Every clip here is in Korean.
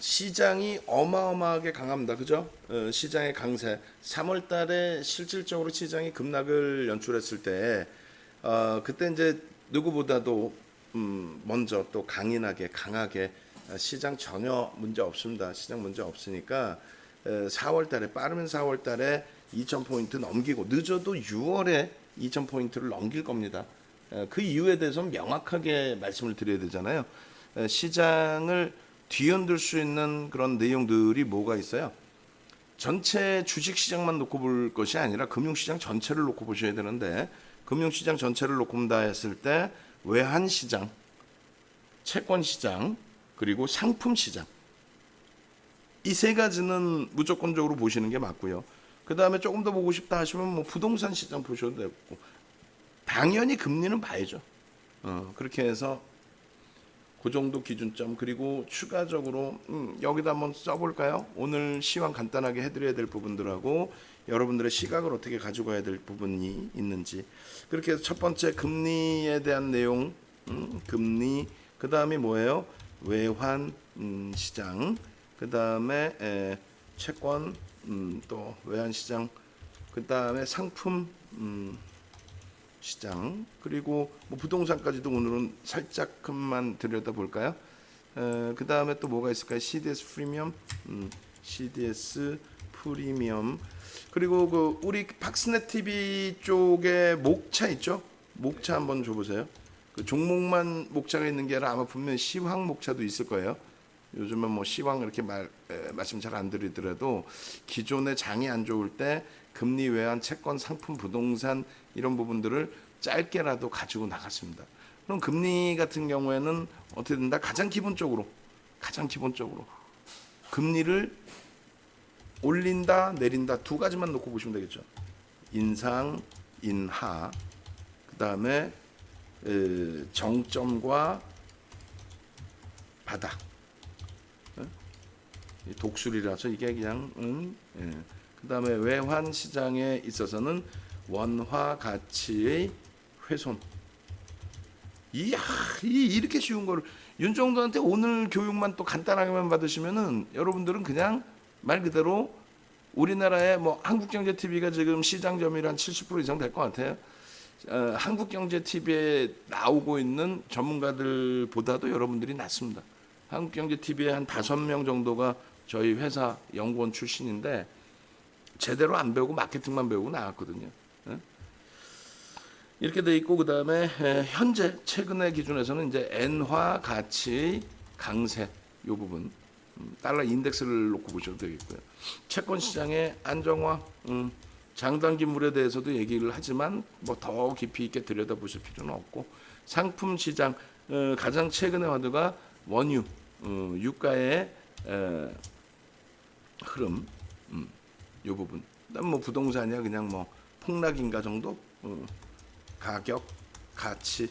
시장이 어마어마하게 강합니다. 그죠? 시장의 강세. 3월 달에 실질적으로 시장이 급락을 연출했을 때, 그때 이제 누구보다도 먼저 또 강하게 시장 전혀 문제 없습니다. 시장 문제 없으니까 4월 달에 빠르면 4월 달에 2,000포인트 넘기고 늦어도 6월에 2,000포인트를 넘길 겁니다. 그 이유에 대해서는 명확하게 말씀을 드려야 되잖아요. 시장을 뒤흔들 수 있는 그런 내용들이 뭐가 있어요? 전체 주식시장만 놓고 볼 것이 아니라 금융시장 전체를 놓고 보셔야 되는데, 금융시장 전체를 놓고 본다 했을 때 외환시장, 채권시장, 그리고 상품시장, 이 세 가지는 무조건적으로 보시는 게 맞고요. 그 다음에 조금 더 보고 싶다 하시면 뭐 부동산 시장 보셔도 되고, 당연히 금리는 봐야죠. 그렇게 해서 그 정도 기준점, 그리고 추가적으로 여기다 한번 써볼까요? 오늘 시황 간단하게 해드려야 될 부분들하고 여러분들의 시각을 어떻게 가지고 가야 될 부분이 있는지. 그렇게 해서 첫 번째 금리에 대한 내용, 금리, 그 다음에 뭐예요? 외환 시장, 그 다음에 채권, 또 외환 시장, 그 다음에 상품 시장, 그리고 뭐 부동산까지도 오늘은 살짝만 들여다볼까요? 그 다음에 또 뭐가 있을까요? CDS 프리미엄, CDS 프리미엄, 그리고 그 우리 박스넷 TV 쪽에 목차 있죠? 목차 한번 줘보세요. 그 종목만 목차가 있는 게 아니라 아마 분명히 시황 목차도 있을 거예요. 요즘은 뭐 시황 이렇게 말씀 잘 안 드리더라도 기존의 장이 안 좋을 때 금리 외환 채권 상품 부동산 이런 부분들을 짧게라도 가지고 나갔습니다. 그럼 금리 같은 경우에는 어떻게 된다? 가장 기본적으로 금리를 올린다 내린다 두 가지만 놓고 보시면 되겠죠. 인상 인하, 그 다음에 정점과 바닥. 독수리라서 이게 그냥 그 다음에 외환 시장에 있어서는 원화 가치의 훼손. 이렇게 쉬운 거를 윤정도한테 오늘 교육만 또 간단하게만 받으시면은 여러분들은 그냥 말 그대로 우리나라의 뭐 한국경제TV가 지금 시장 점유율 한 70% 이상 될 것 같아요. 한국경제TV에 나오고 있는 전문가들보다도 여러분들이 낫습니다. 한국경제TV에 한 5명 정도가 저희 회사 연구원 출신인데 제대로 안 배우고 마케팅만 배우고 나왔거든요. 이렇게 돼 있고, 그 다음에 현재 최근의 기준에서는 이제 엔화 가치 강세 요 부분, 달러 인덱스를 놓고 보셔도 되겠고요. 채권 시장의 안정화, 장단기물에 대해서도 얘기를 하지만 뭐 더 깊이 있게 들여다보실 필요는 없고, 상품 시장 가장 최근의 화두가 원유, 유가의 흐름, 요 부분. 그다음 뭐 부동산이야 그냥 뭐 폭락인가 정도, 가격, 가치.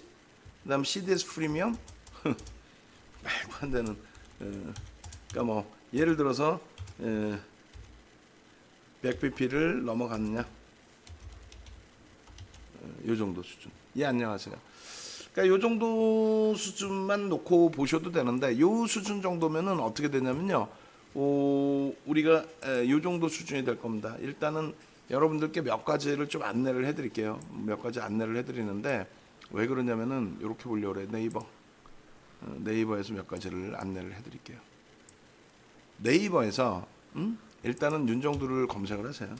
그다음 CDS 프리미엄, 말도 안 되는. 그러니까 뭐 예를 들어서 100bp를 넘어갔느냐, 요 정도 수준. 예, 안녕하세요. 그러니까 요 정도 수준만 놓고 보셔도 되는데, 요 수준 정도면은 어떻게 되냐면요. 우리가 요 정도 수준이 될 겁니다. 일단은 여러분들께 몇 가지를 좀 안내를 해드릴게요. 몇 가지 안내를 해드리는데 왜 그러냐면은 이렇게 보려고 그래. 네이버에서 몇 가지를 안내를 해드릴게요. 네이버에서 일단은 윤정두를 검색을 하세요.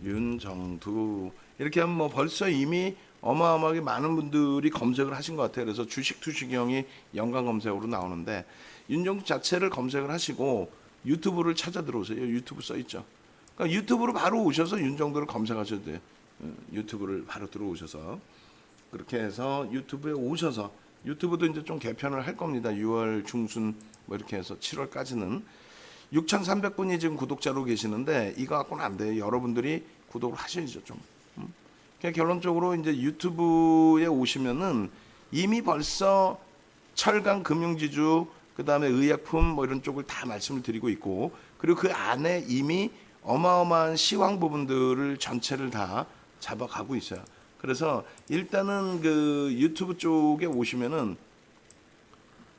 윤정두 이렇게 하면 뭐 벌써 이미 어마어마하게 많은 분들이 검색을 하신 것 같아요. 그래서 주식 투시경이 연관 검색으로 나오는데 윤정두 자체를 검색을 하시고 유튜브를 찾아 들어오세요. 유튜브 써 있죠. 그러니까 유튜브로 바로 오셔서 윤정두를 검색하셔도 돼요. 유튜브를 바로 들어오셔서 그렇게 해서 유튜브에 오셔서, 유튜브도 이제 좀 개편을 할 겁니다. 6월 중순 뭐 이렇게 해서 7월까지는 6,300분이 지금 구독자로 계시는데 이거 갖고는 안 돼요. 여러분들이 구독을 하셔야죠 좀. 그러니까 결론적으로 이제 유튜브에 오시면은 이미 벌써 철강 금융지주, 그 다음에 의약품 뭐 이런 쪽을 다 말씀을 드리고 있고, 그리고 그 안에 이미 어마어마한 시황 부분들을 전체를 다 잡아가고 있어요. 그래서 일단은 그 유튜브 쪽에 오시면은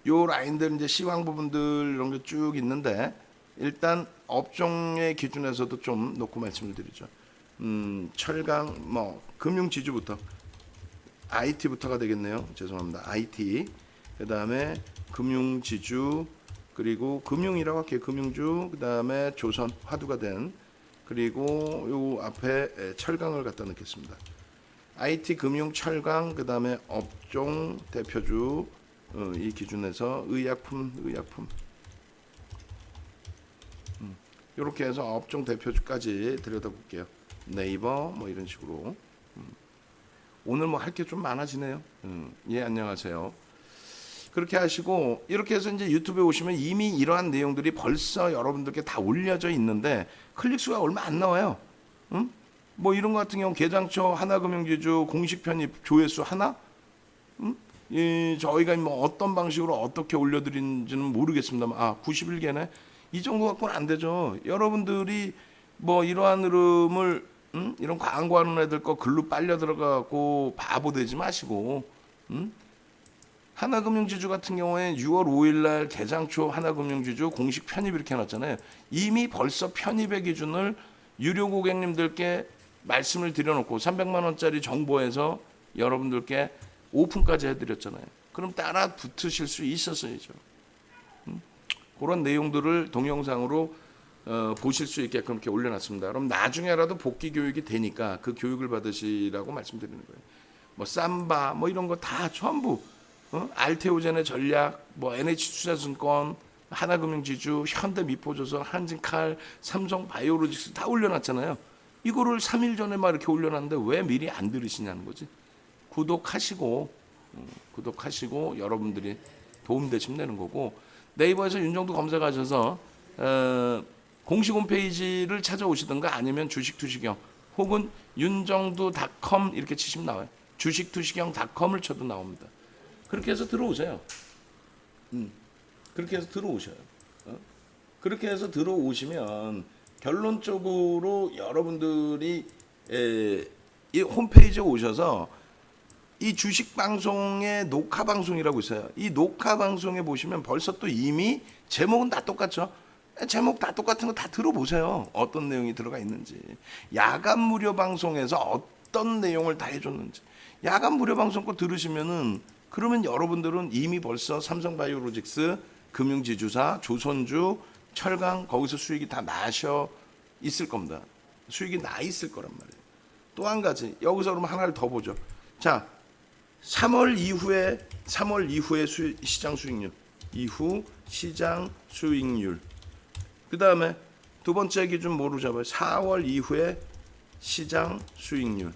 요 라인들 이제 시황 부분들 이런 게 쭉 있는데 일단 업종의 기준에서도 좀 놓고 말씀을 드리죠. 철강, 뭐 금융 지주부터 IT부터가 되겠네요. 죄송합니다. IT. 그다음에 금융 지주 그리고 금융이라고 할게요. 금융주. 그다음에 조선 화두가 된 그리고 요 앞에 철강을 갖다 넣겠습니다. IT, 금융, 철강, 그다음에 업종 대표주 이 기준에서 의약품 이렇게 해서 업종 대표주까지 들여다볼게요. 네이버 뭐 이런 식으로 오늘 뭐 할 게 좀 많아지네요. 예, 안녕하세요. 그렇게 하시고 이렇게 해서 이제 유튜브에 오시면 이미 이러한 내용들이 벌써 여러분들께 다 올려져 있는데 클릭 수가 얼마 안 나와요. 뭐 이런 거 같은 경우 개장처 하나금융지주 공식 편입 조회수 하나? 저희가 뭐 어떤 방식으로 어떻게 올려드린지는 모르겠습니다만 91개네. 이 정도 갖고는 안 되죠. 여러분들이 뭐 이러한 흐름을 이런 광고하는 애들 거 글로 빨려 들어가고 바보 되지 마시고 하나금융지주 같은 경우에 6월 5일 날 개장초 하나금융지주 공식 편입 이렇게 해놨잖아요. 이미 벌써 편입의 기준을 유료 고객님들께 말씀을 드려놓고 300만 원짜리 정보에서 여러분들께 오픈까지 해드렸잖아요. 그럼 따라 붙으실 수 있었어야죠. 그런 내용들을 동영상으로 보실 수 있게끔 이렇게 올려놨습니다. 그럼 나중에라도 복귀 교육이 되니까 그 교육을 받으시라고 말씀드리는 거예요. 뭐 삼바 뭐 이런 거 다 전부 알테오젠의 전략, 뭐 NH투자증권, 하나금융지주, 현대미포조선, 한진칼, 삼성바이오로직스 다 올려놨잖아요. 이거를 3일 전에 막 이렇게 올려놨는데 왜 미리 안 들으시냐는 거지. 구독하시고 여러분들이 도움되시면 되는 거고 네이버에서 윤정도 검색하셔서 공식 홈페이지를 찾아오시든가 아니면 주식투시경 혹은 윤정도.com 이렇게 치시면 나와요. 주식투시경.com을 쳐도 나옵니다. 그렇게 해서 들어오세요. 그렇게 해서 들어오셔요. 그렇게 해서 들어오시면 결론적으로 여러분들이 이 홈페이지에 오셔서 이 주식 방송의 녹화 방송이라고 있어요. 이 녹화 방송에 보시면 벌써 또 이미 제목은 다 똑같죠. 제목 다 똑같은 거 다 들어보세요. 어떤 내용이 들어가 있는지. 야간 무료 방송에서 어떤 내용을 다 해줬는지. 야간 무료 방송 거 들으시면은 그러면 여러분들은 이미 벌써 삼성바이오로직스, 금융지주사, 조선주, 철강 거기서 수익이 다 나셔 있을 겁니다. 수익이 나 있을 거란 말이에요. 또 한 가지 여기서 그러면 하나를 더 보죠. 자, 3월 이후에 시장 수익률, 이후 시장 수익률. 그 다음에 두 번째 기준 뭐로 잡아요? 4월 이후에 시장 수익률.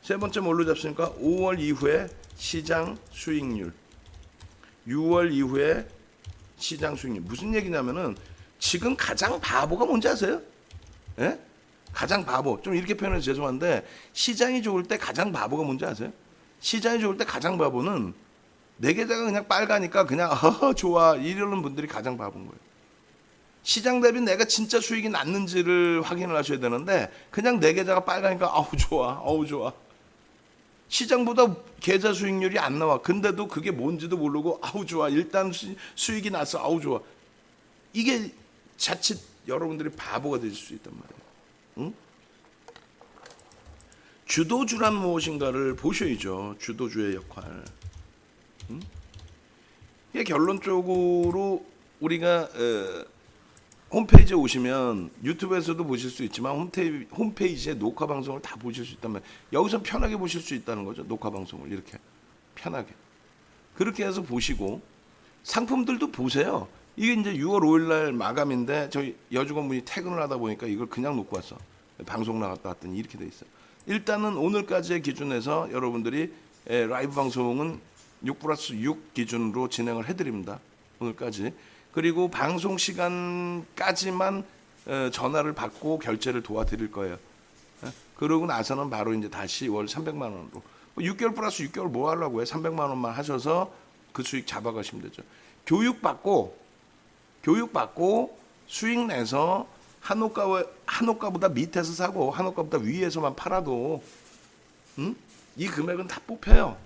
세 번째 뭘로 잡습니까? 5월 이후에 시장 수익률. 6월 이후에 시장 수익률. 무슨 얘기냐면은 지금 가장 바보가 뭔지 아세요? 예? 가장 바보. 좀 이렇게 표현해서 죄송한데 시장이 좋을 때 가장 바보가 뭔지 아세요? 시장이 좋을 때 가장 바보는 내 계좌가 그냥 빨가니까 그냥 좋아 이러는 분들이 가장 바본 거예요. 시장 대비 내가 진짜 수익이 났는지를 확인을 하셔야 되는데 그냥 내 계좌가 빨가니까 아우 좋아. 시장보다 계좌 수익률이 안 나와. 근데도 그게 뭔지도 모르고 아우 좋아. 일단 수익이 났어. 아우 좋아. 이게 자칫 여러분들이 바보가 되실 수 있단 말이에요. 응? 주도주란 무엇인가를 보셔야죠. 주도주의 역할. 응? 이게 결론적으로 우리가 홈페이지에 오시면 유튜브에서도 보실 수 있지만 홈페이지에 녹화 방송을 다 보실 수 있다면 여기서 편하게 보실 수 있다는 거죠. 녹화 방송을 이렇게 편하게 그렇게 해서 보시고 상품들도 보세요. 이게 이제 6월 5일 날 마감인데 저희 여직원분이 퇴근을 하다 보니까 이걸 그냥 놓고 왔어. 방송 나갔다 왔더니 이렇게 돼 있어. 일단은 오늘까지의 기준에서 여러분들이 라이브 방송은 6+6 기준으로 진행을 해드립니다. 오늘까지. 그리고 방송 시간까지만 전화를 받고 결제를 도와드릴 거예요. 그러고 나서는 바로 이제 다시 월 300만 원으로 6개월 플러스 6개월 뭐 하려고 해? 300만 원만 하셔서 그 수익 잡아가시면 되죠. 교육받고 수익 내서 한옥가보다 밑에서 사고 한옥가보다 위에서만 팔아도 이 금액은 다 뽑혀요.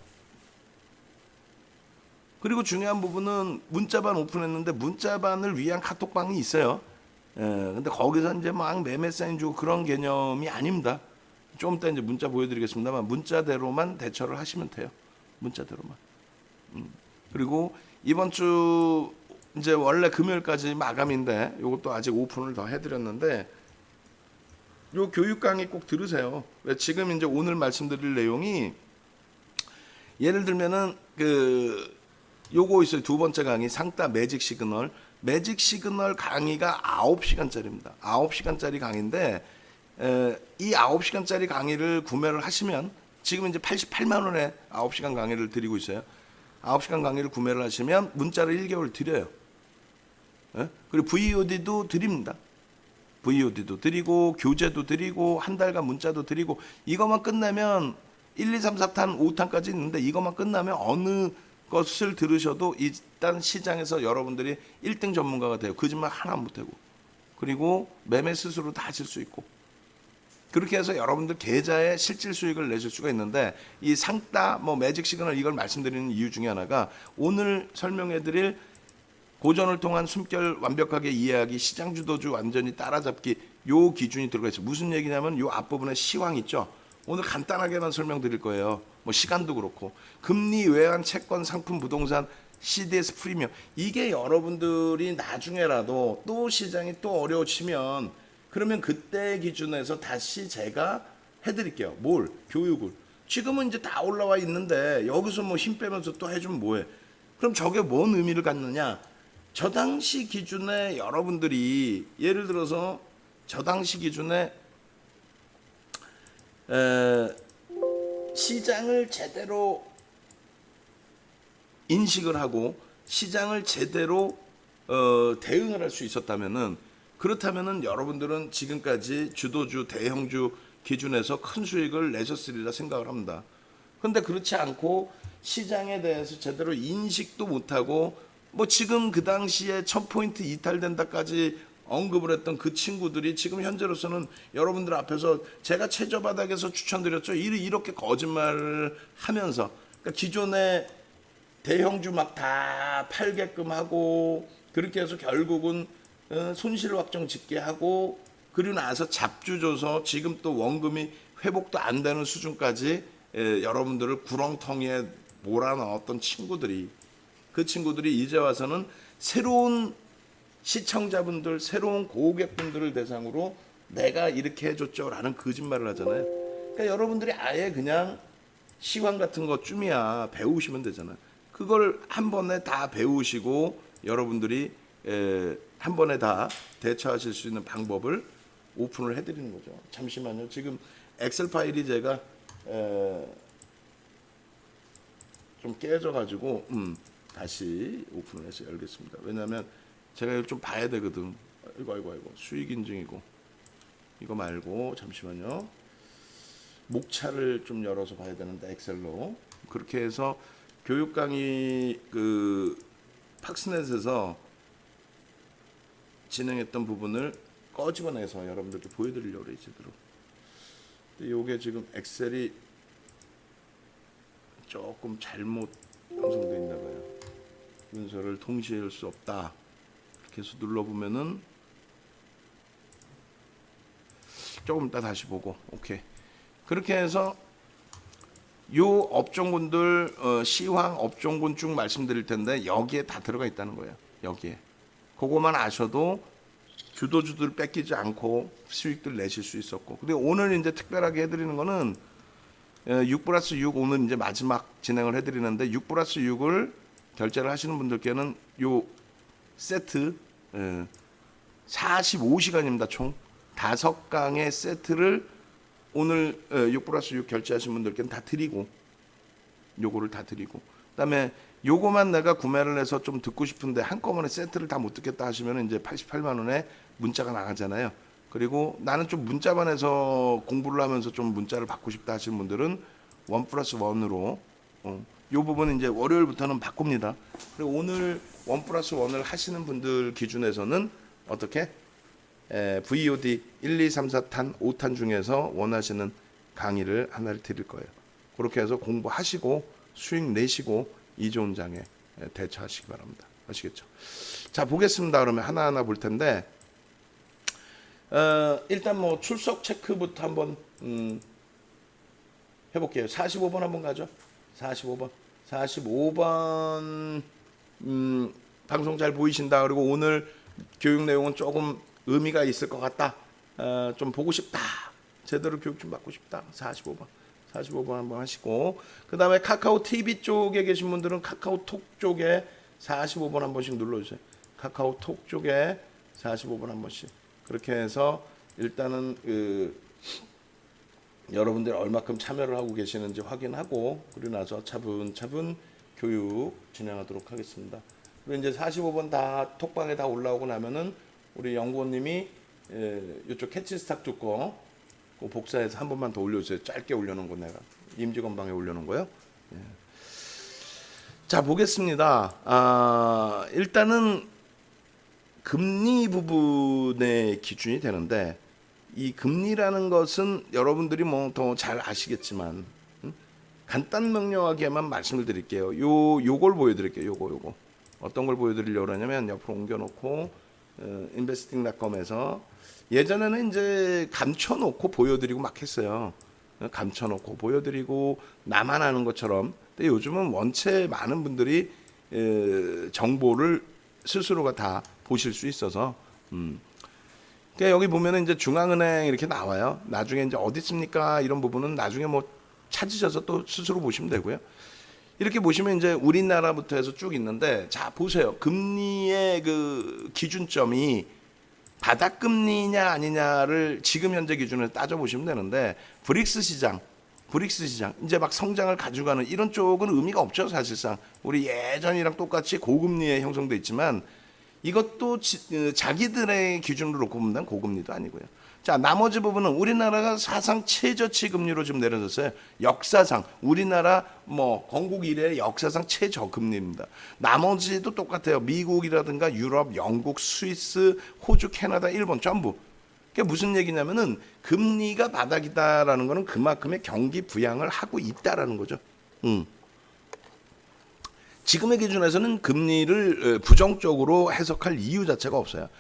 그리고 중요한 부분은 문자반 오픈했는데 문자반을 위한 카톡방이 있어요. 근데 거기서 이제 막 매매 사인 주고 그런 개념이 아닙니다. 좀 이따 이제 문자 보여드리겠습니다만 문자대로만 대처를 하시면 돼요. 문자대로만. 그리고 이번 주 이제 원래 금요일까지 마감인데 이것도 아직 오픈을 더 해드렸는데 요 교육 강의 꼭 들으세요. 왜 지금 이제 오늘 말씀드릴 내용이 예를 들면은 요거 있어요. 두 번째 강의 상따 매직 시그널. 매직 시그널 강의가 9시간짜리입니다. 9시간짜리 강의인데 이 9시간짜리 강의를 구매를 하시면 지금 이제 88만 원에 9시간 강의를 드리고 있어요. 9시간 강의를 구매를 하시면 문자를 1개월 드려요. 그리고 VOD도 드립니다. VOD도 드리고 교재도 드리고 한 달간 문자도 드리고 이것만 끝내면 1, 2, 3, 4탄, 5탄까지 있는데 이것만 끝나면 어느 것을 들으셔도 일단 시장에서 여러분들이 1등 전문가가 돼요. 거짓말 하나 못하고. 그리고 매매 스스로 다 하실 수 있고. 그렇게 해서 여러분들 계좌에 실질 수익을 내실 수가 있는데 이 상따 매직 시그널 이걸 말씀드리는 이유 중에 하나가 오늘 설명해드릴 고전을 통한 숨결 완벽하게 이해하기 시장 주도주 완전히 따라잡기 요 기준이 들어가 있어요. 무슨 얘기냐면 요 앞부분에 시황 있죠. 오늘 간단하게만 설명드릴 거예요. 시간도 그렇고 금리 외환 채권 상품 부동산 CDS 프리미엄 이게 여러분들이 나중에라도 또 시장이 또 어려워지면 그러면 그때 기준에서 다시 제가 해드릴게요. 뭘? 교육을. 지금은 이제 다 올라와 있는데 여기서 힘 빼면서 또 해주면 뭐해? 그럼 저게 뭔 의미를 갖느냐? 저 당시 기준에 여러분들이 예를 들어서 저 당시 기준에 시장을 제대로 인식을 하고 시장을 제대로 대응을 할 수 있었다면은 그렇다면은 여러분들은 지금까지 주도주 대형주 기준에서 큰 수익을 내셨으리라 생각을 합니다. 그런데 그렇지 않고 시장에 대해서 제대로 인식도 못하고 지금 그 당시에 1000포인트 이탈된다까지 언급을 했던 그 친구들이 지금 현재로서는 여러분들 앞에서 제가 최저바닥에서 추천드렸죠. 이렇게 거짓말을 하면서 그러니까 기존에 대형주 막 다 팔게끔 하고 그렇게 해서 결국은 손실 확정 짓게 하고 그리고 나서 잡주 줘서 지금 또 원금이 회복도 안 되는 수준까지 여러분들을 구렁텅이에 몰아넣었던 친구들이 그 친구들이 이제 와서는 새로운 시청자분들, 새로운 고객분들을 대상으로 내가 이렇게 해줬죠 라는 거짓말을 하잖아요. 그러니까 여러분들이 아예 그냥 시황 같은 거 쯤이야 배우시면 되잖아요. 그걸 한 번에 다 배우시고 여러분들이 한 번에 다 대처하실 수 있는 방법을 오픈을 해드리는 거죠. 잠시만요. 지금 엑셀 파일이 제가 좀 깨져가지고 다시 오픈을 해서 열겠습니다. 왜냐하면 제가 이걸 좀 봐야 되거든. 아이고 수익 인증이고 이거 말고 잠시만요. 목차를 좀 열어서 봐야 되는데 엑셀로 그렇게 해서 교육 강의 팍스넷에서 진행했던 부분을 꺼집어내서 여러분들께 보여드리려고 그래요. 제대로. 근데 요게 지금 엑셀이 조금 잘못 형성되어 있나 봐요. 문서를 동시에 열 수 없다. 이렇게 해서 눌러보면은 조금 이따 다시 보고 오케이. 그렇게 해서 요 업종군들 시황 업종군 쭉 말씀드릴 텐데 여기에 다 들어가 있다는 거예요. 여기에. 그거만 아셔도 주도주들 뺏기지 않고 수익들 내실 수 있었고. 근데 오늘 이제 특별하게 해드리는 거는 6+6 오늘 이제 마지막 진행을 해드리는데 6+6을 결제를 하시는 분들께는 요 세트 45시간입니다. 총 5강의 세트를 오늘 6+6 결제하신 분들께는 다 드리고 요거를 다 드리고 그다음에 요거만 내가 구매를 해서 좀 듣고 싶은데 한꺼번에 세트를 다 못 듣겠다 하시면 이제 88만 원에 문자가 나가잖아요. 그리고 나는 좀 문자반에서 공부를 하면서 좀 문자를 받고 싶다 하시는 분들은 1+1으로 요 부분은 이제 월요일부터는 바꿉니다. 그리고 오늘 1+1을 하시는 분들 기준에서는 어떻게 VOD 1, 2, 3, 4탄, 5탄 중에서 원하시는 강의를 하나를 드릴 거예요. 그렇게 해서 공부하시고 수익 내시고 이 좋은 장에 대처하시기 바랍니다. 아시겠죠? 자, 보겠습니다. 그러면 하나하나 볼 텐데 일단 뭐 출석 체크부터 한번 해볼게요. 45번 한번 가죠. 45번 방송 잘 보이신다. 그리고 오늘 교육 내용은 조금 의미가 있을 것 같다. 좀 보고 싶다. 제대로 교육 좀 받고 싶다. 45번 한번 하시고, 그 다음에 카카오 TV 쪽에 계신 분들은 카카오톡 쪽에 45번 한 번씩 눌러주세요. 카카오톡 쪽에 45번 한 번씩. 그렇게 해서 일단은 여러분들 얼마큼 참여를 하고 계시는지 확인하고, 그리고 나서 차분차분 교육 진행하도록 하겠습니다. 그리고 이제 45번 다 톡방에 다 올라오고 나면은 우리 연구원님이 이쪽 캐치스탁 쪽 거 복사해서 한 번만 더 올려주세요. 짧게 올려놓은 거 내가 임직원 방에 올려놓은 거요. 예. 자, 보겠습니다. 일단은 금리 부분의 기준이 되는데, 이 금리라는 것은 여러분들이 뭐 더 잘 아시겠지만 간단 명료하게만 말씀을 드릴게요. 요걸 보여드릴게요. 요거 어떤 걸 보여드리려고 하냐면 옆으로 옮겨놓고 investing.com에서 예전에는 이제 감춰놓고 보여드리고 막 했어요. 감춰놓고 보여드리고 나만 아는 것처럼. 근데 요즘은 원체 많은 분들이 정보를 스스로가 다 보실 수 있어서. 그러니까 여기 보면은 이제 중앙은행 이렇게 나와요. 나중에 이제 어디 있습니까? 이런 부분은 나중에 뭐 찾으셔서 또 스스로 보시면 되고요. 이렇게 보시면 이제 우리나라부터 해서 쭉 있는데, 자, 보세요. 금리의 그 기준점이 바닥금리냐 아니냐를 지금 현재 기준으로 따져보시면 되는데, 브릭스 시장 이제 막 성장을 가져가는 이런 쪽은 의미가 없죠. 사실상 우리 예전이랑 똑같이 고금리에 형성돼 있지만, 이것도 자기들의 기준으로 놓고 보면 고금리도 아니고요. 자, 나머지 부분은 우리나라가 사상 최저치 금리로 지금 내려졌어요. 역사상 우리나라 뭐 건국 이래 역사상 최저금리입니다. 나머지도 똑같아요. 미국이라든가 유럽, 영국, 스위스, 호주, 캐나다, 일본 전부. 그게 무슨 얘기냐면은 금리가 바닥이다라는 거는 그만큼의 경기 부양을 하고 있다라는 거죠. 지금의 기준에서는 금리를 부정적으로 해석할 이유 자체가 없어요.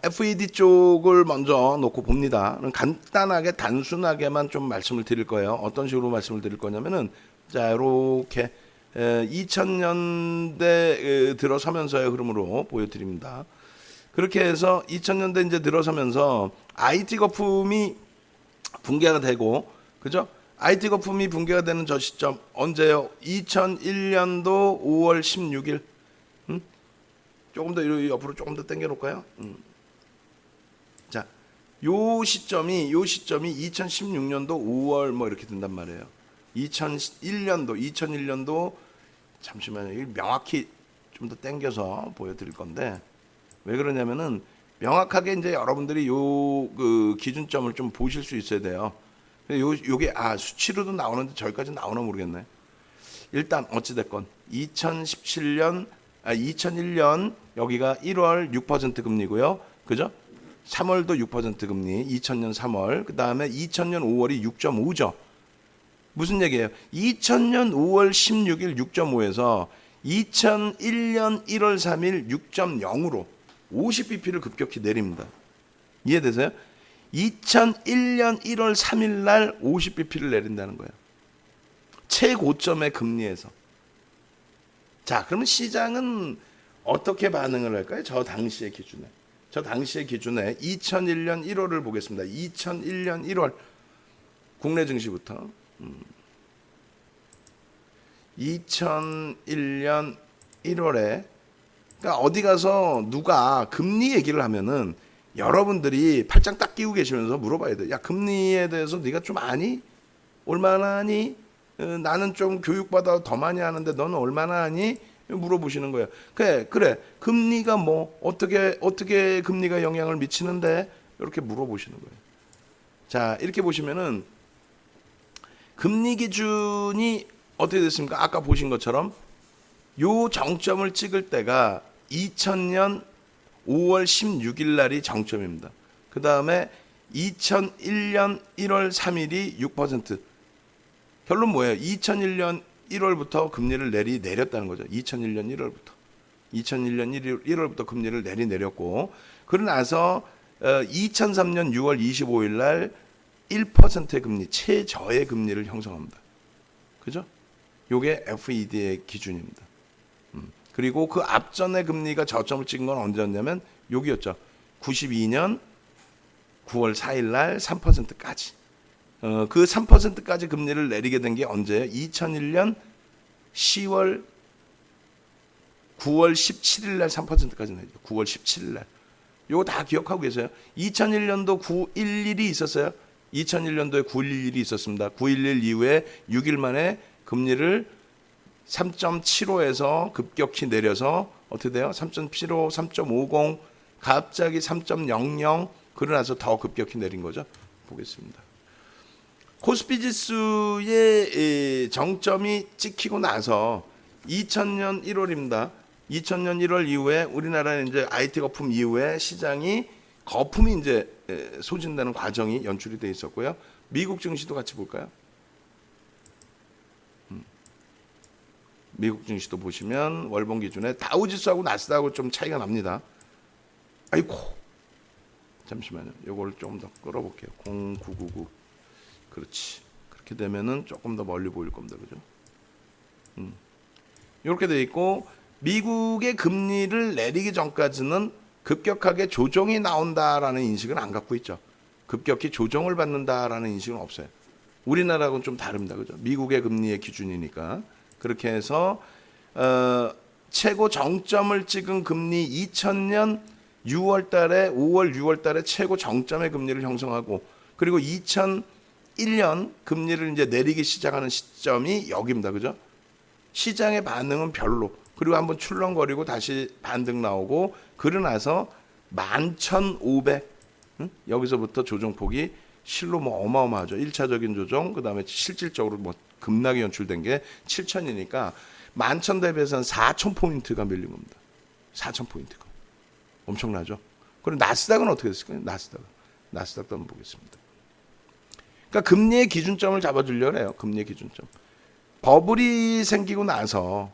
FED 쪽을 먼저 놓고 봅니다. 간단하게 단순하게만 좀 말씀을 드릴 거예요. 어떤 식으로 말씀을 드릴 거냐면은, 자, 이렇게 2000년대 들어서면서의 흐름으로 보여드립니다. 그렇게 해서 2000년대 이제 들어서면서 IT 거품이 붕괴가 되고, 그죠? IT 거품이 붕괴가 되는 저 시점 언제요? 2001년도 5월 16일. 조금 더 옆으로 조금 더 당겨 놓을까요? 자, 요 시점이 2016년도 5월 뭐 이렇게 된단 말이에요. 2001년도 잠시만요. 명확히 좀 더 당겨서 보여드릴 건데, 왜 그러냐면은 명확하게 이제 여러분들이 그 기준점을 좀 보실 수 있어야 돼요. 요게 수치로도 나오는데 저기까지 나오나 모르겠네. 일단 어찌 됐건 2001년 여기가 1월 6% 금리고요. 그죠? 3월도 6% 금리. 2000년 3월. 그다음에 2000년 5월이 6.5죠. 무슨 얘기예요? 2000년 5월 16일 6.5에서 2001년 1월 3일 6.0으로 50bp를 급격히 내립니다. 이해되세요? 2001년 1월 3일 날 50bp를 내린다는 거예요. 최고점의 금리에서. 자, 그러면 시장은 어떻게 반응을 할까요? 저 당시의 기준에 2001년 1월을 보겠습니다. 2001년 1월 국내 증시부터 2001년 1월에, 그러니까 어디 가서 누가 금리 얘기를 하면은 여러분들이 팔짱 딱 끼고 계시면서 물어봐야 돼. 야, 금리에 대해서 네가 좀 아니? 얼마나 아니? 나는 좀 교육받아 더 많이 하는데 너는 얼마나 하니? 물어보시는 거예요. 그래. 금리가 뭐 어떻게 금리가 영향을 미치는데? 이렇게 물어보시는 거예요. 자, 이렇게 보시면은 금리 기준이 어떻게 됐습니까? 아까 보신 것처럼 요 정점을 찍을 때가 2000년 5월 16일 날이 정점입니다. 그 다음에 2001년 1월 3일이 6%. 결론 뭐예요? 2001년 1월부터 금리를 내렸다는 거죠. 2001년 1월부터. 2001년 1월부터 금리를 내렸고, 그러고 나서 2003년 6월 25일 날 1%의 금리, 최저의 금리를 형성합니다. 그죠? 요게 FED의 기준입니다. 그리고 그 앞전의 금리가 저점을 찍은 건 언제였냐면 여기였죠. 92년 9월 4일 날 3%까지. 그 3%까지 금리를 내리게 된 게 언제예요? 2001년 10월 9월 17일 날 3%까지 내리죠. 9월 17일 날. 요거 다 기억하고 계세요? 2001년도 9.11이 있었어요. 2001년도에 9.11이 있었습니다. 9.11 이후에 6일 만에 금리를 3.75에서 급격히 내려서 어떻게 돼요? 3.75, 3.50, 갑자기 3.00, 그러고 나서 더 급격히 내린 거죠. 보겠습니다. 코스피 지수의 정점이 찍히고 나서 2000년 1월입니다. 2000년 1월 이후에 우리나라는 이제 IT 거품 이후에 시장이 거품이 이제 소진되는 과정이 연출이 돼 있었고요. 미국 증시도 같이 볼까요? 미국 증시도 보시면 월봉 기준에 다우지수하고 나스닥하고 좀 차이가 납니다. 아이고, 잠시만요. 요거를 조금 더 끌어볼게요. 0999. 그렇지. 그렇게 되면은 조금 더 멀리 보일 겁니다. 그죠? 이렇게 돼 있고, 미국의 금리를 내리기 전까지는 급격하게 조정이 나온다라는 인식은 안 갖고 있죠. 급격히 조정을 받는다라는 인식은 없어요. 우리나라하고는 좀 다릅니다. 그죠? 미국의 금리의 기준이니까. 그렇게 해서 최고 정점을 찍은 금리 2000년 6월 달에 5월 6월 달에 최고 정점의 금리를 형성하고, 그리고 2001년 금리를 이제 내리기 시작하는 시점이 여기입니다. 그죠? 시장의 반응은 별로. 그리고 한번 출렁거리고 다시 반등 나오고, 그러고 나서 11,500 여기서부터 조정폭이 실로 뭐 어마어마하죠. 1차적인 조정, 그다음에 실질적으로 뭐 급락이 연출된 게 7,000이니까 11,000 대비해서는 4,000포인트가 밀린 겁니다. 4,000포인트가. 엄청나죠? 그리고 나스닥은 어떻게 됐을까요? 나스닥도 한번 보겠습니다. 그러니까 금리의 기준점을 잡아주려고 해요. 금리의 기준점. 버블이 생기고 나서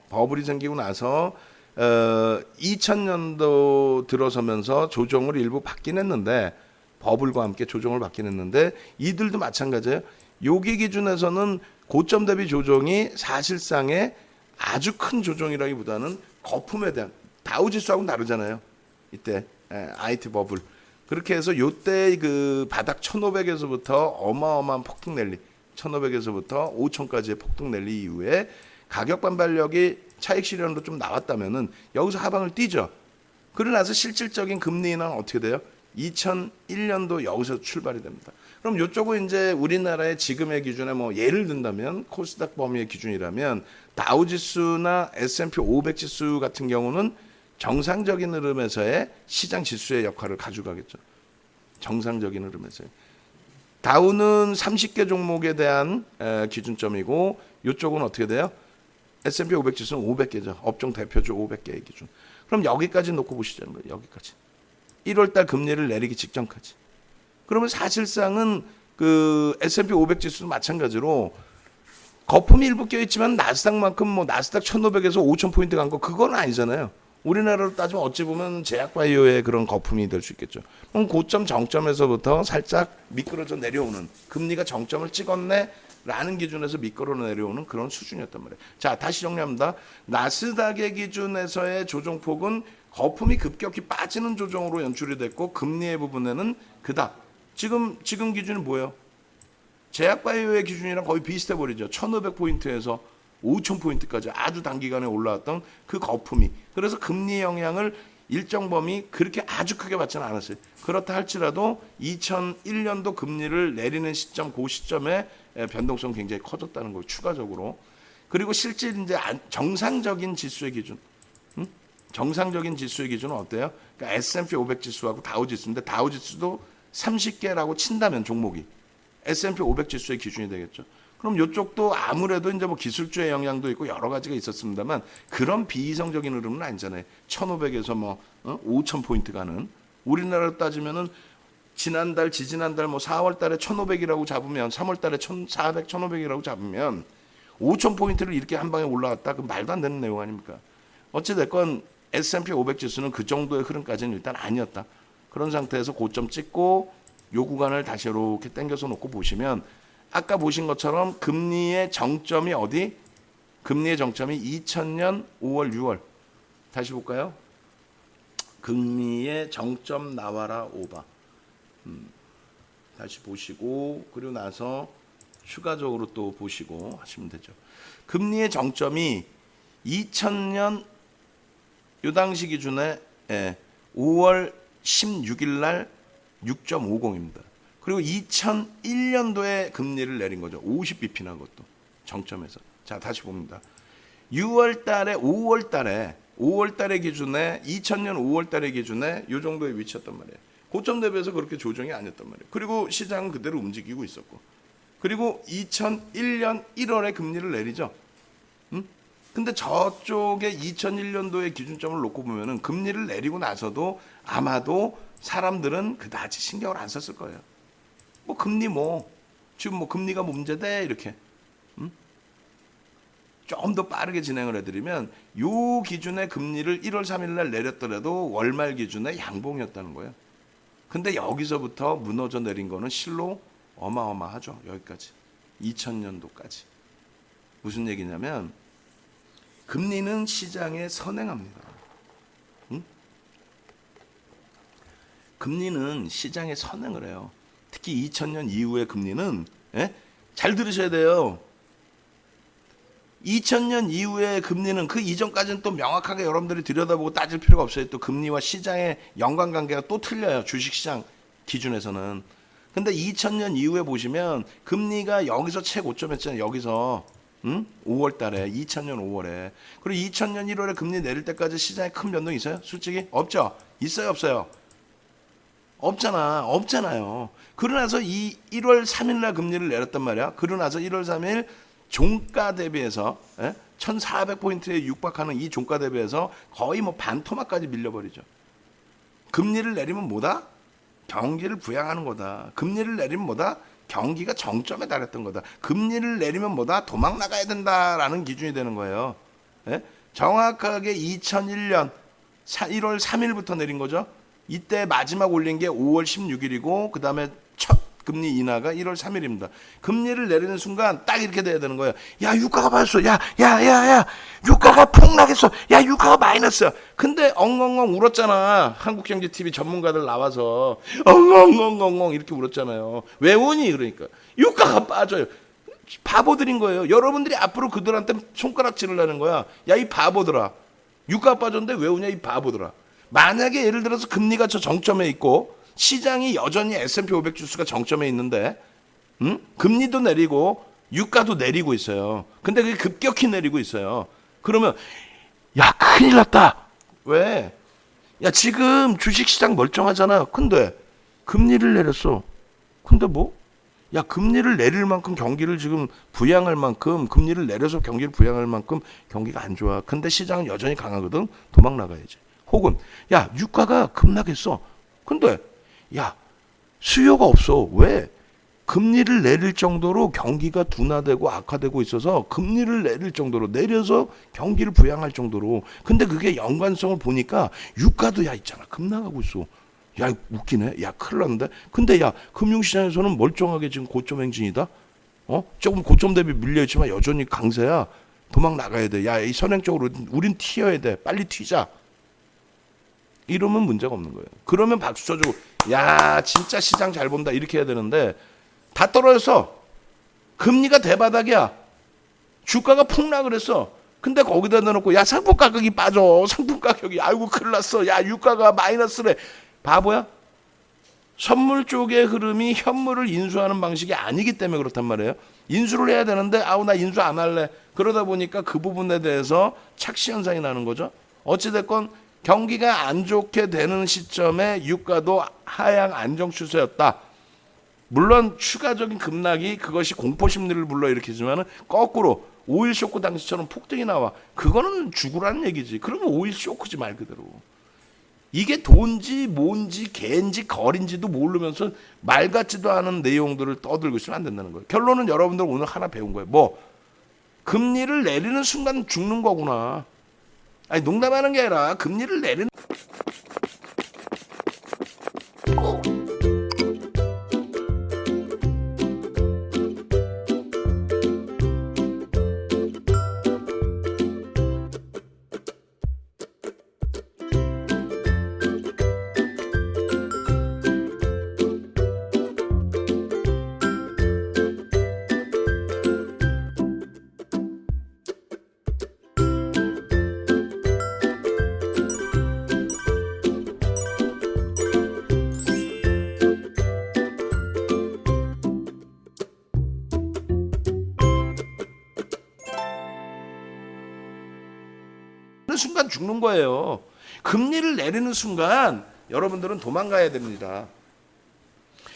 2000년도 들어서면서 조정을 일부 받긴 했는데, 버블과 함께 조정을 받긴 했는데, 이들도 마찬가지예요. 여기 기준에서는 고점 대비 조정이 사실상의 아주 큰 조정이라기보다는 거품에 대한, 다우지수하고는 다르잖아요. 이때 IT 버블. 그렇게 해서 요때 그 바닥 1500에서부터 어마어마한 폭등 랠리, 1500에서부터 5000까지의 폭등 랠리 이후에 가격 반발력이 차익 실현으로 좀 나왔다면은 여기서 하방을 뛰죠. 그러고 나서 실질적인 금리 인하는 어떻게 돼요? 2001년도 여기서 출발이 됩니다. 그럼 이쪽은 이제 우리나라의 지금의 기준에 뭐 예를 든다면 코스닥 범위의 기준이라면 다우지수나 S&P 500 지수 같은 경우는 정상적인 흐름에서의 시장 지수의 역할을 가져가겠죠. 정상적인 흐름에서의. 다우는 30개 종목에 대한 기준점이고, 이쪽은 어떻게 돼요? S&P 500 지수는 500개죠. 업종 대표주 500개의 기준. 그럼 여기까지 놓고 보시자는 거예요. 여기까지. 1월달 금리를 내리기 직전까지. 그러면 사실상은 그 S&P 500 지수도 마찬가지로 거품이 일부 껴있지만 나스닥만큼 뭐 나스닥 1,500에서 5,000포인트 간 거 그건 아니잖아요. 우리나라로 따지면 어찌 보면 제약바이오의 그런 거품이 될 수 있겠죠. 그럼 고점 정점에서부터 살짝 미끄러져 내려오는, 금리가 정점을 찍었네 라는 기준에서 미끄러 내려오는 그런 수준이었단 말이에요. 자, 다시 정리합니다. 나스닥의 기준에서의 조정폭은 거품이 급격히 빠지는 조정으로 연출이 됐고, 금리의 부분에는 그닥. 지금 기준이 뭐예요? 제약바이오의 기준이랑 거의 비슷해 버리죠. 1,500포인트에서 5,000포인트까지 아주 단기간에 올라왔던 그 거품이. 그래서 금리 영향을 일정 범위 그렇게 아주 크게 받지는 않았어요. 그렇다 할지라도 2001년도 금리를 내리는 시점, 그 시점에 변동성이 굉장히 커졌다는 거예요. 추가적으로. 그리고 실제 이제 정상적인 지수의 기준. 정상적인 지수의 기준은 어때요? 그러니까 S&P 500 지수하고 다우 지수인데, 다우 지수도 30개라고 친다면 종목이 S&P 500 지수의 기준이 되겠죠. 그럼 이쪽도 아무래도 이제 뭐 기술주의 영향도 있고 여러 가지가 있었습니다만 그런 비이성적인 흐름은 아니잖아요. 1,500에서 뭐 5,000포인트 가는. 우리나라로 따지면은 지난달, 지지난달 뭐 4월 달에 1,500이라고 잡으면, 3월 달에 1,400, 1,500이라고 잡으면 5,000포인트를 이렇게 한 방에 올라갔다? 그 말도 안 되는 내용 아닙니까? 어찌됐건 S&P 500 지수는 그 정도의 흐름까지는 일단 아니었다. 그런 상태에서 고점 찍고 요 구간을 다시 이렇게 당겨서 놓고 보시면 아까 보신 것처럼 금리의 정점이 어디? 금리의 정점이 2000년 5월 6월. 다시 볼까요? 금리의 정점 나와라 오바. 다시 보시고 그리고 나서 추가적으로 또 보시고 하시면 되죠. 금리의 정점이 2000년 요 당시 기준에 5월 16일 날 6.50입니다. 그리고 2001년도에 금리를 내린 거죠. 50bp나 그것도 정점에서. 자, 다시 봅니다. 6월 달에 5월 달에 기준에 2000년 5월 달에 기준에 요 정도의 위치였단 말이에요. 고점 대비해서 그렇게 조정이 아니었단 말이에요. 그리고 시장은 그대로 움직이고 있었고. 그리고 2001년 1월에 금리를 내리죠. 근데 저쪽에 2001년도의 기준점을 놓고 보면은 금리를 내리고 나서도 아마도 사람들은 그다지 신경을 안 썼을 거예요. 뭐 금리 지금 뭐 금리가 문제돼 이렇게. 좀 더 빠르게 진행을 해드리면 요 기준의 금리를 1월 3일 날 내렸더라도 월말 기준의 양봉이었다는 거예요. 근데 여기서부터 무너져 내린 거는 실로 어마어마하죠. 여기까지. 2000년도까지. 무슨 얘기냐면 금리는 시장에 선행합니다. 금리는 시장에 선행을 해요. 특히 2000년 이후의 금리는 잘 들으셔야 돼요. 2000년 이후의 금리는 그 이전까지는 또 명확하게 여러분들이 들여다보고 따질 필요가 없어요. 또 금리와 시장의 연관관계가 또 틀려요. 주식시장 기준에서는. 근데 2000년 이후에 보시면 금리가 여기서 최고점이었잖아요. 여기서 5월 달에 2000년 5월에. 그리고 2000년 1월에 금리 내릴 때까지 시장에 큰 변동이 있어요? 솔직히 없죠. 있어요, 없어요? 없잖아요. 그러고 나서 1월 3일 날 금리를 내렸단 말이야. 그러고 나서 1월 3일 종가 대비해서 1400포인트에 육박하는 이 종가 대비해서 거의 뭐 반토막까지 밀려버리죠. 금리를 내리면 뭐다? 경기를 부양하는 거다. 금리를 내리면 뭐다? 경기가 정점에 달했던 거다. 금리를 내리면 뭐다? 도망 나가야 된다라는 기준이 되는 거예요. 정확하게 2001년 1월 3일부터 내린 거죠. 이때 마지막 올린 게 5월 16일이고 그 다음에 첫 금리 인하가 1월 3일입니다. 금리를 내리는 순간 딱 이렇게 돼야 되는 거예요. 야, 유가가 빠졌어. 야, 유가가 폭락했어. 야, 유가가 마이너스야. 근데 엉엉엉 울었잖아. 한국경제TV 전문가들 나와서 엉엉엉엉 이렇게 울었잖아요. 왜 우니? 그러니까 유가가 빠져요. 바보들인 거예요. 여러분들이 앞으로 그들한테 손가락질을 하는 거야. 야, 이 바보들아. 유가가 빠졌는데 왜 우냐, 이 바보들아. 만약에 예를 들어서 금리가 저 정점에 있고 시장이 여전히 S&P 500 지수가 정점에 있는데 금리도 내리고 유가도 내리고 있어요. 근데 그게 급격히 내리고 있어요. 그러면 야, 큰일 났다. 왜? 야, 지금 주식시장 멀쩡하잖아. 근데 금리를 내렸어. 근데 뭐? 야, 금리를 내릴 만큼 경기를 지금 부양할 만큼 금리를 내려서 경기를 부양할 만큼 경기가 안 좋아. 근데 시장은 여전히 강하거든. 도망 나가야지. 혹은 야, 유가가 급락했어. 근데 야, 수요가 없어. 왜? 금리를 내릴 정도로 경기가 둔화되고 악화되고 있어서 금리를 내릴 정도로 내려서 경기를 부양할 정도로. 근데 그게 연관성을 보니까 유가도 야 있잖아. 급락하고 있어. 야, 웃기네. 야, 큰일 났는데. 근데 야, 금융시장에서는 멀쩡하게 지금 고점 행진이다. 조금 고점 대비 밀려있지만 여전히 강세야. 도망 나가야 돼. 야, 이 선행적으로 우린 튀어야 돼. 빨리 튀자. 이러면 문제가 없는 거예요. 그러면 박수 쳐주고 야, 진짜 시장 잘 본다 이렇게 해야 되는데 다 떨어졌어. 금리가 대바닥이야. 주가가 폭락을 했어. 근데 거기다 넣어놓고 야, 상품 가격이 빠져. 상품 가격이 아이고 큰일 났어. 야, 유가가 마이너스래. 바보야? 선물 쪽의 흐름이 현물을 인수하는 방식이 아니기 때문에 그렇단 말이에요. 인수를 해야 되는데 아우 나 인수 안 할래. 그러다 보니까 그 부분에 대해서 착시 현상이 나는 거죠. 어찌됐건 경기가 안 좋게 되는 시점에 유가도 하향 안정 추세였다. 물론 추가적인 급락이 그것이 공포 심리를 불러일으키지만 거꾸로 오일 쇼크 당시처럼 폭등이 나와. 그거는 죽으라는 얘기지. 그러면 오일 쇼크지 말 그대로. 이게 돈지 뭔지 개인지 거린지도 모르면서 말 같지도 않은 내용들을 떠들고 있으면 안 된다는 거예요. 결론은 여러분들 오늘 하나 배운 거예요. 뭐? 금리를 내리는 순간 죽는 거구나. 아니 농담하는 게 아니라 금리를 내리는 순간 죽는 거예요. 금리를 내리는 순간 여러분들은 도망가야 됩니다.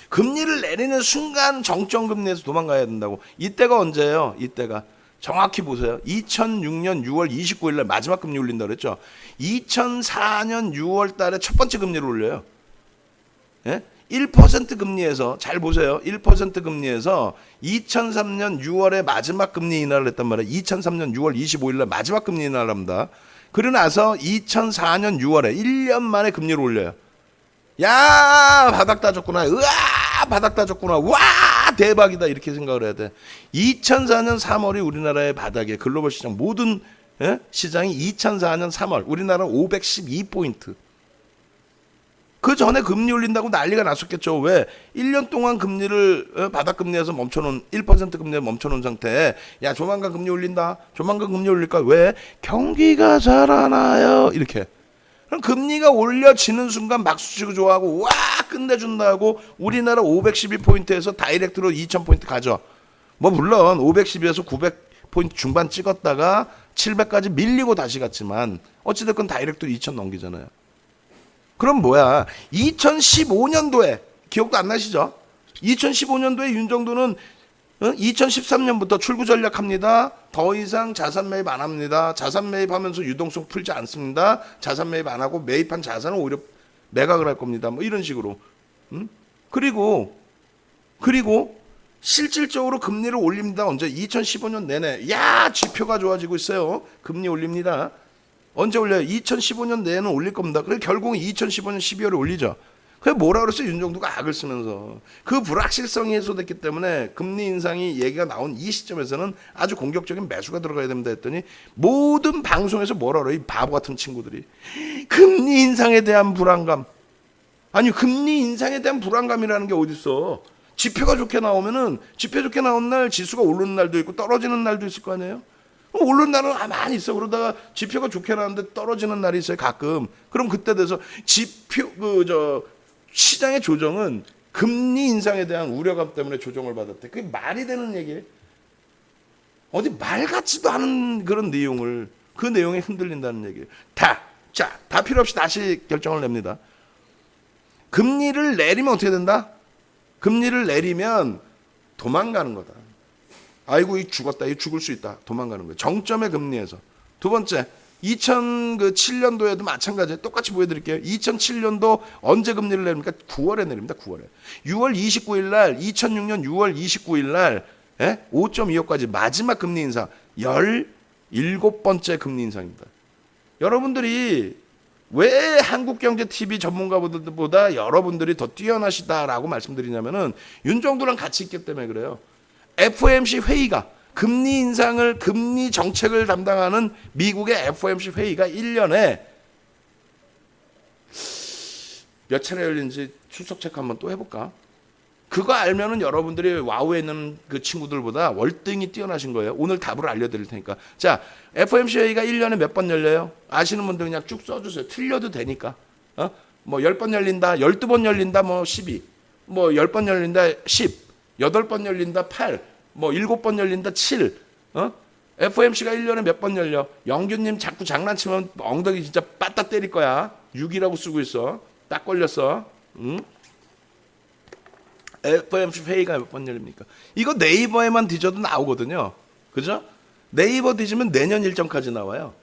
금리를 내리는 순간 정점금리에서 도망가야 된다고. 이때가 언제예요? 이때가 정확히 보세요. 2006년 6월 29일 날 마지막 금리 올린다 그랬죠. 2004년 6월 달에 첫 번째 금리를 올려요. 예? 1% 금리에서 잘 보세요. 1% 금리에서 2003년 6월에 마지막 금리 인하를 했단 말이에요. 2003년 6월 25일 날 마지막 금리 인하를 합니다. 그러고 나서 2004년 6월에 1년 만에 금리를 올려요. 야, 바닥 따졌구나. 으아, 바닥 따졌구나. 와, 대박이다. 이렇게 생각을 해야 돼. 2004년 3월이 우리나라의 바닥에 글로벌 시장 모든 시장이 2004년 3월 우리나라는 512포인트. 그 전에 금리 올린다고 난리가 났었겠죠. 왜? 1년 동안 금리를 바닥금리에서 멈춰놓은 1% 금리에 멈춰놓은 상태에 야 조만간 금리 올린다. 조만간 금리 올릴까? 왜? 경기가 살아나요. 이렇게. 그럼 금리가 올려지는 순간 박수치고 좋아하고 와 끝내준다고 우리나라 512포인트에서 다이렉트로 2000포인트 가죠. 뭐 물론 512에서 900포인트 중반 찍었다가 700까지 밀리고 다시 갔지만 어찌됐건 다이렉트로 2000 넘기잖아요. 그럼 뭐야? 2015년도에 기억도 안 나시죠? 2015년도에 윤정도는 2013년부터 출구 전략합니다. 더 이상 자산 매입 안 합니다. 자산 매입하면서 유동성 풀지 않습니다. 자산 매입 안 하고 매입한 자산을 오히려 매각을 할 겁니다. 뭐 이런 식으로. 그리고 실질적으로 금리를 올립니다. 언제? 2015년 내내. 야, 지표가 좋아지고 있어요. 금리 올립니다. 언제 올려요? 2015년 내에는 올릴 겁니다. 그래 결국은 2015년 12월에 올리죠. 그래 뭐라 그랬어요? 윤정도가 악을 쓰면서. 그 불확실성이 해소됐기 때문에 금리 인상이 얘기가 나온 이 시점에서는 아주 공격적인 매수가 들어가야 됩니다 했더니 모든 방송에서 뭐라 그래요? 이 바보 같은 친구들이. 금리 인상에 대한 불안감. 아니 금리 인상에 대한 불안감이라는 게 어디 있어? 지표가 좋게 나오면은 지표 좋게 나온 날 지수가 오르는 날도 있고 떨어지는 날도 있을 거 아니에요? 오르는 날은 많이 있어. 그러다가 지표가 좋게 나왔는데 떨어지는 날이 있어요. 가끔. 그럼 그때 돼서 시장의 조정은 금리 인상에 대한 우려감 때문에 조정을 받았대. 그게 말이 되는 얘기예요. 어디 말 같지도 않은 그런 내용을 그 내용에 흔들린다는 얘기예요. 다 필요 없이 다시 결정을 냅니다. 금리를 내리면 어떻게 된다? 금리를 내리면 도망가는 거다. 아이고 이 죽었다. 이 죽을 수 있다. 도망가는 거예요. 정점의 금리에서. 두 번째 2007년도에도 마찬가지예요. 똑같이 보여드릴게요. 2007년도 언제 금리를 내립니까? 9월에 내립니다. 9월에. 6월 29일 날 2006년 6월 29일 날 5.25까지 마지막 금리 인상 17번째 금리 인상입니다. 여러분들이 왜 한국경제TV 전문가보다 여러분들이 더 뛰어나시다라고 말씀드리냐면은 윤정도랑 같이 있기 때문에 그래요. FOMC 회의가 금리 정책을 담당하는 미국의 FOMC 회의가 1년에 몇 차례 열린지 출석 체크 한번 또 해볼까? 그거 알면은 여러분들이 와우에 있는 그 친구들보다 월등히 뛰어나신 거예요. 오늘 답을 알려드릴 테니까. 자, FOMC 회의가 1년에 몇 번 열려요? 아시는 분들 그냥 쭉 써주세요. 틀려도 되니까. 뭐 10번 열린다, 12번 열린다, 뭐 12. 뭐 10번 열린다, 10. 8번 열린다 8, 뭐 7번 열린다 7. FOMC가 1년에 몇 번 열려? 영규님 자꾸 장난치면 엉덩이 진짜 빠딱 때릴 거야. 6이라고 쓰고 있어. 딱 걸렸어. FOMC 회의가 몇 번 열립니까? 이거 네이버에만 뒤져도 나오거든요. 그죠? 네이버 뒤지면 내년 일정까지 나와요.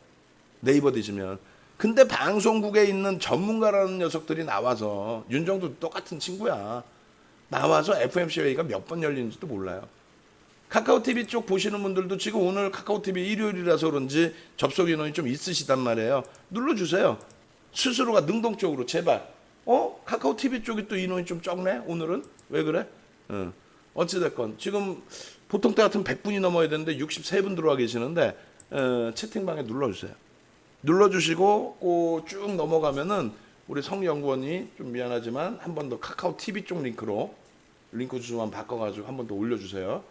네이버 뒤지면. 근데 방송국에 있는 전문가라는 녀석들이 나와서 윤정도 똑같은 친구야. 나와서 FOMC 회의가 몇 번 열리는지도 몰라요. 카카오 TV 쪽 보시는 분들도 지금 오늘 카카오 TV 일요일이라서 그런지 접속 인원이 좀 있으시단 말이에요. 눌러주세요. 스스로가 능동적으로 제발. 카카오 TV 쪽이 또 인원이 좀 적네 오늘은. 왜 그래? 어찌됐건 지금 보통 때 같으면 100분이 넘어야 되는데 63분 들어와 계시는데 채팅방에 눌러주세요. 눌러주시고 쭉 넘어가면은 우리 성연구원이 좀 미안하지만 한 번 더 카카오 TV 쪽 링크 주소만 바꿔가지고 한 번 더 올려주세요.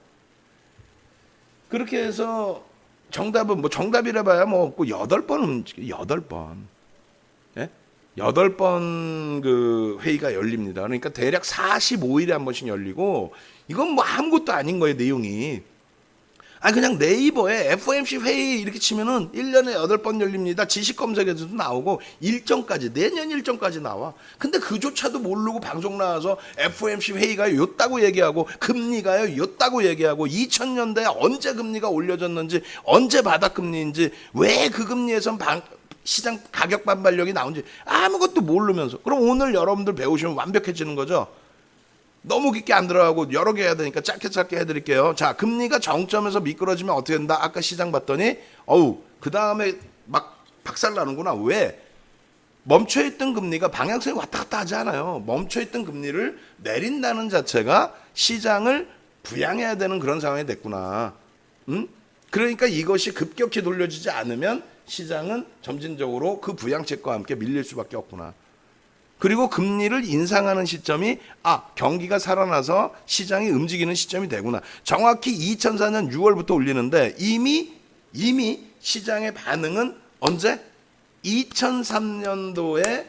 그렇게 해서 정답은 뭐 정답이라 봐야 뭐 8번 8번. 예? 8번 그 회의가 열립니다. 그러니까 대략 45일에 한 번씩 열리고 이건 뭐 아무것도 아닌 거예요, 내용이. 아니 그냥 네이버에 FOMC 회의 이렇게 치면은 1년에 8번 열립니다. 지식 검색에서도 나오고 일정까지 내년 일정까지 나와. 근데 그조차도 모르고 방송 나와서 FOMC 회의가 요따고 얘기하고 금리가요 요따고 얘기하고 2000년대에 언제 금리가 올려졌는지 언제 바닥금리인지 왜 그 금리에선 시장 가격 반발력이 나온지 아무것도 모르면서 그럼 오늘 여러분들 배우시면 완벽해지는 거죠. 너무 깊게 안 들어가고 여러 개 해야 되니까 짧게 해드릴게요. 자, 금리가 정점에서 미끄러지면 어떻게 된다? 아까 시장 봤더니 그 다음에 막 박살나는구나. 왜? 멈춰있던 금리가 방향성이 왔다 갔다 하지 않아요. 멈춰있던 금리를 내린다는 자체가 시장을 부양해야 되는 그런 상황이 됐구나. 그러니까 이것이 급격히 돌려지지 않으면 시장은 점진적으로 그 부양책과 함께 밀릴 수밖에 없구나. 그리고 금리를 인상하는 시점이 경기가 살아나서 시장이 움직이는 시점이 되구나. 정확히 2004년 6월부터 올리는데 이미 시장의 반응은 언제? 2003년도에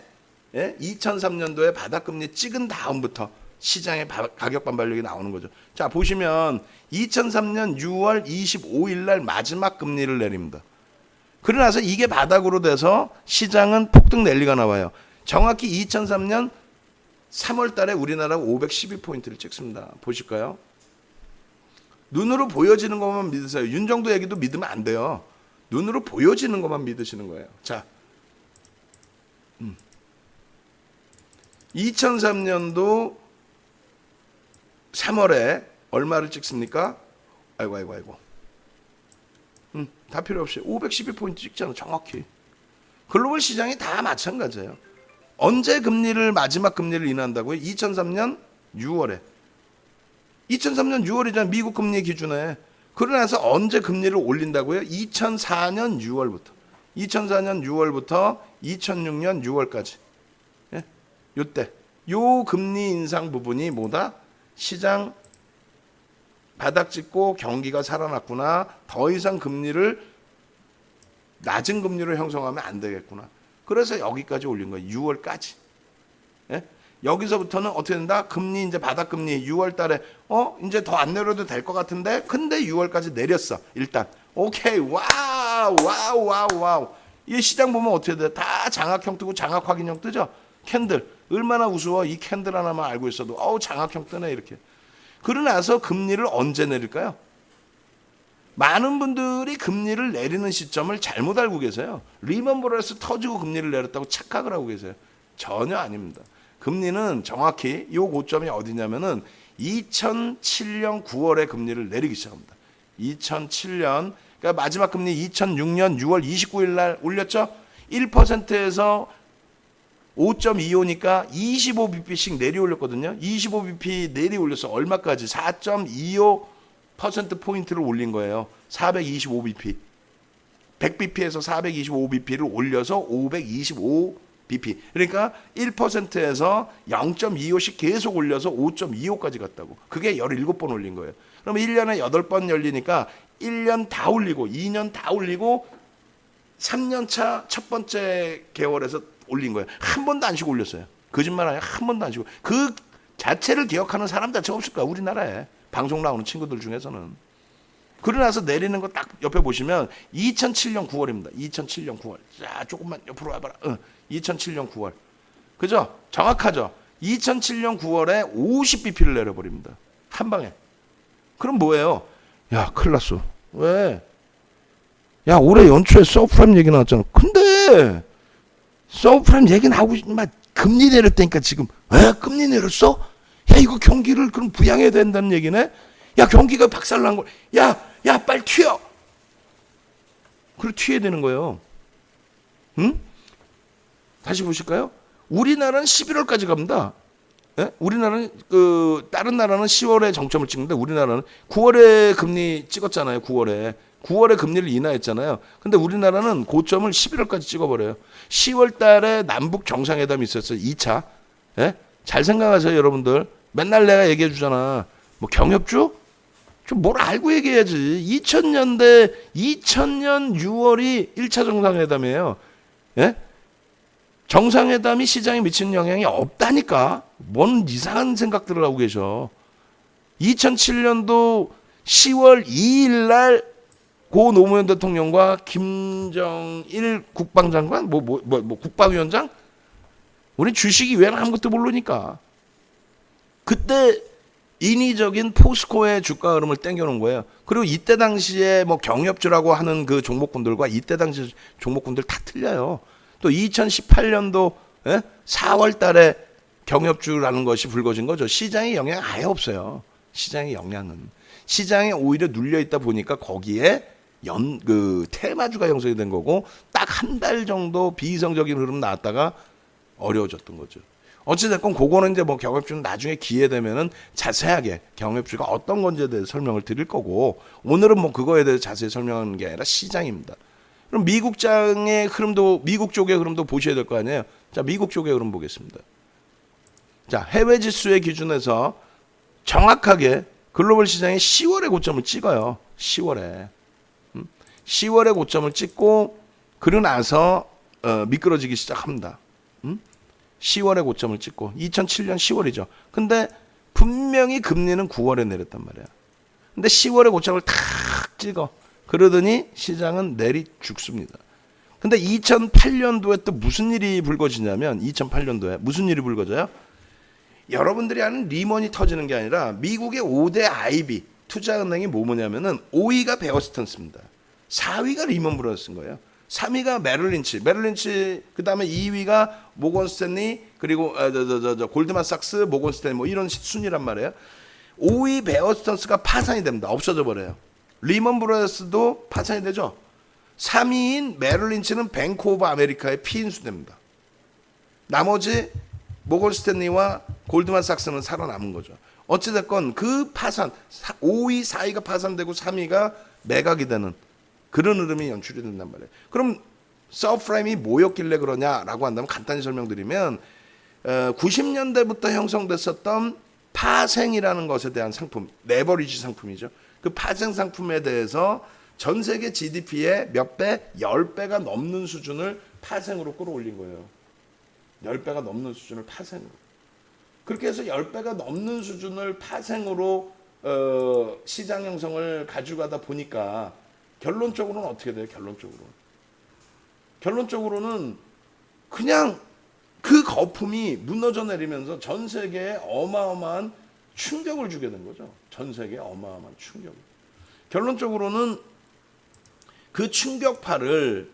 2003년도에 바닥금리 찍은 다음부터 시장의 가격 반발력이 나오는 거죠. 자, 보시면 2003년 6월 25일 날 마지막 금리를 내립니다. 그러고 나서 이게 바닥으로 돼서 시장은 폭등 랠리가 나와요. 정확히 2003년 3월 달에 우리나라가 512포인트를 찍습니다. 보실까요? 눈으로 보여지는 것만 믿으세요. 윤정도 얘기도 믿으면 안 돼요. 눈으로 보여지는 것만 믿으시는 거예요. 자, 2003년도 3월에 얼마를 찍습니까? 아이고. 다 필요 없이 512포인트 찍잖아. 정확히. 글로벌 시장이 다 마찬가지예요. 언제 금리를 마지막 금리를 인하한다고요? 2003년 6월에. 2003년 6월이잖아요. 미국 금리 기준에. 그러고 나서 언제 금리를 올린다고요? 2004년 6월부터. 2004년 6월부터 2006년 6월까지. 예? 요때. 요 금리 인상 부분이 뭐다? 시장 바닥 찍고 경기가 살아났구나. 더 이상 금리를 낮은 금리로 형성하면 안 되겠구나. 그래서 여기까지 올린 거예요. 6월까지. 예? 여기서부터는 어떻게 된다? 금리 이제 바닥금리 6월 달에 이제 더 안 내려도 될 것 같은데 근데 6월까지 내렸어. 일단. 오케이. 와우. 이 시장 보면 어떻게 돼? 다 장악형 뜨고 장악 확인형 뜨죠? 캔들. 얼마나 우스워. 이 캔들 하나만 알고 있어도 장악형 뜨네 이렇게. 그러고 나서 금리를 언제 내릴까요? 많은 분들이 금리를 내리는 시점을 잘못 알고 계세요. 리먼 브러더스 터지고 금리를 내렸다고 착각을 하고 계세요. 전혀 아닙니다. 금리는 정확히 이 고점이 어디냐면은 2007년 9월에 금리를 내리기 시작합니다. 2007년 그러니까 마지막 금리 2006년 6월 29일 날 올렸죠. 1%에서 5.25니까 25bp씩 내리 올렸거든요. 25bp 내리 올려서 얼마까지? 4.25% 포인트를 올린 거예요. 425bp. 100bp에서 425bp를 올려서 525bp. 그러니까 1%에서 0.25씩 계속 올려서 5.25까지 갔다고. 그게 17번 올린 거예요. 그럼 1년에 8번 열리니까 1년 다 올리고 2년 다 올리고 3년 차 첫 번째 개월에서 올린 거예요. 한 번도 안 쉬고 올렸어요. 거짓말 아니야. 한 번도 안 쉬고. 그 자체를 기억하는 사람 자체가 없을 거야. 우리나라에. 방송 나오는 친구들 중에서는. 그러고 나서 내리는 거 딱 옆에 보시면 2007년 9월입니다. 2007년 9월. 자, 조금만 옆으로 와봐라. 2007년 9월. 그죠? 정확하죠? 2007년 9월에 50bp를 내려버립니다. 한 방에. 그럼 뭐예요? 야, 큰일 났어. 왜? 야, 올해 연초에 서프라임 얘기 나왔잖아. 근데 서프라임 얘기 나오고 금리 내렸다니까 지금. 왜 금리 내렸어? 야, 이거 경기를 그럼 부양해야 된다는 얘기네. 야, 경기가 박살난 거. 야, 빨리 튀어. 그리고 튀어야 되는 거예요. 응? 다시 보실까요? 우리나라는 11월까지 갑니다. 예? 우리나라는 다른 나라는 10월에 정점을 찍는데 우리나라는 9월에 금리 찍었잖아요. 9월에 금리를 인하했잖아요. 근데 우리나라는 고점을 11월까지 찍어버려요. 10월 달에 남북 정상회담이 있었어요. 2차. 예? 잘 생각하세요, 여러분들. 맨날 내가 얘기해 주잖아. 뭐 경협주? 좀 뭘 알고 얘기해야지. 2000년 6월이 1차 정상회담이에요. 예? 정상회담이 시장에 미치는 영향이 없다니까. 뭔 이상한 생각들을 하고 계셔. 2007년도 10월 2일 날 고 노무현 대통령과 김정일 국방장관, 국방위원장? 우리 주식이 왜 아무것도 모르니까. 그때 인위적인 포스코의 주가 흐름을 땡겨놓은 거예요. 그리고 이때 당시에 뭐 경협주라고 하는 그 종목군들과 이때 당시 종목군들 다 틀려요. 또 2018년도 4월 달에 경협주라는 것이 불거진 거죠. 시장의 영향 아예 없어요. 시장의 영향은. 시장에 오히려 눌려 있다 보니까 거기에 테마주가 형성이 된 거고 딱 한 달 정도 비이성적인 흐름 나왔다가 어려워졌던 거죠. 어찌됐건 그거는 이제 뭐 경협주는 나중에 기회 되면은 자세하게 경협주가 어떤 건지에 대해서 설명을 드릴 거고 오늘은 뭐 그거에 대해서 자세히 설명하는 게 아니라 시장입니다. 그럼 미국장의 흐름도 미국 쪽의 흐름도 보셔야 될 거 아니에요. 자, 미국 쪽의 흐름 보겠습니다. 자, 해외 지수의 기준에서 정확하게 글로벌 시장이 10월에 고점을 찍어요. 10월에 고점을 찍고 그러고 나서 미끄러지기 시작합니다. 10월에 고점을 찍고 2007년 10월이죠. 근데 분명히 금리는 9월에 내렸단 말이야. 근데 10월에 고점을 탁 찍어. 그러더니 시장은 내리 죽습니다. 근데 2008년도에 또 무슨 일이 불거지냐면 2008년도에 무슨 일이 불거져요? 여러분들이 아는 리먼이 터지는 게 아니라 미국의 5대 IB 투자은행이 뭐냐면은 5위가 베어스턴스입니다. 4위가 리먼 브러더스인 거예요. 3위가 메릴린치, 그다음에 2위가 모건 스탠리, 그리고 골드만삭스, 모건 스탠리 뭐 이런 순위란 말이에요. 5위 베어스턴스가 파산이 됩니다. 없어져 버려요. 리먼 브러더스도 파산이 되죠. 3위인 메릴린치는 뱅크 오브 아메리카의 피인수됩니다. 나머지 모건 스탠리와 골드만삭스는 살아남은 거죠. 어찌됐건 그 파산, 5위, 4위가 파산되고 3위가 매각이 되는 그런 흐름이 연출이 된단 말이에요. 그럼 서프라임이 뭐였길래 그러냐라고 한다면 간단히 설명드리면 90년대부터 형성됐었던 파생이라는 것에 대한 상품, 레버리지 상품이죠. 그 파생 상품에 대해서 전 세계 GDP의 몇 배, 10배가 넘는 수준을 파생으로 끌어올린 거예요. 10배가 넘는 수준을 파생으로. 그렇게 해서 10배가 넘는 수준을 파생으로 시장 형성을 가져가다 보니까 결론적으로는 어떻게 돼요? 결론적으로는 그냥 그 거품이 무너져 내리면서 전 세계에 어마어마한 충격을 주게 된 거죠. 전 세계에 어마어마한 충격을. 결론적으로는 그 충격파를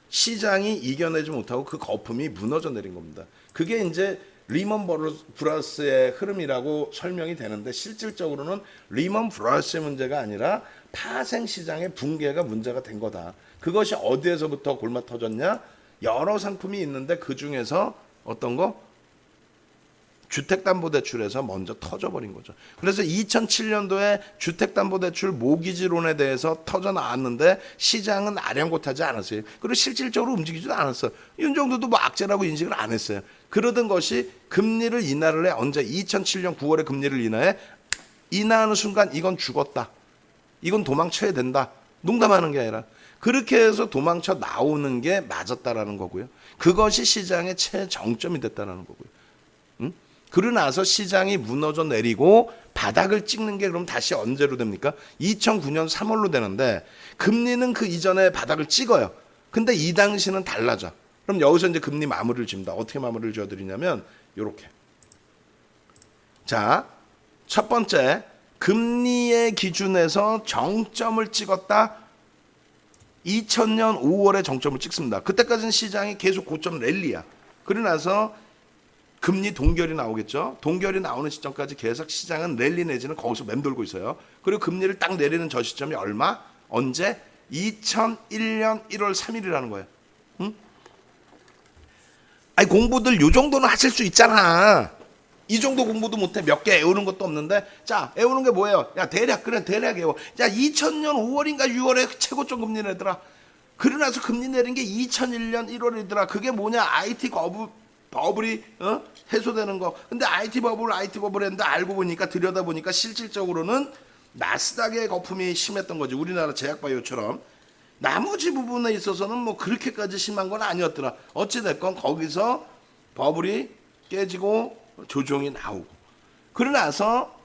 시장이 이겨내지 못하고 그 거품이 무너져 내린 겁니다. 그게 이제 리먼 브러더스의 흐름이라고 설명이 되는데 실질적으로는 리먼 브러더스의 문제가 아니라 파생 시장의 붕괴가 문제가 된 거다. 그것이 어디에서부터 골마 터졌냐? 여러 상품이 있는데 그 중에서 어떤 거? 주택담보대출에서 먼저 터져버린 거죠. 그래서 2007년도에 주택담보대출 모기지론에 대해서 터져 나왔는데 시장은 아랑곳하지 않았어요. 그리고 실질적으로 움직이지도 않았어요. 윤정도도 뭐 악재라고 인식을 안 했어요. 그러던 것이 금리를 인하를 해. 언제? 2007년 9월에 금리를 인하해. 인하하는 순간 이건 죽었다. 이건 도망쳐야 된다. 농담하는 게 아니라 그렇게 해서 도망쳐 나오는 게 맞았다라는 거고요. 그것이 시장의 최정점이 됐다라는 거고요. 그러고 나서 시장이 무너져 내리고 바닥을 찍는 게 그럼 다시 언제로 됩니까? 2009년 3월로 되는데 금리는 그 이전에 바닥을 찍어요. 근데 이 당시는 달라져. 그럼 여기서 이제 금리 마무리를 집니다. 어떻게 마무리를 지어드리냐면 이렇게. 자, 첫 번째 금리의 기준에서 정점을 찍었다. 2000년 5월에 정점을 찍습니다. 그때까지는 시장이 계속 고점 랠리야. 그러고 나서 금리 동결이 나오겠죠. 동결이 나오는 시점까지 계속 시장은 랠리 내지는 거기서 맴돌고 있어요. 그리고 금리를 딱 내리는 저 시점이 얼마? 언제? 2001년 1월 3일이라는 거예요. 응? 아니 공부들 요 정도는 하실 수 있잖아. 이 정도 공부도 못해. 몇 개 외우는 것도 없는데. 자, 외우는 게 뭐예요? 야, 대략, 그래, 대략 외워. 야, 2000년 5월인가 6월에 최고점 금리 내더라. 그러고 나서 금리 내린 게 2001년 1월이더라. 그게 뭐냐? IT 버블이 해소되는 거. 근데 IT 버블 했는데 알고 보니까, 들여다보니까 실질적으로는 나스닥의 거품이 심했던 거지. 우리나라 제약바이오처럼. 나머지 부분에 있어서는 뭐 그렇게까지 심한 건 아니었더라. 어찌됐건 거기서 버블이 깨지고 조정이 나오고. 그러고 나서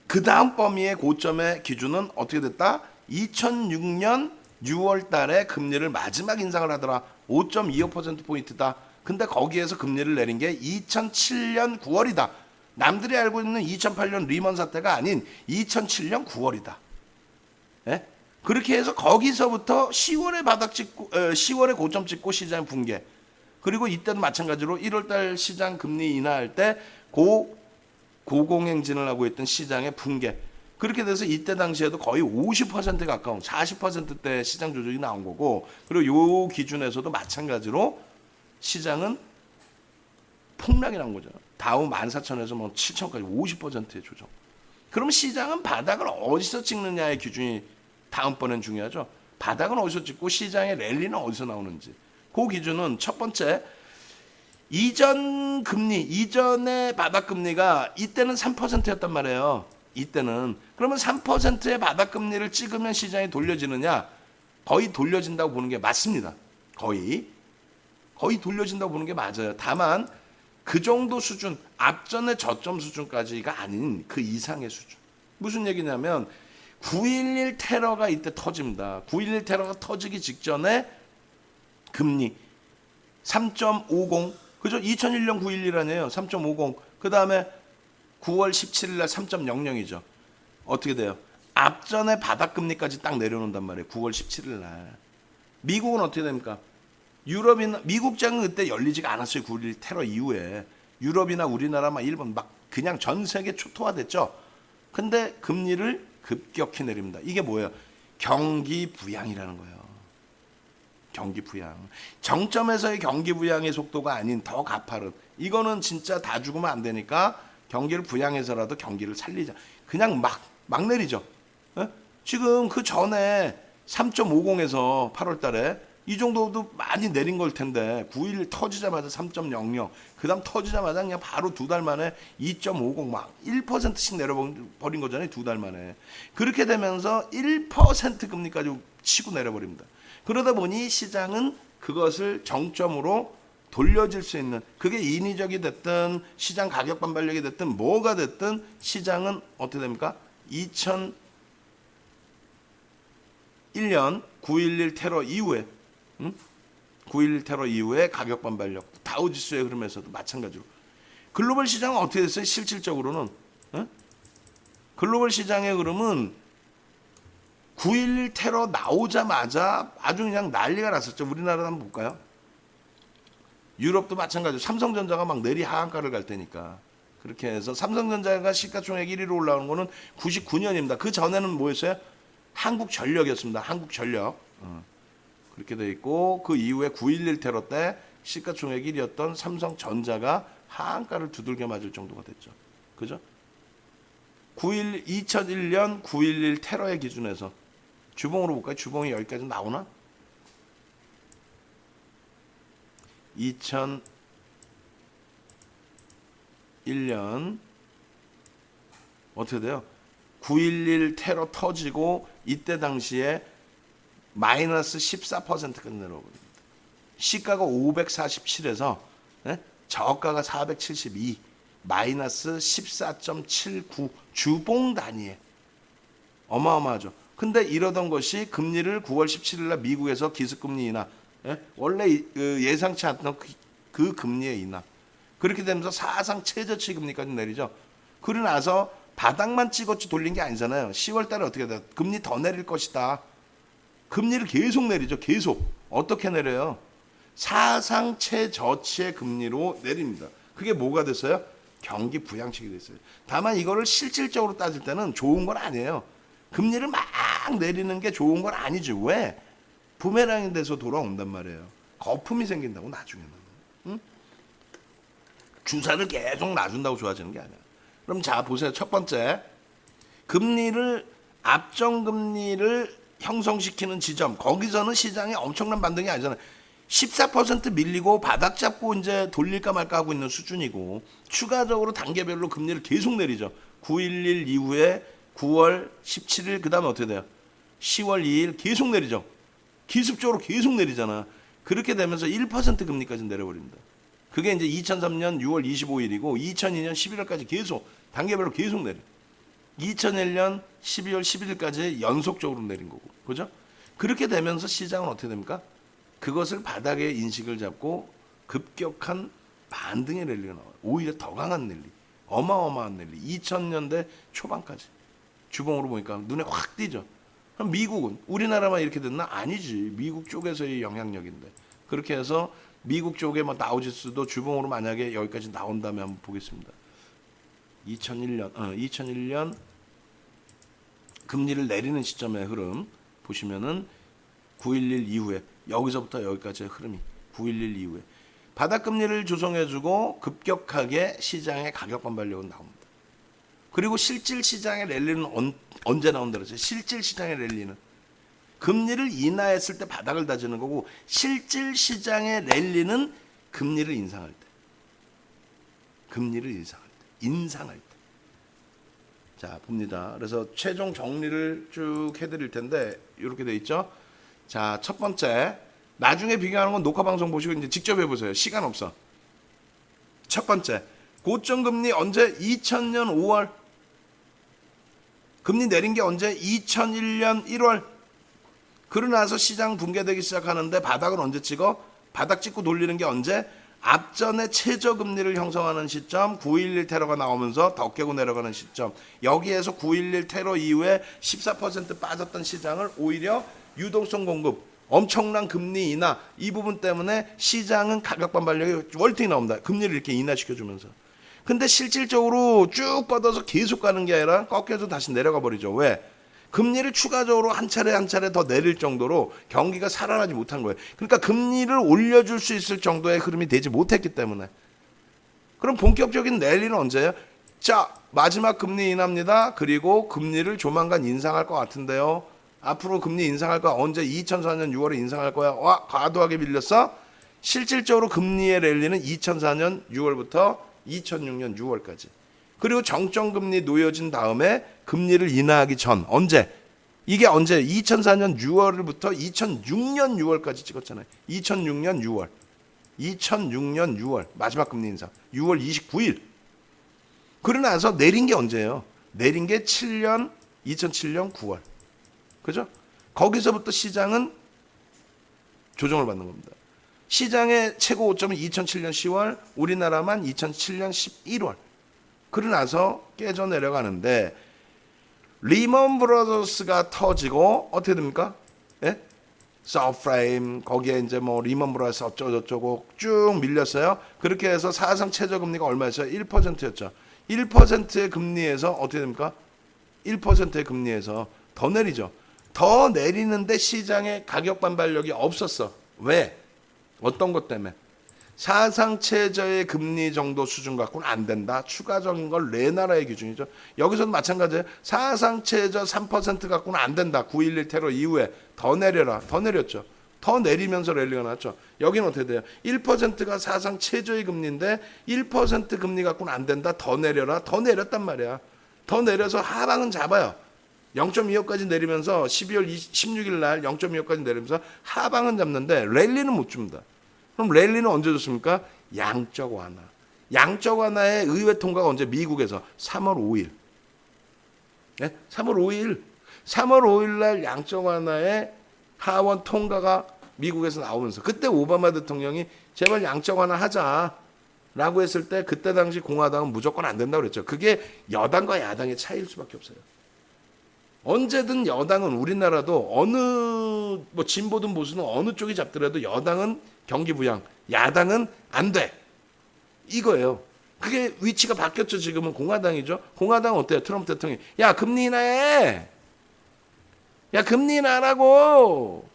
그 다음 범위의 고점의 기준은 어떻게 됐다? 2006년 6월 달에 금리를 마지막 인상을 하더라. 5.25%포인트다. 근데 거기에서 금리를 내린 게 2007년 9월이다. 남들이 알고 있는 2008년 리먼 사태가 아닌 2007년 9월이다. 예? 그렇게 해서 거기서부터 10월에 바닥 찍고 10월에 고점 찍고 시장 붕괴. 그리고 이때도 마찬가지로 1월달 시장 금리 인하할 때 고공행진을 하고 있던 시장의 붕괴. 그렇게 돼서 이때 당시에도 거의 50% 가까운 40%대 시장 조정이 나온 거고, 그리고 요 기준에서도 마찬가지로 시장은 폭락이 난 거죠. 다우 14,000에서 뭐 7,000까지 50%의 조정. 그럼 시장은 바닥을 어디서 찍느냐의 기준이 다음번엔 중요하죠. 바닥은 어디서 찍고 시장의 랠리는 어디서 나오는지. 그 기준은 첫 번째, 이전의 바닥 금리가 이때는 3%였단 말이에요. 이때는. 그러면 3%의 바닥 금리를 찍으면 시장이 돌려지느냐? 거의 돌려진다고 보는 게 맞습니다. 거의 돌려진다고 보는 게 맞아요. 다만 그 정도 수준, 앞전의 저점 수준까지가 아닌 그 이상의 수준. 무슨 얘기냐면 9.11 테러가 이때 터집니다. 9.11 테러가 터지기 직전에 금리 3.50, 그죠? 2001년 9.11 아니에요. 3.50. 그 다음에 9월 17일 날 3.00이죠. 어떻게 돼요? 앞전에 바닥금리까지 딱 내려놓는단 말이에요. 9월 17일 날. 미국은 어떻게 됩니까? 유럽이나 미국장은 그때 열리지가 않았어요. 9.11 테러 이후에. 유럽이나 우리나라만 일본 막 그냥 전 세계 초토화됐죠. 근데 금리를 급격히 내립니다. 이게 뭐예요? 경기 부양이라는 거예요. 경기 부양. 정점에서의 경기 부양의 속도가 아닌 더 가파른. 이거는 진짜 다 죽으면 안 되니까 경기를 부양해서라도 경기를 살리자. 그냥 막 내리죠. 에? 지금 그 전에 3.50에서 8월 달에 이 정도도 많이 내린 걸 텐데 9.11 터지자마자 3.00, 그 다음 터지자마자 그냥 바로 두 달 만에 2.50 막 1%씩 내려버린 거잖아요. 두 달 만에. 그렇게 되면서 1% 금리까지 치고 내려버립니다. 그러다 보니 시장은 그것을 정점으로 돌려질 수 있는, 그게 인위적이 됐든 시장 가격 반발력이 됐든 뭐가 됐든 시장은 어떻게 됩니까? 2001년 9.11 테러 이후에 9.11 테러 이후에 가격 반발력, 다우지수의 흐름에서도 마찬가지로. 글로벌 시장은 어떻게 됐어요? 실질적으로는 글로벌 시장의 흐름은 9.11 테러 나오자마자 아주 그냥 난리가 났었죠. 우리나라 한번 볼까요? 유럽도 마찬가지로 삼성전자가 막 내리 하한가를 갈 테니까. 그렇게 해서 삼성전자가 시가총액 1위로 올라오는 거는 99년입니다. 그 전에는 뭐였어요? 한국전력이었습니다. 한국전력. 그렇게 돼 있고, 그 이후에 9.11 테러 때 시가총액 1위였던 삼성전자가 하한가를 두들겨 맞을 정도가 됐죠. 그죠? 2001년 9.11 테러의 기준에서 주봉으로 볼까요? 주봉이 여기까지 나오나? 2001년 어떻게 돼요? 9.11 테러 터지고 이때 당시에 마이너스 14%까지 내려버립니다. 시가가 547에서 저가가 472, 마이너스 14.79 주봉 단위에 어마어마하죠. 근데 이러던 것이 금리를 9월 17일 날 미국에서 기습금리 인하, 원래 예상치 않던 그 금리의 인하, 그렇게 되면서 사상 최저치 금리까지 내리죠. 그러고 나서 바닥만 찍었지 돌린 게 아니잖아요. 10월 달에 어떻게 돼요? 금리 더 내릴 것이다. 금리를 계속 내리죠. 계속. 어떻게 내려요? 사상 최저치의 금리로 내립니다. 그게 뭐가 됐어요? 경기 부양책이 됐어요. 다만 이거를 실질적으로 따질 때는 좋은 건 아니에요. 금리를 막 내리는 게 좋은 건 아니죠. 왜? 부메랑이 돼서 돌아온단 말이에요. 거품이 생긴다고 나중에는. 응? 주사를 계속 놔준다고 좋아지는 게 아니야. 그럼 자 보세요. 첫 번째, 금리를 압정금리를 형성시키는 지점, 거기서는 시장에 엄청난 반등이 아니잖아요. 14% 밀리고 바닥 잡고 이제 돌릴까 말까 하고 있는 수준이고, 추가적으로 단계별로 금리를 계속 내리죠. 9.11 이후에 9월 17일 그 다음에 어떻게 돼요? 10월 2일 계속 내리죠. 기습적으로 계속 내리잖아. 그렇게 되면서 1% 금리까지 내려버립니다. 그게 이제 2003년 6월 25일이고 2002년 11월까지 계속 단계별로 계속 내려. 2001년 12월 11일까지 연속적으로 내린 거고. 그죠? 그렇게 되면서 시장은 어떻게 됩니까? 그것을 바닥의 인식을 잡고 급격한 반등의 랠리가 나와요. 오히려 더 강한 랠리. 어마어마한 랠리. 2000년대 초반까지. 주봉으로 보니까 눈에 확 띄죠. 그럼 미국은 우리나라만 이렇게 됐나? 아니지. 미국 쪽에서의 영향력인데. 그렇게 해서 미국 쪽에 뭐 다우지수도 주봉으로 만약에 여기까지 나온다면 한번 보겠습니다. 2001년 금리를 내리는 시점의 흐름 보시면은 9.11 이후에 여기서부터 여기까지의 흐름이 9.11 이후에 바닥 금리를 조성해주고 급격하게 시장의 가격 반발력은 나옵니다. 그리고 실질 시장의 랠리는 언제 나온다 그랬어요? 실질 시장의 랠리는 금리를 인하했을 때 바닥을 다지는 거고, 실질 시장의 랠리는 금리를 인상할 때. 금리를 인상할 때. 자, 봅니다. 그래서 최종 정리를 쭉 해드릴 텐데 이렇게 돼 있죠. 자, 첫 번째, 나중에 비교하는 건 녹화 방송 보시고 이제 직접 해보세요. 시간 없어. 첫 번째, 고점 금리 언제? 2000년 5월. 금리 내린 게 언제? 2001년 1월. 그러고 나서 시장 붕괴되기 시작하는데 바닥을 언제 찍어? 바닥 찍고 돌리는 게 언제? 앞전에 최저금리를 형성하는 시점, 9.11 테러가 나오면서 더 깨고 내려가는 시점. 여기에서 9.11 테러 이후에 14% 빠졌던 시장을 오히려 유동성 공급, 엄청난 금리 인하, 이 부분 때문에 시장은 가격 반발력이 월등히 나옵니다. 금리를 이렇게 인하시켜주면서. 근데 실질적으로 쭉 뻗어서 계속 가는 게 아니라 꺾여서 다시 내려가 버리죠. 왜? 금리를 추가적으로 한 차례 더 내릴 정도로 경기가 살아나지 못한 거예요. 그러니까 금리를 올려줄 수 있을 정도의 흐름이 되지 못했기 때문에. 그럼 본격적인 랠리는 언제예요? 자, 마지막 금리 인하입니다. 그리고 금리를 조만간 인상할 것 같은데요. 앞으로 금리 인상할 거야. 언제? 2004년 6월에 인상할 거야. 와, 과도하게 밀렸어? 실질적으로 금리의 랠리는 2004년 6월부터 2006년 6월까지. 그리고 정점금리 놓여진 다음에 금리를 인하하기 전. 언제? 이게 언제? 2004년 6월부터 2006년 6월까지 찍었잖아요. 2006년 6월. 2006년 6월. 마지막 금리 인상. 6월 29일. 그러고 나서 내린 게 언제예요? 내린 게 2007년 9월. 그죠? 거기서부터 시장은 조정을 받는 겁니다. 시장의 최고 고점은 2007년 10월, 우리나라만 2007년 11월. 그러고 나서 깨져 내려가는데, 리먼 브라더스가 터지고 어떻게 됩니까? 예? 서프라임 거기에 이제 뭐 리먼 브라더스 어쩌고저쩌고 쭉 밀렸어요. 그렇게 해서 사상 최저 금리가 얼마였어요? 1%였죠. 1%의 금리에서 어떻게 됩니까? 1%의 금리에서 더 내리죠. 더 내리는데 시장의 가격 반발력이 없었어. 왜? 어떤 것 때문에? 사상 최저의 금리 정도 수준 갖고는 안 된다. 추가적인 걸 내 나라의 기준이죠. 여기서도 마찬가지예요. 사상 최저 3% 갖고는 안 된다. 9.11 테러 이후에 더 내려라. 더 내렸죠. 더 내리면서 랠리가 났죠. 여기는 어떻게 돼요? 1%가 사상 최저의 금리인데 1% 금리 갖고는 안 된다. 더 내려라. 더 내렸단 말이야. 더 내려서 하방은 잡아요. 0.25까지 내리면서 12월 16일 날 0.25까지 내리면서 하방은 잡는데 랠리는 못 줍니다. 그럼 랠리는 언제 줬습니까? 양적 완화. 양적 완화의 의회 통과가 언제? 미국에서 3월 5일. 네? 3월 5일. 3월 5일 날 양적 완화의 하원 통과가 미국에서 나오면서 그때 오바마 대통령이 제발 양적 완화 하자라고 했을 때 그때 당시 공화당은 무조건 안 된다고 그랬죠. 그게 여당과 야당의 차이일 수밖에 없어요. 언제든 여당은 우리나라도 어느 뭐 진보든 보수든 어느 쪽이 잡더라도 여당은 경기 부양, 야당은 안 돼. 이거예요. 그게 위치가 바뀌었죠. 지금은 공화당이죠. 공화당은 어때요? 트럼프 대통령이 야 금리 인하해. 야 금리 인하라고.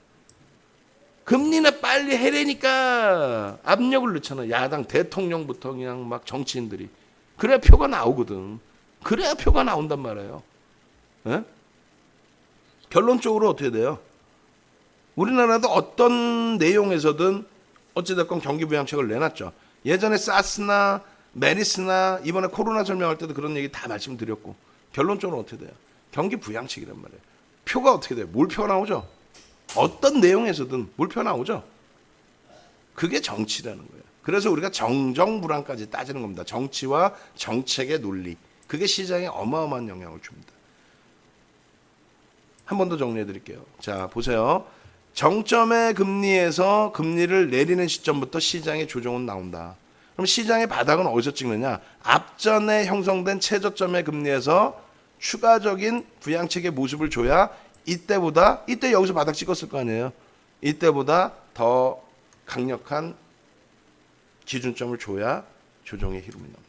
금리 인하 빨리 해라니까 압력을 넣잖아. 야당 대통령부터 그냥 막 정치인들이. 그래야 표가 나오거든. 그래야 표가 나온단 말이에요. 에? 결론적으로 어떻게 돼요? 우리나라도 어떤 내용에서든 어찌됐건 경기 부양책을 내놨죠. 예전에 사스나 메리스나 이번에 코로나 설명할 때도 그런 얘기 다 말씀드렸고 결론적으로 어떻게 돼요? 경기 부양책이란 말이에요. 표가 어떻게 돼요? 몰표가 나오죠. 어떤 내용에서든 몰표 나오죠. 그게 정치라는 거예요. 그래서 우리가 정정불안까지 따지는 겁니다. 정치와 정책의 논리. 그게 시장에 어마어마한 영향을 줍니다. 한 번 더 정리해 드릴게요. 자, 보세요. 정점의 금리에서 금리를 내리는 시점부터 시장의 조정은 나온다. 그럼 시장의 바닥은 어디서 찍느냐? 앞전에 형성된 최저점의 금리에서 추가적인 부양책의 모습을 줘야 이때 여기서 바닥 찍었을 거 아니에요. 이때보다 더 강력한 기준점을 줘야 조정의 흐름이 나옵니다.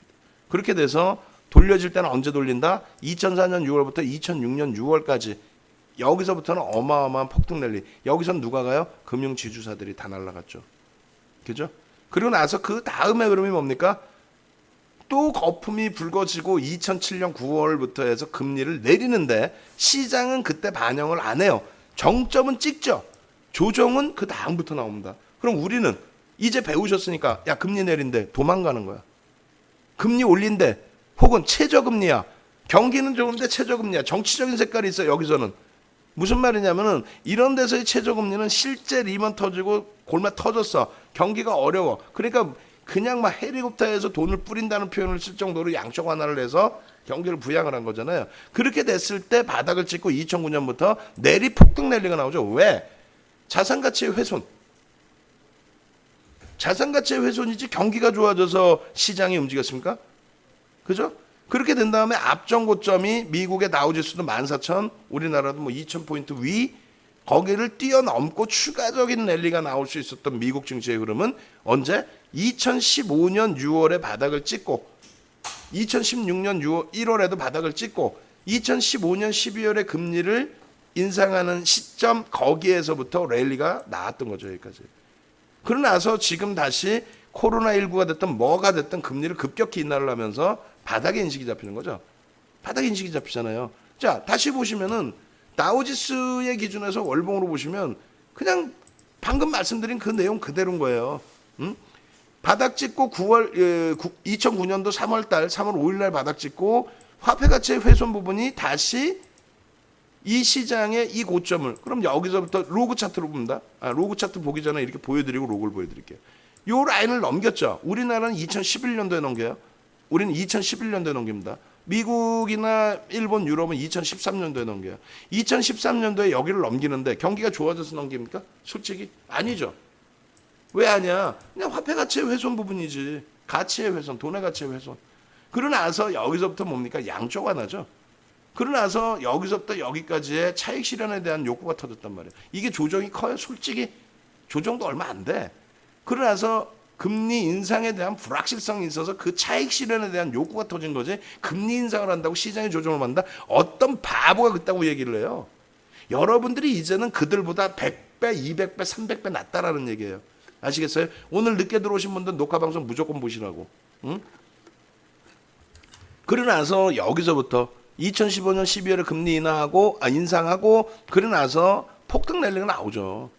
그렇게 돼서 돌려질 때는 언제 돌린다? 2004년 6월부터 2006년 6월까지 여기서부터는 어마어마한 폭등 랠리. 여기선 누가 가요? 금융지주사들이 다 날라갔죠. 그죠? 그리고 나서 그 다음에 흐름이 뭡니까? 또 거품이 불거지고 2007년 9월부터 해서 금리를 내리는데 시장은 그때 반영을 안 해요. 정점은 찍죠. 조정은 그 다음부터 나옵니다. 그럼 우리는 이제 배우셨으니까 야 금리 내린대 도망가는 거야. 금리 올린대 혹은 최저금리야. 경기는 좋은데 최저금리야. 정치적인 색깔이 있어. 여기서는. 무슨 말이냐면은 이런 데서의 최저금리는 실제 리먼 터지고 골마 터졌어. 경기가 어려워. 그러니까 그냥 막 헬리콥터에서 돈을 뿌린다는 표현을 쓸 정도로 양적 완화를 해서 경기를 부양을 한 거잖아요. 그렇게 됐을 때 바닥을 찍고 2009년부터 폭등 랠리가 나오죠. 왜? 자산가치의 훼손. 자산가치의 훼손이지 경기가 좋아져서 시장이 움직였습니까? 그죠? 그렇게 된 다음에 앞전 고점이 미국의 다우지수도 14,000, 우리나라도 뭐 2,000포인트 위, 거기를 뛰어넘고 추가적인 랠리가 나올 수 있었던 미국 증시의 흐름은 언제? 2015년 6월에 바닥을 찍고 2016년 1월에도 바닥을 찍고 2015년 12월에 금리를 인상하는 시점 거기에서부터 랠리가 나왔던 거죠. 여기까지. 그러고 나서 지금 다시 코로나19가 됐든 뭐가 됐든 금리를 급격히 인하를 하면서 바닥의 인식이 잡히는 거죠. 바닥의 인식이 잡히잖아요. 자, 다시 보시면은 다우지수의 기준에서 월봉으로 보시면 그냥 방금 말씀드린 그 내용 그대로인 거예요. 바닥 찍고 2009년도 3월 5일 날 바닥 찍고 화폐 가치의 훼손 부분이 다시 이 시장의 이 고점을 그럼 여기서부터 로그 차트로 봅니다. 로그 차트 보기 전에 이렇게 보여드리고 로그를 보여드릴게요. 요 라인을 넘겼죠. 우리나라는 2011년도에 넘겨요. 우리는 2011년도에 넘깁니다. 미국이나 일본, 유럽은 2013년도에 넘겨요. 2013년도에 여기를 넘기는데 경기가 좋아져서 넘깁니까? 솔직히 아니죠. 왜 아니야? 그냥 화폐 가치의 훼손 부분이지. 가치의 훼손, 돈의 가치의 훼손. 그러고 나서 여기서부터 뭡니까? 양적 완화죠. 그러고 나서 여기서부터 여기까지의 차익 실현에 대한 욕구가 터졌단 말이에요. 이게 조정이 커요? 솔직히 조정도 얼마 안 돼. 그러고 나서 금리 인상에 대한 불확실성이 있어서 그 차익 실현에 대한 욕구가 터진 거지. 금리 인상을 한다고 시장의 조정을 받는다? 어떤 바보가 그따고 얘기를 해요. 여러분들이 이제는 그들보다 100배, 200배, 300배 낫다라는 얘기예요. 아시겠어요? 오늘 늦게 들어오신 분들 녹화방송 무조건 보시라고. 응? 그러고 나서 여기서부터 2015년 12월에 금리 인상하고 그러고 나서 폭등 랠리가 나오죠.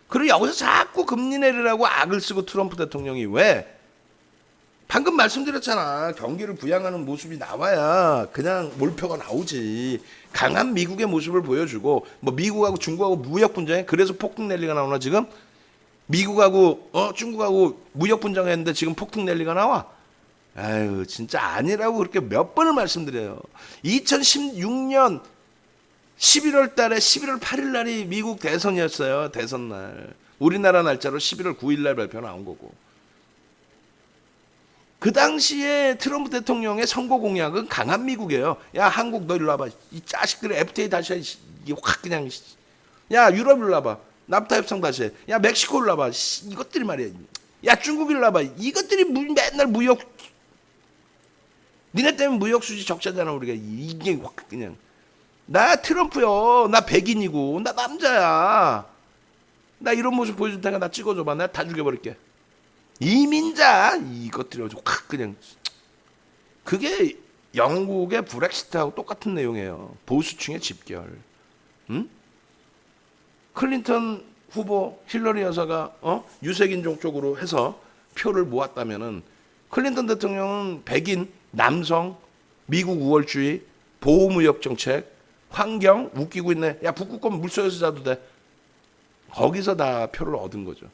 그리고 여기서 자꾸 금리 내리라고 악을 쓰고 트럼프 대통령이 왜? 방금 말씀드렸잖아. 경기를 부양하는 모습이 나와야 그냥 몰표가 나오지. 강한 미국의 모습을 보여주고 뭐 미국하고 중국하고 무역 분쟁에 그래서 폭등 랠리가 나오나 지금? 미국하고 중국하고 무역 분쟁했는데 지금 폭등 랠리가 나와? 아유 진짜 아니라고 그렇게 몇 번을 말씀드려요. 2016년 11월 달에 11월 8일 날이 미국 대선이었어요. 대선 날. 우리나라 날짜로 11월 9일 날 발표 나온 거고. 그 당시에 트럼프 대통령의 선거 공약은 강한 미국이에요. 야 한국 너 일로 와봐. 이 자식들이 FTA 다시 해. 확 그냥. 야 유럽 일로 와봐. 납타 협상 다시 해. 야 멕시코 일로 와봐. 이것들이 말이야. 야 중국 일로 와봐. 이것들이 맨날 무역, 니네 때문에 무역 수지 적자잖아 우리가. 이게 확 그냥. 나 트럼프요. 나 백인이고 나 남자야. 나 이런 모습 보여줄 테니까 나 찍어줘봐. 내가 다 죽여버릴게. 이민자 이것들이 확 그냥. 그게 영국의 브렉시트하고 똑같은 내용이에요. 보수층의 집결. 응? 클린턴 후보 힐러리 여사가 유색인종 쪽으로 해서 표를 모았다면은 클린턴 대통령은 백인, 남성, 미국 우월주의, 보호무역 정책, 환경 웃기고 있네. 야 북극권 물속에서 자도 돼. 거기서 다 표를 얻은 거죠.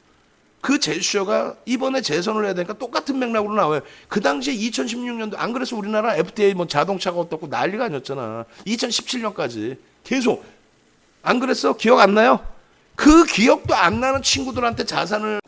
그 제스처가 이번에 재선을 해야 되니까 똑같은 맥락으로 나와요. 그 당시에 2016년도 안 그래서 우리나라 FDA 뭐 자동차가 어떻고 난리가 아니었잖아. 2017년까지 계속 안 그랬어? 기억 안 나요? 그 기억도 안 나는 친구들한테 자산을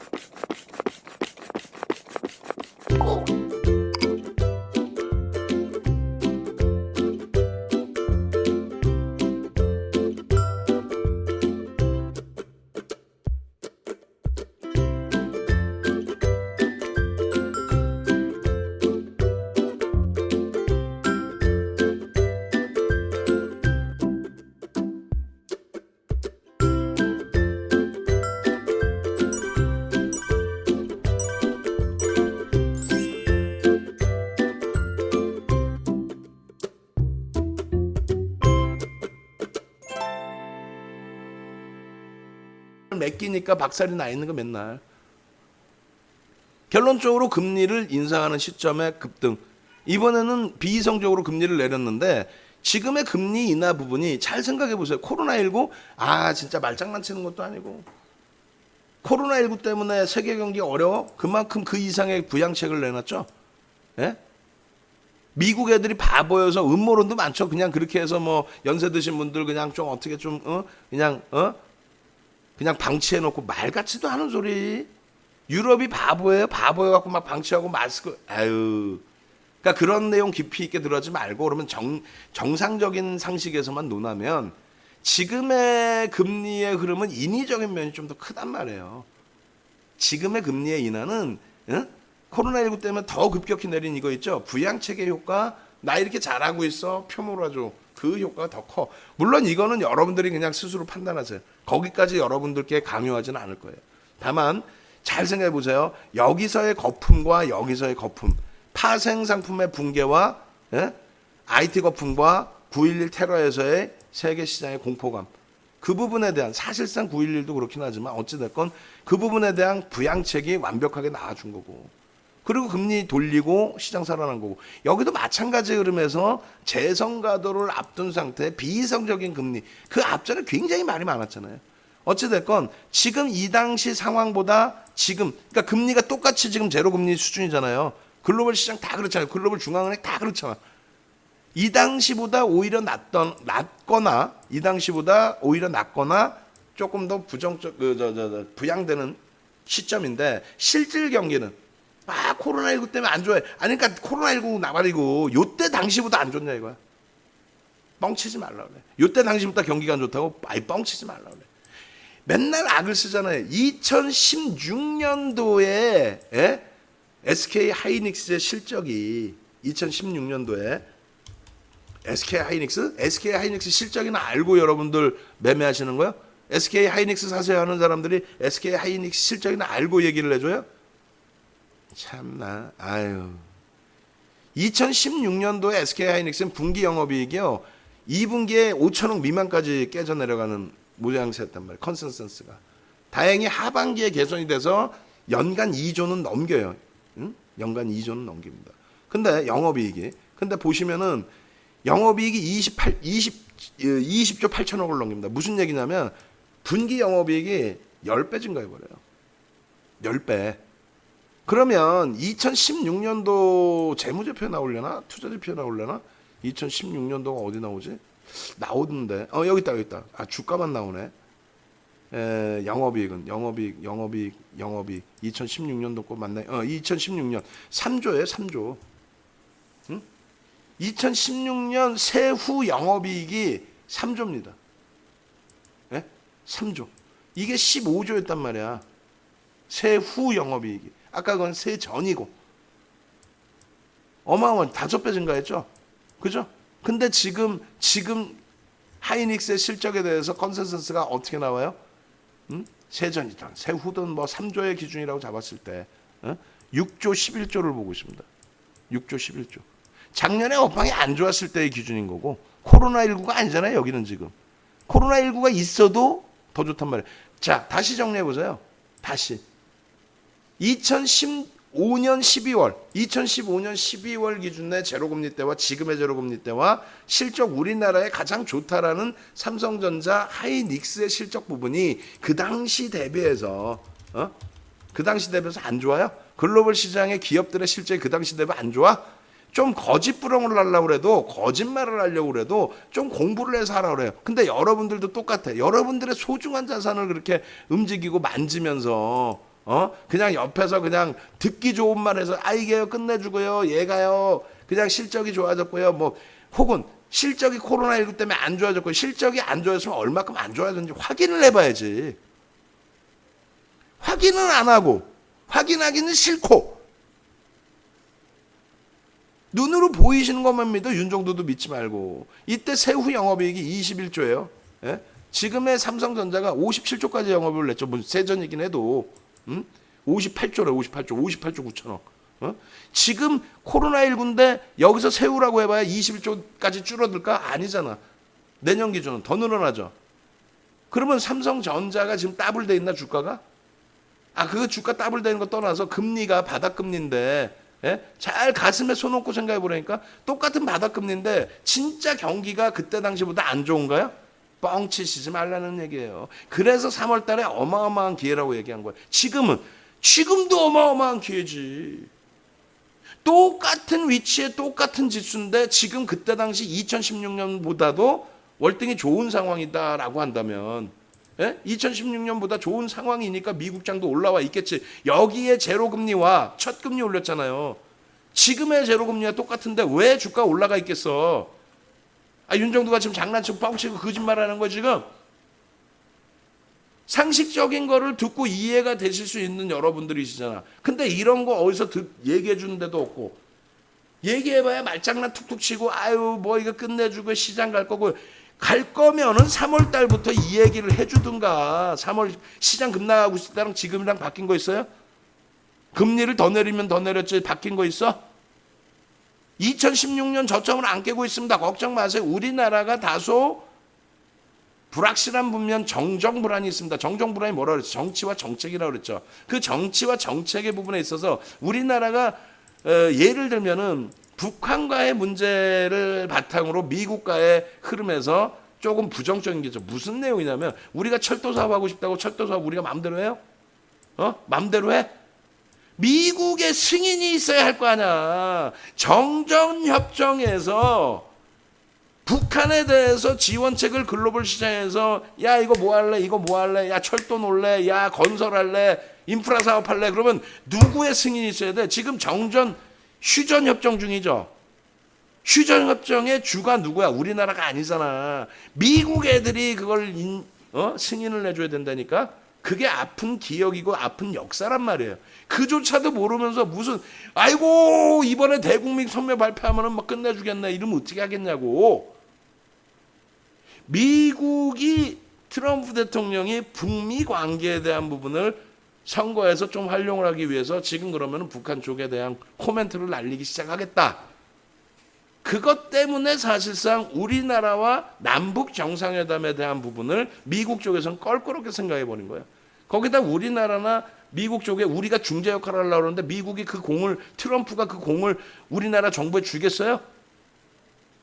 맡기니까 박살이 나 있는 거 맨날. 결론적으로 금리를 인상하는 시점에 급등. 이번에는 비이성적으로 금리를 내렸는데 지금의 금리 인하 부분이 잘 생각해 보세요. 코로나19 진짜 말장난치는 것도 아니고 코로나19 때문에 세계 경기 어려워? 그만큼 그 이상의 부양책을 내놨죠. 예? 미국 애들이 바보여서 음모론도 많죠. 그냥 그렇게 해서 뭐 연세 드신 분들 그냥 좀 어떻게 좀 그냥 방치해놓고 말 같지도 않은 소리. 유럽이 바보예요. 바보여갖고 막 방치하고 마스크. 그러니까 그런 내용 깊이 있게 들어가지 말고 그러면 정상적인 상식에서만 논하면 지금의 금리의 흐름은 인위적인 면이 좀 더 크단 말이에요. 지금의 금리의 인하는 코로나19 때문에 더 급격히 내린 이거 있죠. 부양책의 효과. 나 이렇게 잘하고 있어. 표 몰아줘. 그 효과가 더 커. 물론 이거는 여러분들이 그냥 스스로 판단하세요. 거기까지 여러분들께 강요하지는 않을 거예요. 다만 잘 생각해 보세요. 여기서의 거품과 여기서의 거품, 파생 상품의 붕괴와 IT 거품과 9.11 테러에서의 세계 시장의 공포감, 그 부분에 대한 사실상 9.11도 그렇긴 하지만 어찌됐건 그 부분에 대한 부양책이 완벽하게 나와준 거고, 그리고 금리 돌리고 시장 살아난 거고, 여기도 마찬가지 흐름에서 재선 가도를 앞둔 상태의 비이성적인 금리, 그 앞전에 굉장히 말이 많았잖아요. 어찌됐건 지금 이 당시 상황보다 지금, 그러니까 금리가 똑같이 지금 제로 금리 수준이잖아요. 글로벌 시장 다 그렇잖아요. 글로벌 중앙은행 다 그렇잖아. 이 당시보다 오히려 낮거나 이 당시보다 오히려 낮거나 조금 더 부양되는 시점인데, 실질 경기는 코로나19 때문에 안 좋아해. 그러니까 코로나19 나발이고 요때 당시보다 안 좋냐 이거야. 뻥치지 말라 그래. 요때 당시보다 경기가 안 좋다고 뻥치지 말라 그래. 맨날 악을 쓰잖아요. 2016년도에 SK 하이닉스의 실적이 2016년도에 SK 하이닉스 실적이나 알고 여러분들 매매하시는 거예요? SK 하이닉스 사세요 하는 사람들이 SK 하이닉스 실적이나 알고 얘기를 해줘요? 참나. 2016년도에 SK 하이닉스는 분기 영업이익이요 2분기에 5천억 미만까지 깨져 내려가는 모양새였단 말이에요. 컨센서스가. 다행히 하반기에 개선이 돼서 연간 2조는 넘겨요. 연간 2조는 넘깁니다. 근데 영업이익이, 근데 보시면은 영업이익이 20조 8천억을 넘깁니다. 무슨 얘기냐면 분기 영업이익이 10배 증가해버려요. 10배. 그러면 2016년도 재무제표 나오려나? 투자지표 나오려나? 2016년도가 어디 나오지? 나오던데. 여기 있다. 주가만 나오네. 영업이익은 영업이익 2016년도 거 맞나요? 2016년 3조예요, 3조. 2016년 세후 영업이익이 3조입니다. 3조. 이게 15조였단 말이야. 세후 영업이익이. 아까 그건 세전이고 어마어마한 5배 증가했죠. 그죠? 근데 지금 하이닉스의 실적에 대해서 컨센서스가 어떻게 나와요? 세전이든 세후든 뭐 3조의 기준이라고 잡았을 때 6조 11조를 보고 있습니다. 6조 11조. 작년에 업황이 안 좋았을 때의 기준인 거고 코로나19가 아니잖아요. 여기는 지금. 코로나19가 있어도 더 좋단 말이에요. 자, 다시 정리해 보세요. 다시. 2015년 12월 기준의 제로금리 때와 지금의 제로금리 때와 실적 우리나라에 가장 좋다라는 삼성전자 하이닉스의 실적 부분이 그 당시 대비해서 안 좋아요? 글로벌 시장의 기업들의 실적이 그 당시 대비 안 좋아? 좀 거짓부렁을 하려고 그래도 거짓말을 하려고 그래도 좀 공부를 해서 하라고 그래요. 근데 여러분들도 똑같아. 여러분들의 소중한 자산을 그렇게 움직이고 만지면서 그냥 옆에서 그냥 듣기 좋은 말 해서 이게요 끝내주고요. 얘가요 그냥 실적이 좋아졌고요. 뭐 혹은 실적이 코로나19 때문에 안 좋아졌고 실적이 안 좋아졌으면 얼마큼 안 좋아졌는지 확인을 해봐야지. 확인은 안 하고 확인하기는 싫고 눈으로 보이시는 것만 믿어. 윤정도도 믿지 말고. 이때 세후 영업이익이 21조예요. 예? 지금의 삼성전자가 57조까지 영업을 냈죠. 뭐 세전이긴 해도 58조래. 58조 9천억. 지금 코로나19인데 여기서 세후라고 해봐야 21조까지 줄어들까? 아니잖아. 내년 기준은 더 늘어나죠. 그러면 삼성전자가 지금 더블돼 있나 주가가? 그거 주가 더블되는 거 떠나서 금리가 바닥금리인데 잘 가슴에 손 얹고 생각해 보라니까 똑같은 바닥금리인데 진짜 경기가 그때 당시보다 안 좋은가요? 뻥치시지 말라는 얘기예요. 그래서 3월 달에 어마어마한 기회라고 얘기한 거예요. 지금도 어마어마한 기회지. 똑같은 위치에 똑같은 지수인데 지금 그때 당시 2016년보다도 월등히 좋은 상황이다라고 한다면 2016년보다 좋은 상황이니까 미국장도 올라와 있겠지. 여기에 제로금리와 첫 금리 올렸잖아요. 지금의 제로금리와 똑같은데 왜 주가 올라가 있겠어? 윤정도가 지금 장난치고 뻥치고 거짓말하는 거 지금. 상식적인 거를 듣고 이해가 되실 수 있는 여러분들이시잖아. 근데 이런 거 어디서 얘기해 주는 데도 없고 얘기해봐야 말장난 툭툭 치고 뭐 이거 끝내주고 시장 갈 거고 갈 거면은 3월 달부터 이 얘기를 해주든가. 3월 시장 급락하고 있을 때랑 지금이랑 바뀐 거 있어요? 금리를 더 내리면 더 내렸지 바뀐 거 있어? 2016년 저점을 안 깨고 있습니다. 걱정 마세요. 우리나라가 다소 불확실한 분면 정정불안이 있습니다. 정정불안이 뭐라 그랬죠? 정치와 정책이라고 그랬죠. 그 정치와 정책의 부분에 있어서 우리나라가 예를 들면은 북한과의 문제를 바탕으로 미국과의 흐름에서 조금 부정적인 게죠. 무슨 내용이냐면 우리가 철도 사업 하고 싶다고 철도 사업 우리가 마음대로 해요? 마음대로 해? 미국의 승인이 있어야 할 거 아니야. 정전협정에서 북한에 대해서 지원책을 글로벌 시장에서 야 이거 뭐 할래? 이거 뭐 할래? 야 철도 놀래? 야 건설할래? 인프라 사업 할래? 그러면 누구의 승인이 있어야 돼? 지금 휴전협정 중이죠. 휴전협정의 주가 누구야? 우리나라가 아니잖아. 미국 애들이 그걸 승인을 내줘야 된다니까. 그게 아픈 기억이고 아픈 역사란 말이에요. 그조차도 모르면서 무슨 이번에 대국민 선멸 발표하면 막 끝내주겠네 이러면 어떻게 하겠냐고. 미국이 트럼프 대통령이 북미 관계에 대한 부분을 선거에서 좀 활용을 하기 위해서 지금 그러면 북한 쪽에 대한 코멘트를 날리기 시작하겠다. 그것 때문에 사실상 우리나라와 남북 정상회담에 대한 부분을 미국 쪽에서는 껄끄럽게 생각해 버린 거예요. 거기다 우리나라나 미국 쪽에 우리가 중재 역할을 하려고 하는데 미국이 트럼프가 그 공을 우리나라 정부에 주겠어요?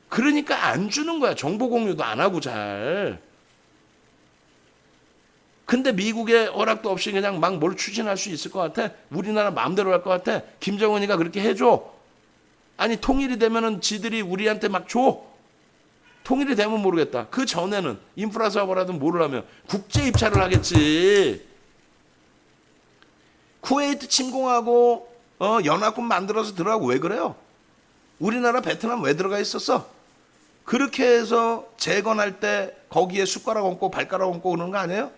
그러니까 안 주는 거야. 정보 공유도 안 하고 잘. 근데 미국의 허락도 없이 그냥 막 뭘 추진할 수 있을 것 같아? 우리나라 마음대로 할 것 같아? 김정은이가 그렇게 해줘? 아니 통일이 되면은 지들이 우리한테 막 줘? 통일이 되면 모르겠다. 그 전에는 인프라 사업을 하든 뭐를 하면 국제 입찰을 하겠지. 쿠웨이트 침공하고 연합군 만들어서 들어가고 왜 그래요? 우리나라 베트남 왜 들어가 있었어? 그렇게 해서 재건할 때 거기에 숟가락 얹고 발가락 얹고 그러는 거 아니에요?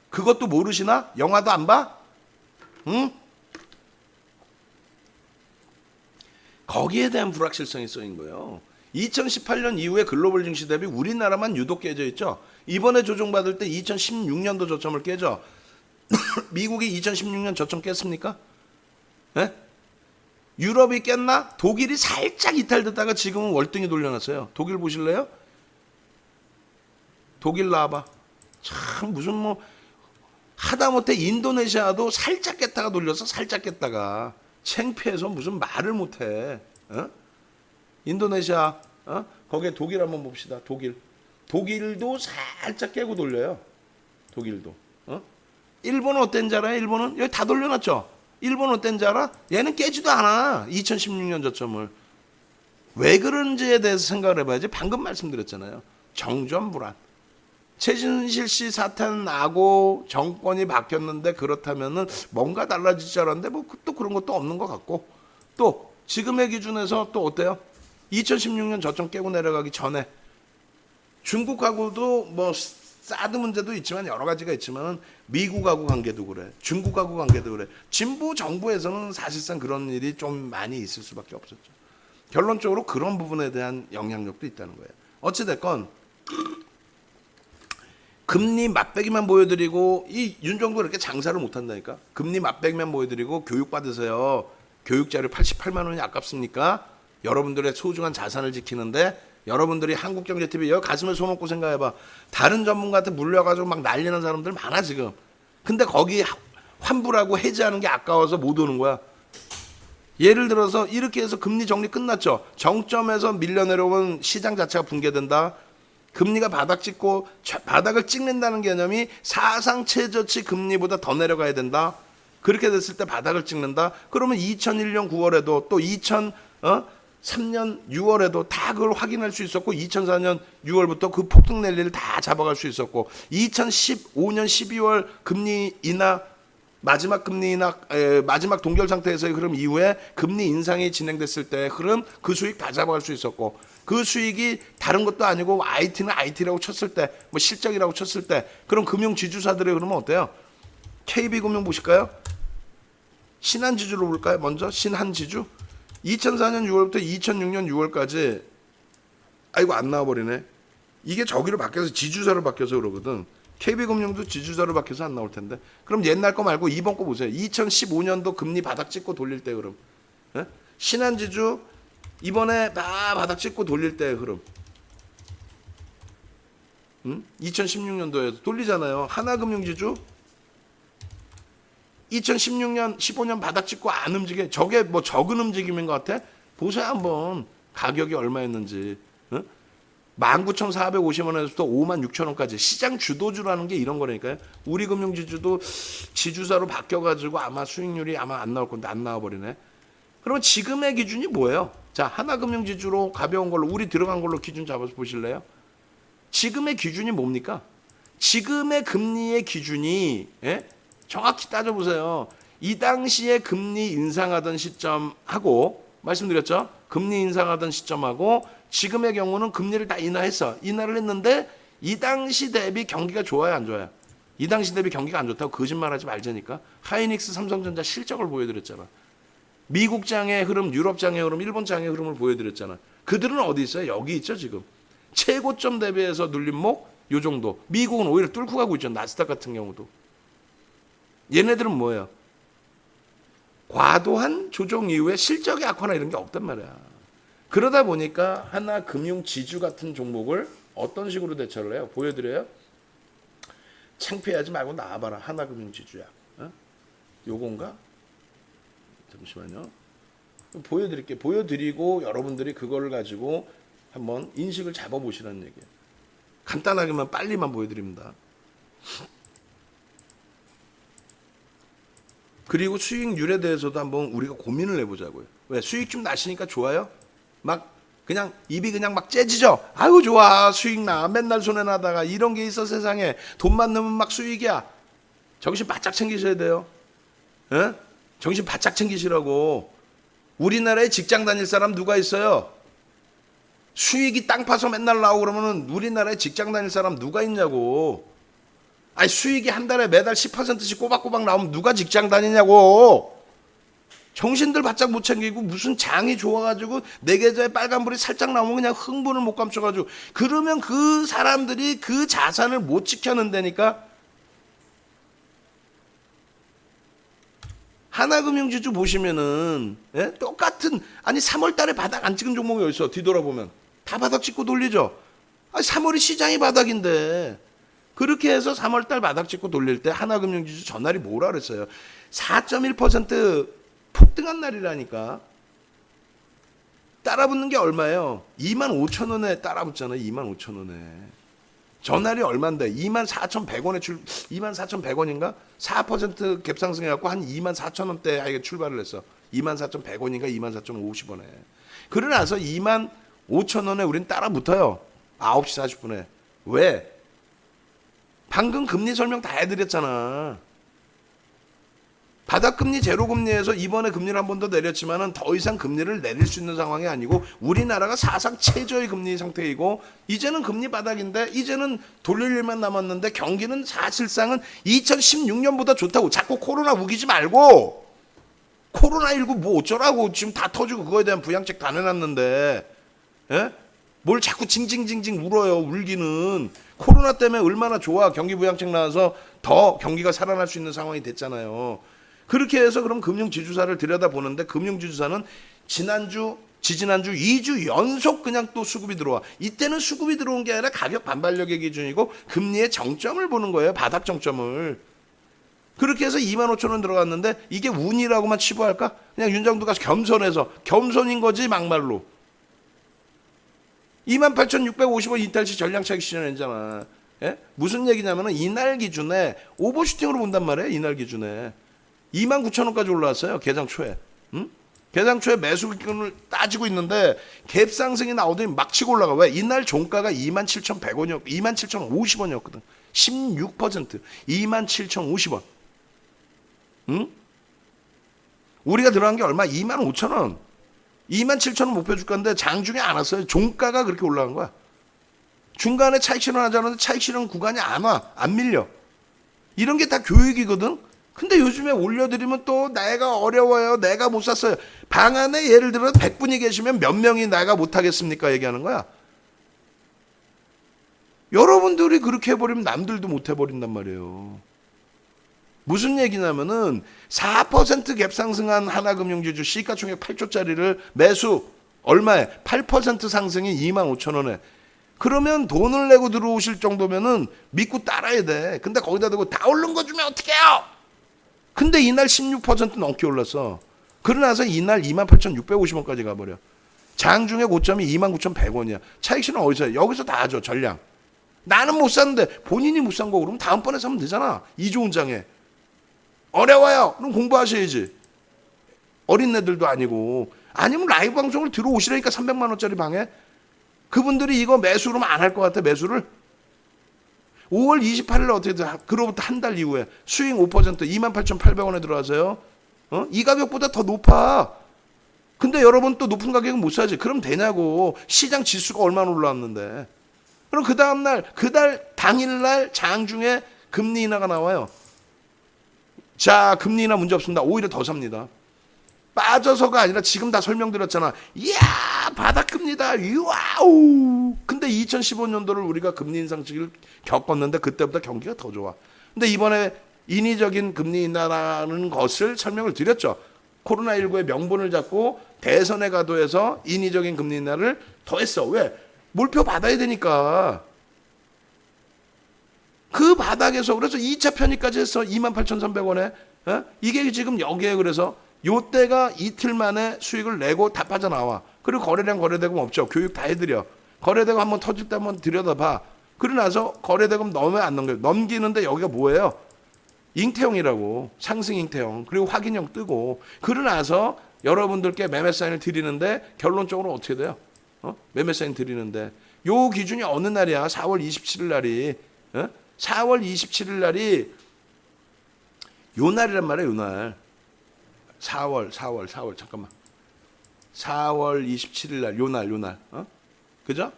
그것도 모르시나? 영화도 안 봐? 응? 거기에 대한 불확실성이 쏘인 거예요. 2018년 이후에 글로벌 증시 대비 우리나라만 유독 깨져 있죠. 이번에 조정받을 때 2016년도 저점을 깨죠. 미국이 2016년 저점 깼습니까? 네? 유럽이 깼나? 독일이 살짝 이탈됐다가 지금은 월등히 돌려놨어요. 독일 보실래요? 독일 나와봐. 참 무슨 뭐 하다못해 인도네시아도 살짝 깼다가 돌려서 살짝 깼다가 창피해서 무슨 말을 못해. 어? 인도네시아, 거기에 독일 한번 봅시다. 독일도 살짝 깨고 돌려요. 독일도. 일본은 어땠는지 알아요? 일본은 여기 다 돌려놨죠. 일본은 어땠는지 알아? 얘는 깨지도 않아. 2016년 저점을. 왜 그런지에 대해서 생각을 해봐야지. 방금 말씀드렸잖아요. 정전 불안. 최순실 씨 사탄 나고 정권이 바뀌었는데 그렇다면은 뭔가 달라질 줄 알았는데 뭐 또 그런 것도 없는 것 같고, 또 지금의 기준에서 또 어때요? 2016년 저점 깨고 내려가기 전에 중국하고도 뭐 사드 문제도 있지만 여러 가지가 있지만 미국하고 관계도 그래, 중국하고 관계도 그래. 진보 정부에서는 사실상 그런 일이 좀 많이 있을 수밖에 없었죠. 결론적으로 그런 부분에 대한 영향력도 있다는 거예요. 어찌됐건 금리 맞배기만 보여드리고, 이 윤정도 이렇게 장사를 못한다니까. 금리 맞배기만 보여드리고 교육 받으세요. 교육자료 88만 원이 아깝습니까? 여러분들의 소중한 자산을 지키는데 여러분들이 한국경제TV 여기 가슴에 손 얹고 생각해봐. 다른 전문가한테 물려가지고 막 난리는 사람들 많아 지금. 근데 거기 환불하고 해지하는 게 아까워서 못 오는 거야. 예를 들어서 이렇게 해서 금리 정리 끝났죠. 정점에서 밀려 내려오면 시장 자체가 붕괴된다. 금리가 바닥 찍고 바닥을 찍는다는 개념이 사상 최저치 금리보다 더 내려가야 된다. 그렇게 됐을 때 바닥을 찍는다. 그러면 2001년 9월에도 또 2003년 6월에도 다 그걸 확인할 수 있었고, 2004년 6월부터 그 폭등 랠리를 다 잡아갈 수 있었고, 2015년 12월 금리 인하, 마지막 금리 인하, 마지막 동결 상태에서의 흐름 이후에 금리 인상이 진행됐을 때 흐름, 그 수익 다 잡아갈 수 있었고, 그 수익이 다른 것도 아니고 IT는 IT라고 쳤을 때, 뭐 실적이라고 쳤을 때, 그럼 금융지주사들의 흐름은 어때요? KB금융 보실까요? 신한지주로 볼까요? 먼저 신한지주 2004년 6월부터 2006년 6월까지, 아이고 안 나와버리네. 이게 저기로 바뀌어서 지주사로 바뀌어서 그러거든. KB금융도 지주사로 바뀌어서 안 나올 텐데. 그럼 옛날 거 말고 이번 거 보세요. 2015년도 금리 바닥 찍고 돌릴 때 흐름. 예? 신한지주 이번에 다 바닥 찍고 돌릴 때 흐름. 2016년도에도 돌리잖아요. 하나금융지주 2016년 15년 바닥 찍고 안 움직여. 저게 뭐 적은 움직임인 것 같아? 보세요 한번 가격이 얼마였는지. 19,450원에서부터 56,000원까지 시장 주도주라는 게 이런 거라니까요. 우리 금융지주도 지주사로 바뀌어가지고 아마 수익률이 아마 안 나올 건데 안 나와버리네. 그러면 지금의 기준이 뭐예요? 자, 하나금융지주로 가벼운 걸로 우리 들어간 걸로 기준 잡아서 보실래요? 지금의 기준이 뭡니까? 지금의 금리의 기준이, 예? 정확히 따져보세요. 이 당시에 금리 인상하던 시점하고, 말씀드렸죠? 금리 인상하던 시점하고 지금의 경우는 금리를 다 인하했어. 인하를 했는데 이 당시 대비 경기가 좋아요, 안 좋아요? 이 당시 대비 경기가 안 좋다고 거짓말하지 말자니까. 하이닉스, 삼성전자 실적을 보여드렸잖아. 미국 장의 흐름, 유럽 장의 흐름, 일본 장의 흐름을 보여드렸잖아. 그들은 어디 있어요? 여기 있죠 지금. 최고점 대비해서 눌림목 요 정도. 미국은 오히려 뚫고 가고 있죠. 나스닥 같은 경우도. 얘네들은 뭐예요? 과도한 조정 이후에 실적의 악화나 이런 게 없단 말이야. 그러다 보니까 하나 금융지주 같은 종목을 어떤 식으로 대처를 해요? 보여드려요? 창피하지 말고 나와봐라. 하나 금융지주야. 어? 요건가? 잠시만요. 보여드릴게요. 보여드리고 여러분들이 그걸 가지고 한번 인식을 잡아보시라는 얘기예요. 간단하게만 빨리만 보여드립니다. 그리고 수익률에 대해서도 한번 우리가 고민을 해보자고요. 왜? 수익 좀 나시니까 좋아요? 막 그냥 입이 그냥 막 째지죠? 아유 좋아 수익 나 맨날 손해나다가 이런 게 있어 세상에. 돈만 넣으면 막 수익이야. 정신 바짝 챙기셔야 돼요. 에? 정신 바짝 챙기시라고. 우리나라에 직장 다닐 사람 누가 있어요? 수익이 땅 파서 맨날 나오고 그러면은 우리나라에 직장 다닐 사람 누가 있냐고. 아니 수익이 한 달에 매달 10%씩 꼬박꼬박 나오면 누가 직장 다니냐고. 정신들 바짝 못 챙기고 무슨 장이 좋아가지고 내 계좌에 빨간불이 살짝 나오면 그냥 흥분을 못 감춰가지고 그러면 그 사람들이 그 자산을 못 지켜낸다니까. 하나금융지주 보시면은 똑같은 아니 3월달에 바닥 안 찍은 종목이 어디 있어? 뒤돌아보면 다 바닥 찍고 돌리죠. 아니 3월이 시장이 바닥인데 그렇게 해서 3월달 바닥 찍고 돌릴 때 하나금융지주 전날이 뭐라 그랬어요? 4.1% 폭등한 날이라니까. 따라붙는 게 얼마예요? 25,000원에 따라붙잖아요. 25,000원에. 전날이 얼마인데? 24,100원에 24,100원인가? 4% 갭 상승해갖고 한 24,000원대 출발을 했어. 24,100원인가 24,050원에. 그러고 나서 25,000원에 우린 따라붙어요. 9시 40분에. 왜? 방금 금리 설명 다 해드렸잖아. 바닥금리 제로금리에서 이번에 금리를 한 번 더 내렸지만은 더 이상 금리를 내릴 수 있는 상황이 아니고 우리나라가 사상 최저의 금리 상태이고 이제는 금리 바닥인데 이제는 돌릴 일만 남았는데 경기는 사실상은 2016년보다 좋다고. 자꾸 코로나 우기지 말고 코로나19 뭐 어쩌라고. 지금 다 터지고 그거에 대한 부양책 다 내놨는데 뭘 자꾸 징징징징 울어요. 울기는 코로나 때문에 얼마나 좋아. 경기 부양책 나와서 더 경기가 살아날 수 있는 상황이 됐잖아요. 그렇게 해서 그럼 금융지주사를 들여다보는데 금융지주사는 지난주, 지지난주 2주 연속 그냥 또 수급이 들어와. 이때는 수급이 들어온 게 아니라 가격 반발력의 기준이고 금리의 정점을 보는 거예요. 바닥 정점을. 그렇게 해서 25,000원 들어갔는데 이게 운이라고만 치부할까? 그냥 윤정두가 겸손해서 겸손인 거지 막말로. 28,650원 이탈시 전량차익 시전했잖아. 무슨 얘기냐면은 이날 기준에 오버슈팅으로 본단 말이에요. 이날 기준에. 29,000원까지 올라왔어요. 개장 초에. 개장 초에 매수기준을 따지고 있는데 갭 상승이 나오더니 막 치고 올라가. 왜? 이날 종가가 27,100원이었고 27,050원이었거든. 16%. 27,050원. 우리가 들어간 게 얼마? 25,000원. 27,000원 목표 주가인데 장중에 안 왔어요. 종가가 그렇게 올라간 거야. 중간에 차익 실현하지 않았는데 차익 실현 구간이 안 와. 안 밀려. 이런 게 다 교육이거든. 근데 요즘에 올려드리면 또 내가 어려워요. 내가 못 샀어요. 방 안에 예를 들어 100분이 계시면 몇 명이 내가 못 하겠습니까? 얘기하는 거야. 여러분들이 그렇게 해버리면 남들도 못 해버린단 말이에요. 무슨 얘기냐면은 4% 갭 상승한 하나금융지주 시가총액 8조짜리를 매수 얼마에? 8% 상승이 25,000원에. 그러면 돈을 내고 들어오실 정도면은 믿고 따라야 돼. 근데 거기다 대고 다 오른 거 주면 어떻게 해요? 근데 이날 16% 넘게 올랐어. 그러고 나서 이날 28,650원까지 가버려. 장중에 고점이 29,100원이야. 차익 실현 어디서 해? 여기서 다 하죠. 전량. 나는 못 샀는데 본인이 못 산 거 그러면 다음번에 사면 되잖아. 이 좋은 장에. 어려워요. 그럼 공부하셔야지. 어린애들도 아니고. 아니면 라이브 방송을 들어오시라니까 300만 원짜리 방에. 그분들이 이거 매수로 안 할 것 같아. 매수를. 5월 28일 어떻게 돼? 그로부터 한 달 이후에 수익 5% 28,800원에 들어가세요. 이 가격보다 더 높아. 근데 여러분 또 높은 가격은 못 사지. 그럼 되냐고. 시장 지수가 얼마나 올라왔는데. 그럼 그 다음날 그달 당일날 장중에 금리 인하가 나와요. 자, 금리 인하 문제 없습니다. 오히려 더 삽니다. 빠져서가 아니라 지금 다 설명드렸잖아. 이야, 바닥금리다. 와우. 근데 2015년도를 우리가 금리 인상 시기를 겪었는데 그때보다 경기가 더 좋아. 근데 이번에 인위적인 금리 인하라는 것을 설명을 드렸죠. 코로나19의 명분을 잡고 대선에 가도해서 인위적인 금리 인하를 더했어. 왜? 몰표 받아야 되니까. 그 바닥에서 그래서 2차 편입까지 했어. 28,300원에. 이게 지금 여기에 그래서 요때가 이틀 만에 수익을 내고 다 빠져나와. 그리고 거래량 거래대금 없죠. 교육 다 해드려. 거래대금 한번 터질 때 한번 들여다봐. 그러고 나서 거래대금 넘으면 안 넘겨요. 넘기는데 여기가 뭐예요? 잉태형이라고. 상승 잉태형. 그리고 확인형 뜨고. 그러고 나서 여러분들께 매매 사인을 드리는데 결론적으로 어떻게 돼요? 매매 사인 드리는데 요 기준이 어느 날이야? 4월 27일 날이. 4월 27일 날이 요 날이란 말이야. 요 날. 4월 잠깐만. 4월 27일 날 요 날. 그죠?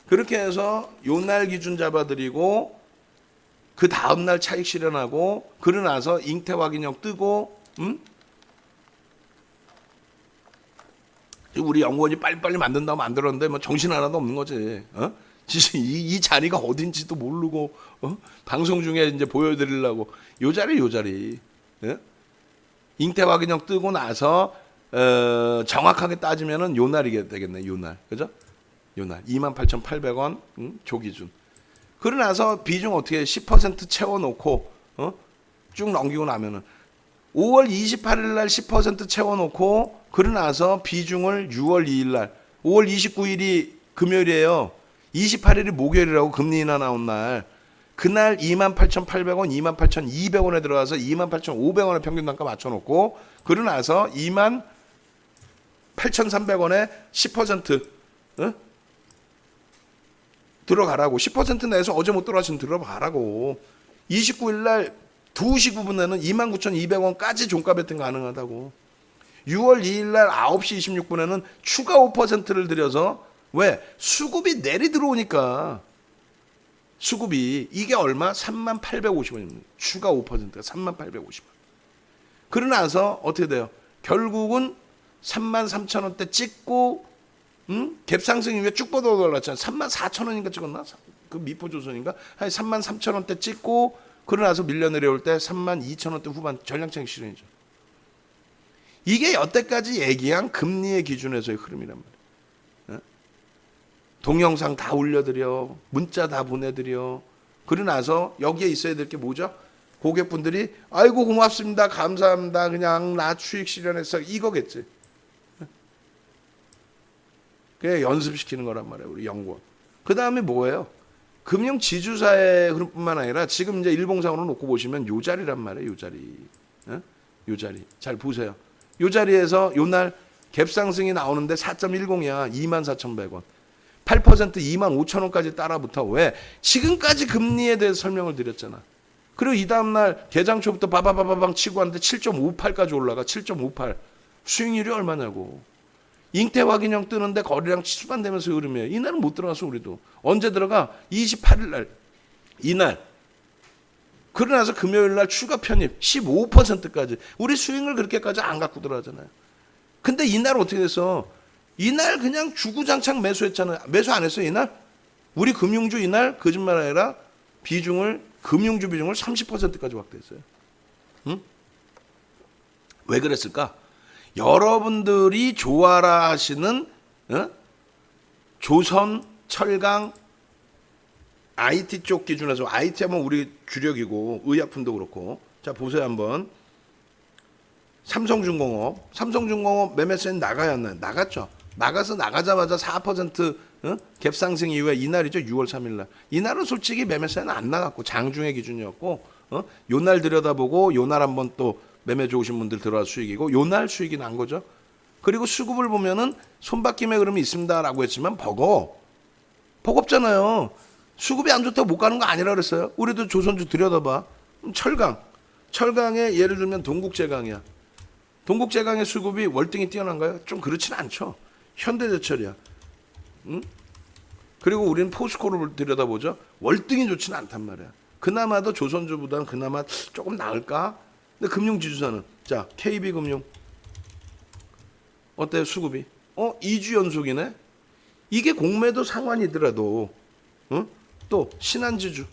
그렇게 해서 요 날 기준 잡아드리고 그 다음 날 차익 실현하고 그러고 나서 잉태 확인형 뜨고 우리 연구원이 빨리빨리 만든다고 만들었는데 뭐 정신 하나도 없는 거지. 이 자리가 어딘지도 모르고 방송 중에 이제 보여드리려고 요 자리. 예? 잉태 확인형 뜨고 나서 정확하게 따지면은 요 날이 되겠네. 요 날, 그죠? 요 날 28,800원 조기준. 그러고 나서 비중 어떻게 10% 채워놓고 쭉 넘기고 나면은 5월 28일 날 10% 채워놓고 그러고 나서 비중을 6월 2일 날 5월 29일이 금요일이에요. 28일이 목요일이라고 금리 인하 나온 날 그날 28,800원, 28,200원에 들어가서 28,500원에 평균 단가 맞춰놓고 그러고 나서 28,300원에 10% 들어가라고. 10% 내에서 어제 못 들어가시면 들어가라고. 29일 날 2시 9분에는 29,200원까지 종가 배팅 가능하다고. 6월 2일 날 9시 26분에는 추가 5%를 들여서 왜? 수급이 내리 들어오니까. 수급이 이게 얼마? 3850원입니다. 추가 5%가 3850원. 그러고 나서 어떻게 돼요? 결국은 33,000원대 찍고 갭상승 이후에 쭉 뻗어 올랐잖아요. 34,000원인가 찍었나? 그 미포조선인가? 한 33,000원대 찍고 그러고 나서 밀려 내려올 때 32,000원대 후반 전량차익 실현이죠. 이게 여태까지 얘기한 금리의 기준에서의 흐름이란 말이에요. 동영상 다 올려드려. 문자 다 보내드려. 그러고 나서 여기에 있어야 될 게 뭐죠? 고객분들이 아이고 고맙습니다. 감사합니다. 그냥 나 수익 실현했어. 이거겠지. 그게 연습시키는 거란 말이에요. 우리 연구원. 그 다음에 뭐예요? 금융지주사의 흐름뿐만 아니라 지금 이제 일봉상으로 놓고 보시면 요 자리란 말이에요. 요 자리. 요 자리. 잘 보세요. 요 자리에서 요 날 갭상승이 나오는데 4.10이야. 24,100원. 8% 25,000원까지 따라붙어. 왜? 지금까지 금리에 대해서 설명을 드렸잖아. 그리고 이 다음날 개장 초부터 바바바바방 치고 왔는데 7.58까지 올라가. 7.58. 수익률이 얼마냐고. 잉태 확인형 뜨는데 거래량 수반되면서 흐름이에요. 이날은 못 들어가서 우리도. 언제 들어가? 28일 날. 이날. 그러고 나서 금요일 날 추가 편입 15%까지. 우리 수익을 그렇게까지 안 갖고 들어가잖아요. 근데 이날 어떻게 됐어? 이날 그냥 주구장창 매수했잖아요. 매수 안 했어요, 이날? 우리 금융주 이날 거짓말 아니라 금융주 비중을 30%까지 확대했어요. 응? 왜 그랬을까? 여러분들이 좋아라 하시는 조선, 철강, IT 쪽 기준에서 IT 하면 우리 주력이고 의약품도 그렇고 자 보세요 한번. 삼성중공업 매매세는 나가야 안 나요? 나갔죠. 나가자마자 4% 갭상승 이후에 이날이죠. 6월 3일 날. 이날은 솔직히 매매세는 안 나갔고 장중의 기준이었고 요날 들여다보고 요날 한번 또 매매 좋으신 분들 들어와 수익이고 요날 수익이 난 거죠. 그리고 수급을 보면은 손바뀜의 흐름이 있습니다라고 했지만 버겁잖아요. 수급이 안 좋다고 못 가는 거 아니라 그랬어요. 우리도 조선주 들여다봐. 철강에 예를 들면 동국제강이야. 동국제강의 수급이 월등히 뛰어난가요? 좀 그렇지는 않죠. 현대제철이야. 응? 그리고 우리는 포스코를 들여다보죠. 월등히 좋지는 않단 말이야. 그나마도 조선주보다는 그나마 조금 나을까? 근데 금융지주사는 자 KB금융 어때요 수급이? 2주 연속이네. 이게 공매도 상환이더라도 또 신한지주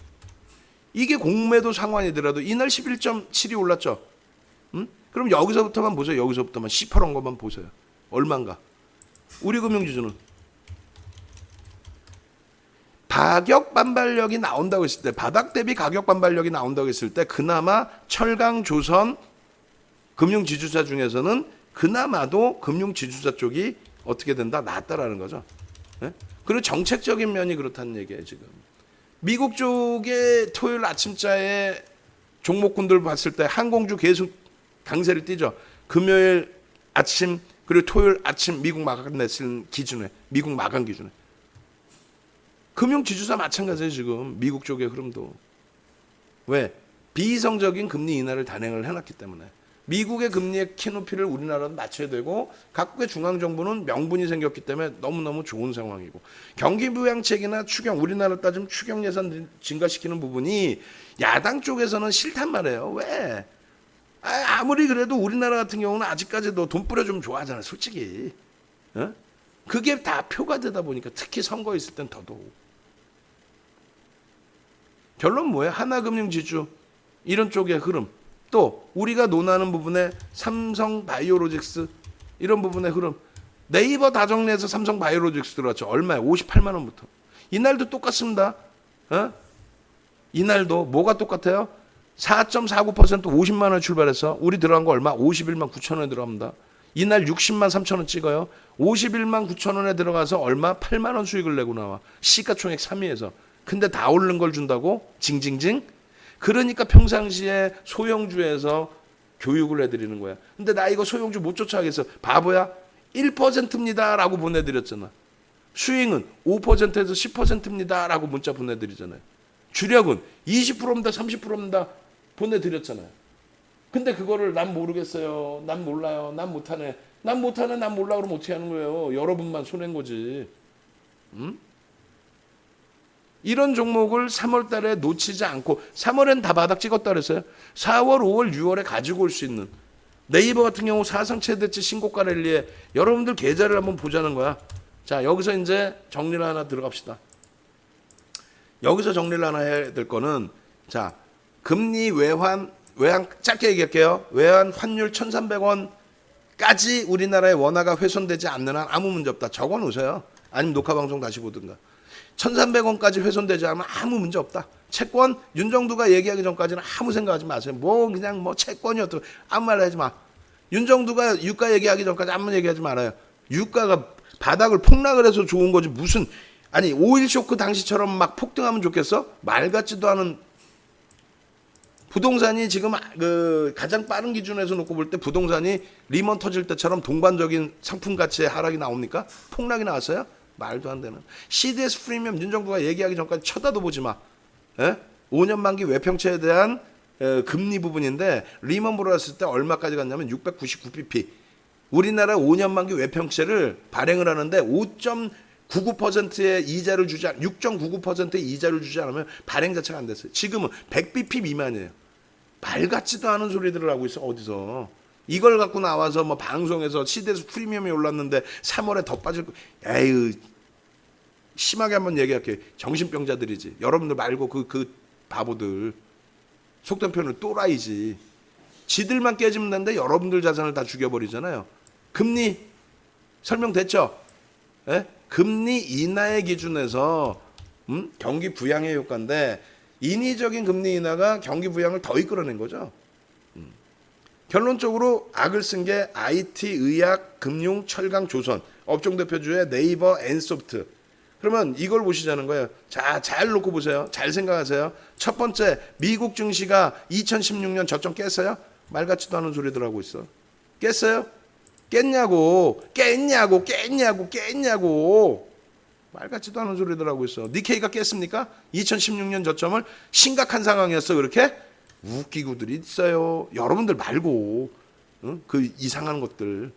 이게 공매도 상환이더라도 이날 11.7이 올랐죠. 그럼 여기서부터만 보세요. 여기서부터만 시퍼런 것만 보세요. 얼마인가? 우리 금융지주는 가격 반발력이 나온다고 했을 때 바닥 대비 가격 반발력이 나온다고 했을 때 그나마 철강, 조선 금융지주사 중에서는 그나마도 금융지주사 쪽이 어떻게 된다? 낫다라는 거죠. 네? 그리고 정책적인 면이 그렇다는 얘기예요. 지금 미국 쪽의 토요일 아침자에 종목군들 봤을 때 항공주 계속 강세를 띠죠. 금요일 아침 그리고 토요일 아침 미국 마감 냈을 기준에 미국 마감 기준에 금융지주사 마찬가지예요. 지금 미국 쪽의 흐름도. 왜? 비이성적인 금리 인하를 단행을 해놨기 때문에. 미국의 금리의 키높이를 우리나라도 맞춰야 되고 각국의 중앙정부는 명분이 생겼기 때문에 너무너무 좋은 상황이고 경기부양책이나 추경 우리나라 따지면 추경 예산 증가시키는 부분이 야당 쪽에서는 싫단 말이에요. 왜? 아무리 그래도 우리나라 같은 경우는 아직까지도 돈 뿌려주면 좋아하잖아요. 솔직히. 어? 그게 다 표가 되다 보니까 특히 선거 있을 땐 더더욱. 결론 뭐예요? 하나금융지주 이런 쪽의 흐름. 또 우리가 논하는 부분에 삼성바이오로직스 이런 부분의 흐름. 네이버 다 정리해서 삼성바이오로직스 들어왔죠. 얼마에? 58만 원부터. 이날도 똑같습니다. 어? 이날도 뭐가 똑같아요? 4.49% 50만 원 출발해서 우리 들어간 거 얼마? 51만 9천 원에 들어갑니다. 이날 60만 3천 원 찍어요. 51만 9천 원에 들어가서 얼마? 8만 원 수익을 내고 나와. 시가총액 3위에서. 근데 다 오르는 걸 준다고? 징징징? 그러니까 평상시에 소형주에서 교육을 해드리는 거야. 근데 나 이거 소형주 못 쫓아가겠어. 바보야? 1%입니다 라고 보내드렸잖아. 수익은 5%에서 10%입니다 라고 문자 보내드리잖아요. 주력은 20%입니다 30%입니다 보내드렸잖아요. 근데 그거를 난 모르겠어요, 난 몰라요, 난 못하네, 난 못하네, 난 몰라 그러면 어떻게 하는 거예요? 여러분만 손해인 거지. 이런 종목을 3월 달에 놓치지 않고 3월엔 다 바닥 찍었다 그랬어요. 4월, 5월, 6월에 가지고 올 수 있는 네이버 같은 경우 사상 최대치 신고가 랠리에 여러분들 계좌를 한번 보자는 거야. 자, 여기서 이제 정리를 하나 들어갑시다. 여기서 정리를 하나 해야 될 거는 자, 금리 외환 짧게 얘기할게요. 외환 환율 1,300원까지 우리나라의 원화가 훼손되지 않는 한 아무 문제 없다. 적어 놓으세요. 아니면 녹화 방송 다시 보든가. 1,300원까지 훼손되지 않으면 아무 문제 없다. 채권 윤정두가 얘기하기 전까지는 아무 생각하지 마세요. 뭐 그냥 뭐 채권이 어떻게 아무 말 하지 마. 윤정두가 유가 얘기하기 전까지 아무 얘기하지 말아요. 유가가 바닥을 폭락을 해서 좋은 거지 무슨 아니 오일 쇼크 당시처럼 막 폭등하면 좋겠어? 말 같지도 않은. 부동산이 지금 그 가장 빠른 기준에서 놓고 볼 때 부동산이 리먼 터질 때처럼 동반적인 상품 가치의 하락이 나옵니까? 폭락이 나왔어요? 말도 안 되는. CDS 프리미엄 윤정부가 얘기하기 전까지 쳐다도 보지 마. 에? 5년 만기 외평채에 대한 금리 부분인데 리먼 브라더스 때 얼마까지 갔냐면 699bp. 우리나라 5년 만기 외평채를 발행을 하는데 5.99%의 이자를 주지 않 6.99%의 이자를 주지 않으면 발행 자체가 안 됐어요. 지금은 100bp 미만이에요. 말 같지도 않은 소리들을 하고 있어. 어디서 이걸 갖고 나와서 뭐 방송에서 CDS 프리미엄이 올랐는데 3월에 더 빠질 거. 에휴, 심하게 한번 얘기할게. 정신병자들이지. 여러분들 말고 그 바보들. 속된 표현은 또라이지. 지들만 깨지면 되는데 여러분들 자산을 다 죽여버리잖아요. 금리 설명됐죠? 에? 금리 인하의 기준에서 경기 부양의 효과인데 인위적인 금리 인하가 경기 부양을 더 이끌어낸 거죠. 결론적으로 악을 쓴 게 IT, 의약, 금융, 철강, 조선 업종 대표주의 네이버, 엔소프트. 그러면 이걸 보시자는 거예요. 자, 잘 놓고 보세요. 잘 생각하세요. 첫 번째, 미국 증시가 2016년 저점 깼어요? 말 같지도 않은 소리들 하고 있어. 깼어요? 깼냐고. 말 같지도 않은 소리들 하고 있어. 니케이가 깼습니까? 2016년 저점을. 심각한 상황이었어. 그렇게? 웃기고들이 있어요. 여러분들 말고. 응? 그 이상한 것들.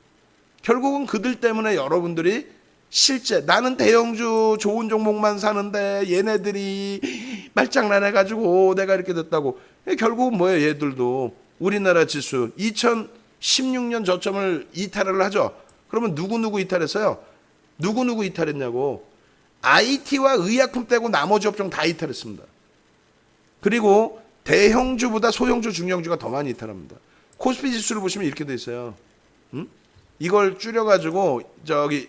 결국은 그들 때문에 여러분들이 실제 나는 대형주 좋은 종목만 사는데 얘네들이 말장난해가지고 내가 이렇게 됐다고. 결국은 뭐예요? 얘들도 우리나라 지수 2016년 저점을 이탈을 하죠. 그러면 누구 이탈했어요? 누구 이탈했냐고. IT와 의약품 빼고 나머지 업종 다 이탈했습니다. 그리고 대형주보다 소형주, 중형주가 더 많이 이탈합니다. 코스피 지수를 보시면 이렇게 돼 있어요. 이걸 줄여가지고 저기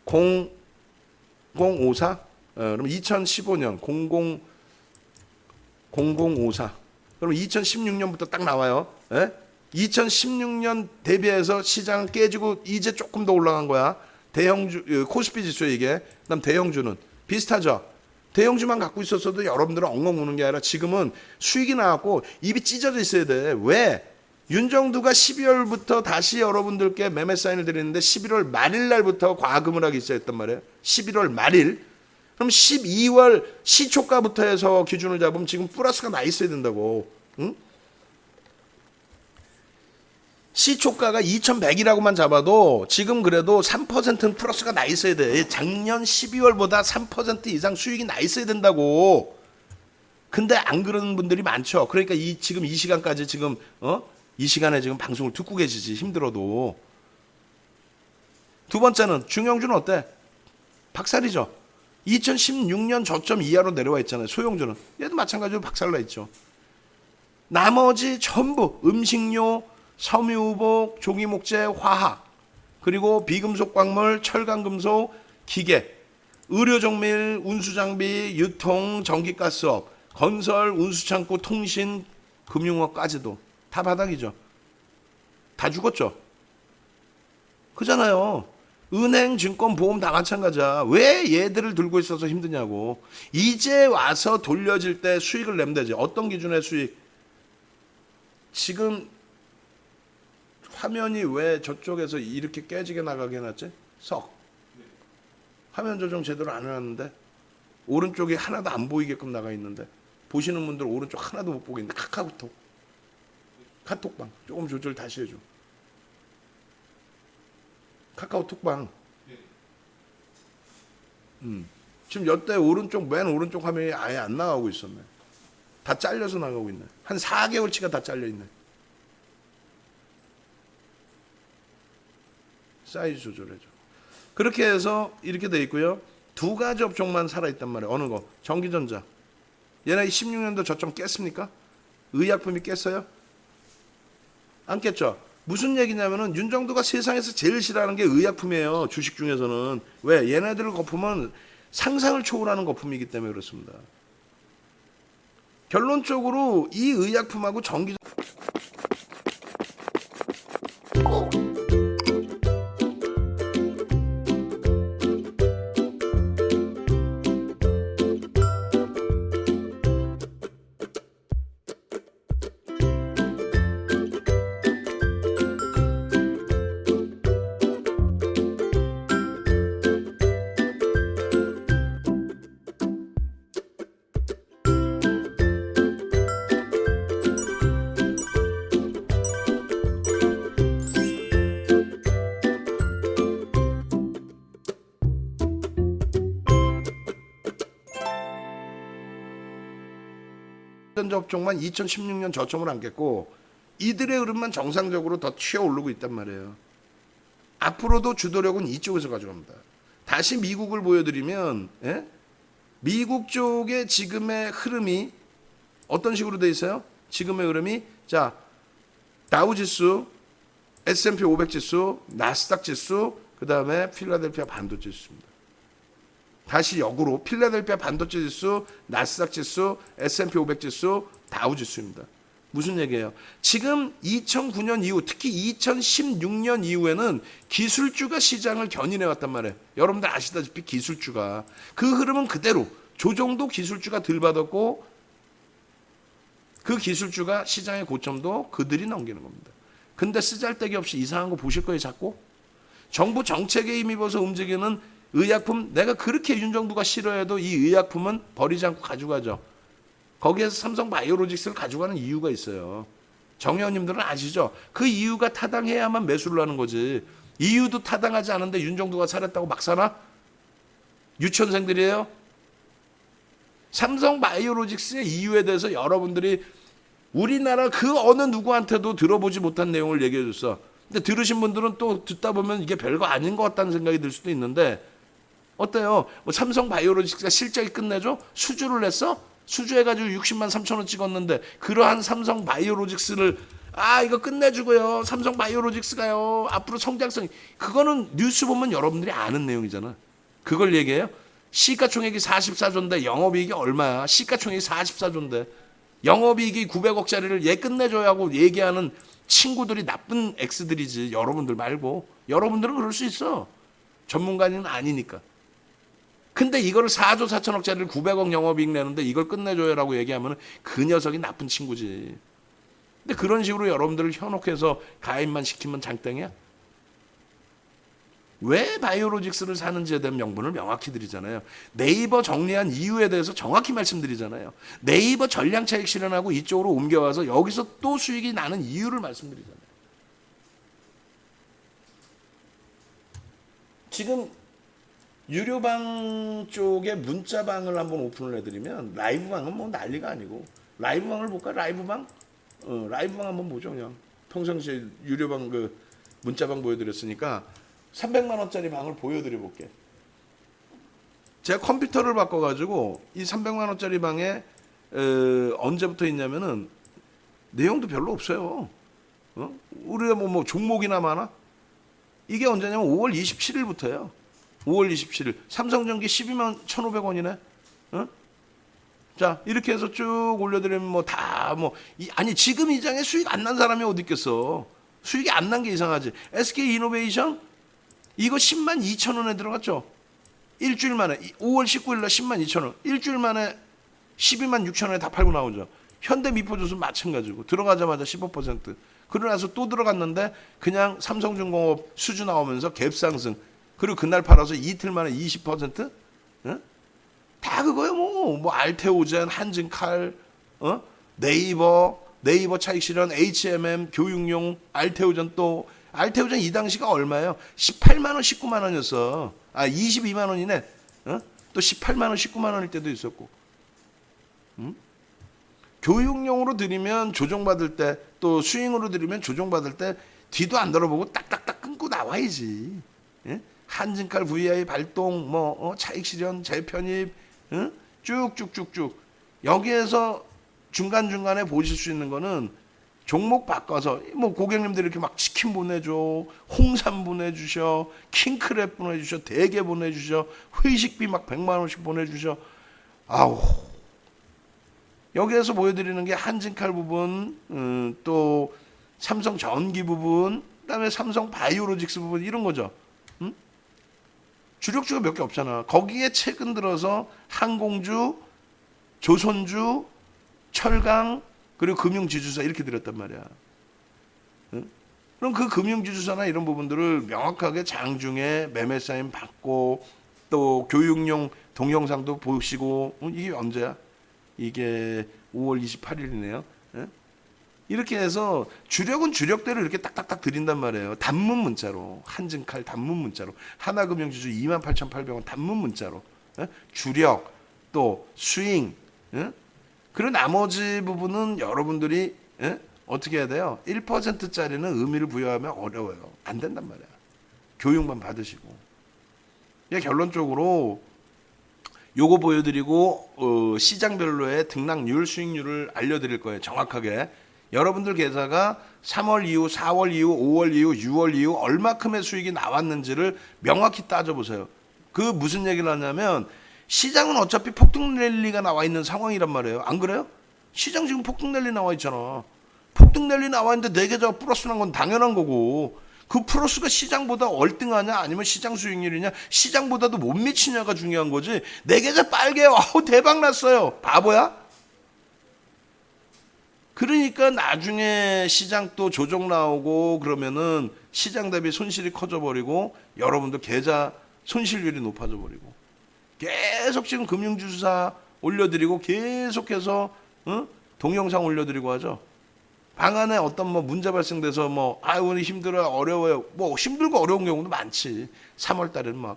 0054 그럼 2015년 0054 그럼 2016년부터 딱 나와요. 에? 2016년 대비해서 시장은 깨지고 이제 조금 더 올라간 거야. 대형주 코스피 지수 이게. 그다음 대형주는 비슷하죠. 대형주만 갖고 있었어도 여러분들은 엉엉 우는 게 아니라 지금은 수익이 나왔고 입이 찢어져 있어야 돼. 왜? 윤정두가 12월부터 다시 여러분들께 매매 사인을 드리는데 11월 말일 날부터 과금을 하기 시작했단 말이에요. 11월 말일. 그럼 12월 시초가부터 해서 기준을 잡으면 지금 플러스가 나 있어야 된다고. 응? 시초가가 2100이라고만 잡아도 지금 그래도 3%는 플러스가 나 있어야 돼. 작년 12월보다 3% 이상 수익이 나 있어야 된다고. 근데 안 그러는 분들이 많죠. 그러니까 지금 이 시간까지 지금 이 시간에 지금 방송을 듣고 계시지. 힘들어도. 두 번째는 중형주는 어때? 박살이죠. 2016년 저점 이하로 내려와 있잖아요. 소형주는. 얘도 마찬가지로 박살나 있죠. 나머지 전부 음식료, 섬유유복, 종이목재, 화학, 그리고 비금속 광물, 철강금속, 기계, 의료정밀, 운수장비, 유통, 전기가스업, 건설, 운수창고, 통신, 금융업까지도 다 바닥이죠. 다 죽었죠. 그잖아요. 은행, 증권, 보험 다 마찬가지야. 왜 얘들을 들고 있어서 힘드냐고. 이제 와서 돌려질 때 수익을 내면 되지. 어떤 기준의 수익? 지금 화면이 왜 저쪽에서 이렇게 깨지게 나가게 해놨지? 화면 조정 제대로 안 해놨는데 오른쪽이 하나도 안 보이게끔 나가 있는데 보시는 분들 오른쪽 하나도 못 보겠는데 카톡방 조금 조절 다시 해줘. 카카오톡방. 지금 여태 오른쪽 맨 오른쪽 화면이 아예 안 나가고 있었네. 다 잘려서 나가고 있네. 한 4개월치가 다 잘려 있네. 사이즈 조절해줘. 그렇게 해서 이렇게 돼 있고요. 두 가지 업종만 살아있단 말이에요. 어느 거? 전기전자. 얘네 16년도 저점 깼습니까? 의약품이 깼어요? 안 깼죠? 무슨 얘기냐면은 윤정두가 세상에서 제일 싫어하는 게 의약품이에요. 주식 중에서는. 왜? 얘네들 거품은 상상을 초월하는 거품이기 때문에 그렇습니다. 결론적으로 이 의약품하고 전기 전자 업종만 2016년 저점을 안 깼고 이들의 흐름만 정상적으로 더 튀어오르고 있단 말이에요. 앞으로도 주도력은 이쪽에서 가져갑니다. 다시 미국을 보여드리면 미국 쪽의 지금의 흐름이 어떤 식으로 돼 있어요? 지금의 흐름이 자 다우지수, S&P 500 지수, 나스닥 지수, 그 다음에 필라델피아 반도체 지수입니다. 다시 역으로 필라델피아 반도체 지수, 나스닥 지수, S&P 500 지수, 다우 지수입니다. 무슨 얘기예요? 지금 2009년 이후, 특히 2016년 이후에는 기술주가 시장을 견인해 왔단 말이에요. 여러분들 아시다시피 기술주가 그 흐름은 그대로 조정도 기술주가 들 받았고 그 기술주가 시장의 고점도 그들이 넘기는 겁니다. 근데 쓰잘데기 없이 이상한 거 보실 거예요, 자꾸? 정부 정책에 힘입어서 움직이는 의약품, 내가 그렇게 윤정두가 싫어해도 이 의약품은 버리지 않고 가져가죠. 거기에서 삼성바이오로직스를 가져가는 이유가 있어요. 정의원님들은 아시죠? 그 이유가 타당해야만 매수를 하는 거지. 이유도 타당하지 않은데 윤정두가 살았다고 막 사나? 유치원생들이에요? 삼성바이오로직스의 이유에 대해서 여러분들이 우리나라 그 어느 누구한테도 들어보지 못한 내용을 얘기해 줬어. 근데 들으신 분들은 또 듣다 보면 이게 별거 아닌 것 같다는 생각이 들 수도 있는데 어때요? 뭐 삼성바이오로직스가 실적이 끝내줘? 수주를 냈어? 수주해가지고 60만 3천 원 찍었는데 그러한 삼성바이오로직스를 이거 끝내주고요. 삼성바이오로직스가요. 앞으로 성장성이 그거는 뉴스 보면 여러분들이 아는 내용이잖아. 그걸 얘기해요. 시가총액이 44조인데 영업이익이 얼마야? 시가총액이 44조인데 영업이익이 900억짜리를 얘 끝내줘야 하고 얘기하는 친구들이 나쁜 X들이지 여러분들 말고. 여러분들은 그럴 수 있어. 전문가는 아니니까. 근데 이거를 4조 4천억짜리를 900억 영업이익 내는데 이걸 끝내줘요라고 얘기하면 그 녀석이 나쁜 친구지. 근데 그런 식으로 여러분들을 현혹해서 가입만 시키면 장땡이야? 왜 바이오로직스를 사는지에 대한 명분을 명확히 드리잖아요. 네이버 정리한 이유에 대해서 정확히 말씀드리잖아요. 네이버 전량차익 실현하고 이쪽으로 옮겨와서 여기서 또 수익이 나는 이유를 말씀드리잖아요. 지금 유료방 쪽에 문자방을 한번 오픈을 해드리면 라이브방은 뭐 난리가 아니고 라이브방을 볼까? 라이브방? 라이브방 한번 보죠. 그냥 평상시에 유료방 그 문자방 보여드렸으니까 300만 원짜리 방을 보여드려 볼게. 제가 컴퓨터를 바꿔가지고 이 300만 원짜리 방에 언제부터 있냐면은 내용도 별로 없어요. 우리가 뭐 종목이나 많아? 이게 언제냐면 5월 27일부터예요. 5월 27일. 삼성전기 12만 1,500원이네. 자, 이렇게 해서 쭉 올려드리면 아니, 지금 이 장에 수익 안 난 사람이 어디 있겠어. 수익이 안 난 게 이상하지. SK 이노베이션, 이거 10만 2천 원에 들어갔죠. 일주일 만에, 5월 19일날 10만 2천 원. 일주일 만에 12만 6천 원에 다 팔고 나오죠. 현대미포조선 마찬가지고. 들어가자마자 15%. 그러고 나서 또 들어갔는데 그냥 삼성중공업 수주 나오면서 갭상승. 그리고 그날 팔아서 이틀 만에 20%? 다 그거요. 뭐 알테오젠, 한진칼, 네이버 차익실현, HMM, 교육용, 알테오젠 이 당시가 얼마예요? 18만 원, 19만 원이었어. 22만 원이네. 또 18만 원, 19만 원일 때도 있었고. 교육용으로 들이면 조정받을 때, 또 수익으로 들이면 조정받을 때 뒤도 안 돌아보고 딱딱딱 끊고 나와야지. 한진칼, VI 발동, 차익실현, 재편입, 쭉쭉쭉쭉. 여기에서 중간중간에 보실 수 있는 거는 종목 바꿔서 고객님들이 이렇게 막 치킨 보내줘, 홍삼 보내주셔, 킹크랩 보내주셔, 대게 보내주셔, 회식비 막 100만 원씩 보내주셔. 아우. 여기에서 보여드리는 게 한진칼 부분, 또 삼성 전기 부분, 그다음에 삼성 바이오로직스 부분 이런 거죠. 주력주가 몇 개 없잖아. 거기에 최근 들어서 항공주, 조선주, 철강, 그리고 금융지주사 이렇게 들었단 말이야. 그럼 그 금융지주사나 이런 부분들을 명확하게 장중에 매매 사인 받고 또 교육용 동영상도 보시고 이게 언제야? 이게 5월 28일이네요. 이렇게 해서 주력은 주력대로 이렇게 딱딱딱 드린단 말이에요. 단문 문자로. 한진칼 단문 문자로. 하나금융지주 28,800원 단문 문자로. 주력 또 스윙. 그리고 나머지 부분은 여러분들이 어떻게 해야 돼요? 1%짜리는 의미를 부여하면 어려워요. 안 된단 말이야. 교육만 받으시고. 결론적으로 요거 보여드리고 시장별로의 등락률, 수익률을 알려드릴 거예요. 정확하게. 여러분들 계좌가 3월 이후, 4월 이후, 5월 이후, 6월 이후 얼마큼의 수익이 나왔는지를 명확히 따져보세요. 그 무슨 얘기를 하냐면 시장은 어차피 폭등 랠리가 나와 있는 상황이란 말이에요. 안 그래요? 시장 지금 폭등 랠리 나와 있잖아. 폭등 랠리 나와 있는데 내 계좌가 플러스 난 건 당연한 거고 그 플러스가 시장보다 월등하냐 아니면 시장 수익률이냐 시장보다도 못 미치냐가 중요한 거지. 내 계좌 빨개요. 대박 났어요. 바보야? 그러니까 나중에 시장 또 조정 나오고 그러면은 시장 대비 손실이 커져 버리고 여러분들 계좌 손실률이 높아져 버리고 계속 지금 금융주사 올려드리고 계속해서 동영상 올려드리고 하죠. 방 안에 어떤 문제 발생돼서 오늘 힘들어요 어려워요 힘들고 어려운 경우도 많지. 3월 달에는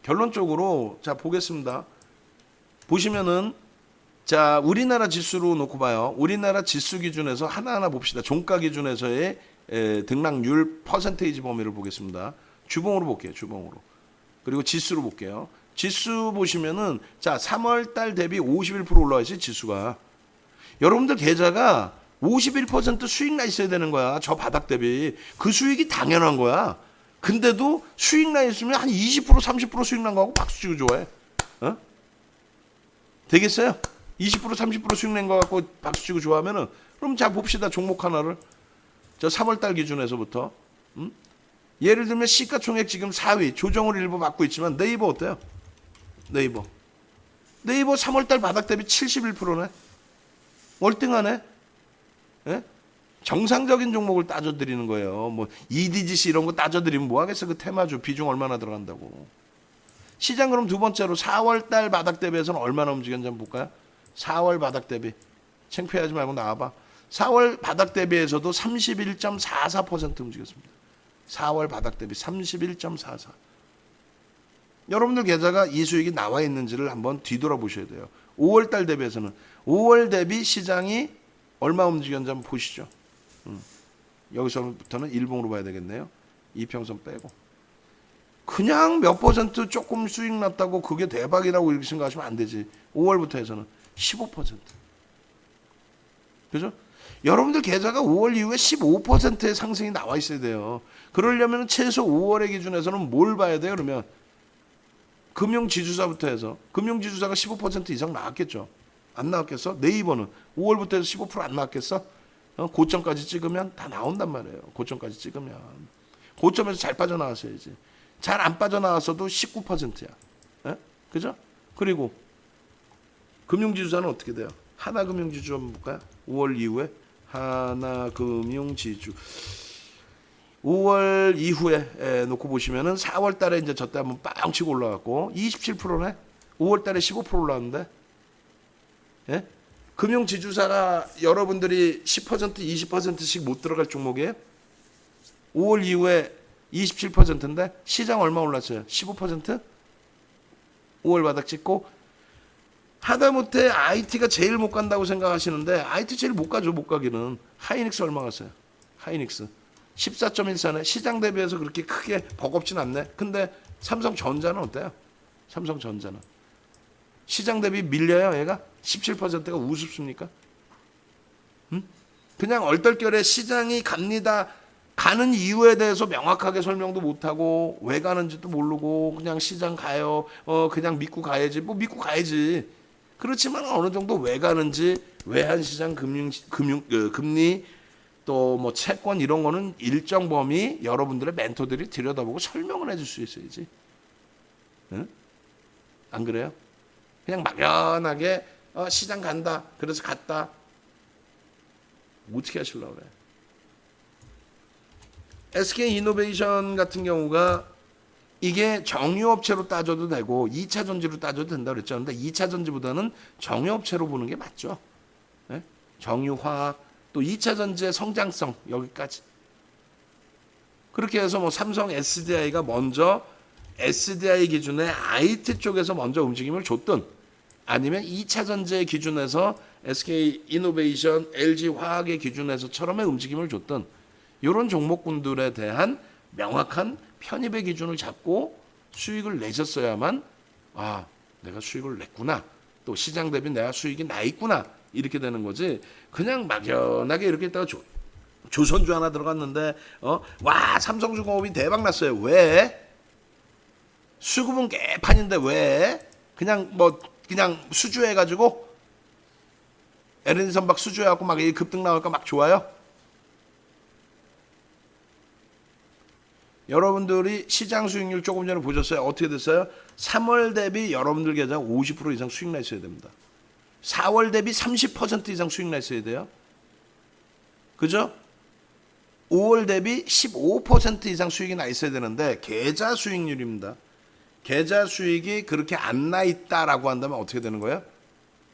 결론적으로 자 보겠습니다. 보시면은 자 우리나라 지수로 놓고 봐요. 우리나라 지수 기준에서 하나하나 봅시다. 종가 기준에서의 등락률 퍼센테이지 범위를 보겠습니다. 주봉으로 볼게요. 주봉으로. 그리고 지수로 볼게요. 지수 보시면은 자 3월 달 대비 51% 올라와 있어요. 지수가. 여러분들 계좌가 51% 수익 나 있어야 되는 거야. 저 바닥 대비. 그 수익이 당연한 거야. 근데도 수익 나 있으면 한 20% 30% 수익 난 거하고 박수 치고 좋아해. 되겠어요? 20% 30% 수익 낸 거 갖고 박수 치고 좋아하면은 그럼 자 봅시다. 종목 하나를. 저 3월 달 기준에서부터. 예를 들면 시가총액 지금 4위 조정을 일부 받고 있지만 네이버 어때요? 네이버 3월 달 바닥 대비 71%네. 월등하네. 예? 정상적인 종목을 따져드리는 거예요. EDGC 이런 거 따져드리면 뭐 하겠어. 그 테마주 비중 얼마나 들어간다고. 시장 그럼 두 번째로 4월 달 바닥 대비해서는 얼마나 움직였는지 한번 볼까요? 4월 바닥 대비. 창피하지 말고 나와봐. 4월 바닥 대비에서도 31.44% 움직였습니다. 4월 바닥 대비 31.44. 여러분들 계좌가 이 수익이 나와 있는지를 한번 뒤돌아보셔야 돼요. 5월 달 대비해서는 5월 대비 시장이 얼마 움직였는지 한번 보시죠. 여기서부터는 일봉으로 봐야 되겠네요. 이평선 빼고. 그냥 몇 퍼센트 조금 수익 났다고 그게 대박이라고 이렇게 생각하시면 안 되지. 5월부터 해서는 15%. 그죠? 여러분들 계좌가 5월 이후에 15%의 상승이 나와 있어야 돼요. 그러려면 최소 5월의 기준에서는 뭘 봐야 돼요? 그러면 금융지주사부터 해서 금융지주사가 15% 이상 나왔겠죠. 안 나왔겠어? 네이버는 5월부터 해서 15% 안 나왔겠어? 고점까지 찍으면 다 나온단 말이에요. 고점까지 찍으면. 고점에서 잘 빠져나왔어야지. 잘 안 빠져나왔어도 19%야. 예? 그죠? 그리고 금융지주사는 어떻게 돼요? 하나금융지주 한번 볼까요? 5월 이후에 하나금융지주 5월 이후에 놓고 보시면은 4월 달에 이제 저때 한번 빵 치고 올라갔고 27%네. 5월 달에 15% 올라왔는데. 예? 금융지주사가 여러분들이 10% 20%씩 못 들어갈 종목이에요? 5월 이후에 27%인데 시장 얼마 올랐어요? 15%? 5월 바닥 찍고 하다못해 IT가 제일 못 간다고 생각하시는데 IT 제일 못 가죠. 못 가기는. 하이닉스 얼마 갔어요? 하이닉스 14.14네. 시장 대비해서 그렇게 크게 버겁진 않네. 근데 삼성전자는 어때요? 삼성전자는 시장 대비 밀려요. 얘가 17%가 우습습니까? 그냥 얼떨결에 시장이 갑니다. 가는 이유에 대해서 명확하게 설명도 못하고 왜 가는지도 모르고 그냥 시장 가요. 그냥 믿고 가야지. 뭐 믿고 가야지. 그렇지만 어느 정도 왜 가는지 외환시장 금리 또 뭐 채권 이런 거는 일정 범위 여러분들의 멘토들이 들여다보고 설명을 해줄 수 있어야지. 응? 안 그래요? 그냥 막연하게 시장 간다. 그래서 갔다. 어떻게 하시려고 그래? SK이노베이션 같은 경우가 이게 정유업체로 따져도 되고 2차 전지로 따져도 된다고 그랬죠. 그런데 2차 전지보다는 정유업체로 보는 게 맞죠. 네? 정유화학 또 2차 전지의 성장성 여기까지. 그렇게 해서 뭐 삼성 SDI가 먼저 SDI 기준의 IT 쪽에서 먼저 움직임을 줬든 아니면 2차 전지의 기준에서 SK이노베이션, LG화학의 기준에서처럼의 움직임을 줬든 이런 종목군들에 대한 명확한 편입의 기준을 잡고 수익을 내셨어야만 내가 수익을 냈구나. 또 시장 대비 내가 수익이 나 있구나. 이렇게 되는 거지. 그냥 막연하게 이렇게 있다가 조선주 하나 들어갔는데 삼성중공업이 대박 났어요. 왜? 수급은 개판인데 왜? 그냥 수주해가지고 LNG 선박 수주해갖고 막 급등 나올까 막 좋아요? 여러분들이 시장 수익률 조금 전에 보셨어요? 어떻게 됐어요? 3월 대비 여러분들 계좌 50% 이상 수익 나 있어야 됩니다. 4월 대비 30% 이상 수익 나 있어야 돼요. 그죠? 5월 대비 15% 이상 수익이 나 있어야 되는데 계좌 수익률입니다. 계좌 수익이 그렇게 안 나 있다라고 한다면 어떻게 되는 거예요?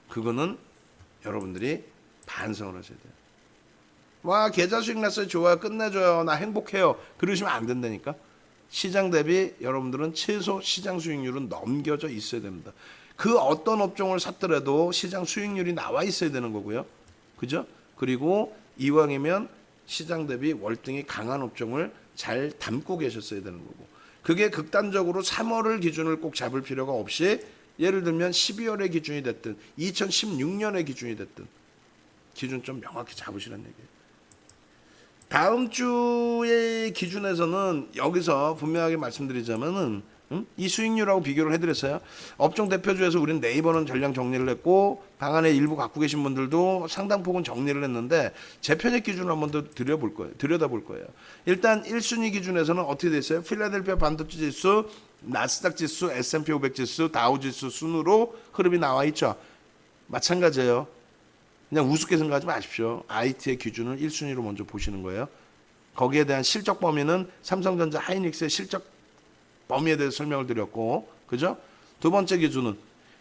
그거는 여러분들이 반성을 하셔야 돼요. 계좌 수익 났어요. 좋아요. 끝내줘요. 나 행복해요. 그러시면 안 된다니까. 시장 대비 여러분들은 최소 시장 수익률은 넘겨져 있어야 됩니다. 그 어떤 업종을 샀더라도 시장 수익률이 나와 있어야 되는 거고요. 그죠? 그리고 이왕이면 시장 대비 월등히 강한 업종을 잘 담고 계셨어야 되는 거고. 그게 극단적으로 3월을 기준을 꼭 잡을 필요가 없이 예를 들면 12월의 기준이 됐든 2016년의 기준이 됐든 기준 좀 명확히 잡으시라는 얘기예요. 다음 주의 기준에서는 여기서 분명하게 말씀드리자면은 이 수익률하고 비교를 해드렸어요. 업종 대표주에서 우리는 네이버는 전량 정리를 했고 방안에 일부 갖고 계신 분들도 상당폭은 정리를 했는데 제 편입 기준을 한번 더 들여다볼 거예요. 일단 1순위 기준에서는 어떻게 됐어요? 필라델피아 반도체 지수, 나스닥 지수, S&P 500 지수, 다우 지수 순으로 흐름이 나와 있죠. 마찬가지예요. 그냥 우습게 생각하지 마십시오. IT의 기준을 1순위로 먼저 보시는 거예요. 거기에 대한 실적 범위는 삼성전자, 하이닉스의 실적 범위에 대해서 설명을 드렸고, 그죠? 두 번째 기준은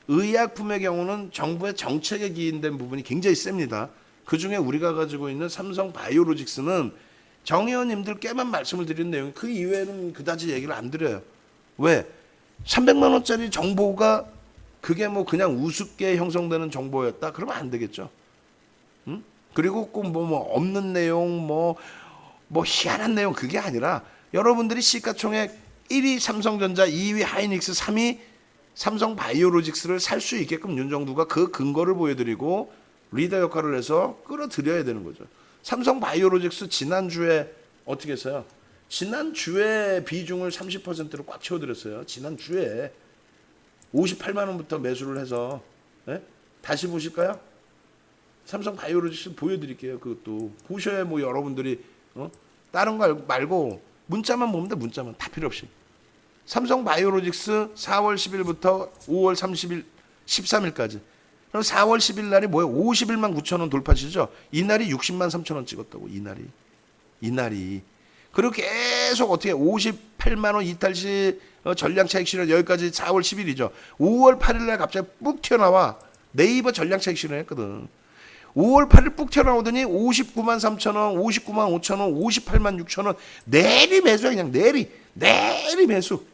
의약품의 경우는 정부의 정책에 기인된 부분이 굉장히 셉니다. 그 중에 우리가 가지고 있는 삼성 바이오로직스는 정 의원님들께만 말씀을 드린 내용이 그 이외에는 그다지 얘기를 안 드려요. 왜? 300만 원짜리 정보가 그게 뭐 그냥 우습게 형성되는 정보였다? 그러면 안 되겠죠. 그리고 꼭 뭐 없는 내용 뭐 희한한 내용 그게 아니라 여러분들이 시가총액 1위 삼성전자, 2위 하이닉스, 3위 삼성바이오로직스를 살 수 있게끔 윤정두가 그 근거를 보여드리고 리더 역할을 해서 끌어들여야 되는 거죠. 삼성바이오로직스 지난주에 어떻게 했어요? 지난주에 비중을 30%로 꽉 채워드렸어요. 지난주에 58만 원부터 매수를 해서 예? 다시 보실까요? 삼성바이오로직스 보여드릴게요. 그것도 보셔야 뭐 여러분들이 다른 거 말고 문자만 보면 돼. 문자만 다 필요 없이. 삼성바이오로직스 4월 10일부터 5월 30일 13일까지. 그럼 4월 10일 날이 뭐예요? 51만 9천 원 돌파시죠? 이날이 60만 3천 원 찍었다고. 이날이. 그리고 계속 어떻게 58만 원 이탈시 전량차익 실현 여기까지 4월 10일이죠. 5월 8일 날 갑자기 ปุ๊ 튀어나와. 네이버 전량차익 실현했거든. 5월 8일 ปุ๊ 튀어나오더니 59만 3천 원, 59만 5천 원, 58만 6천 원 내리 매수야. 그냥 내리 매수.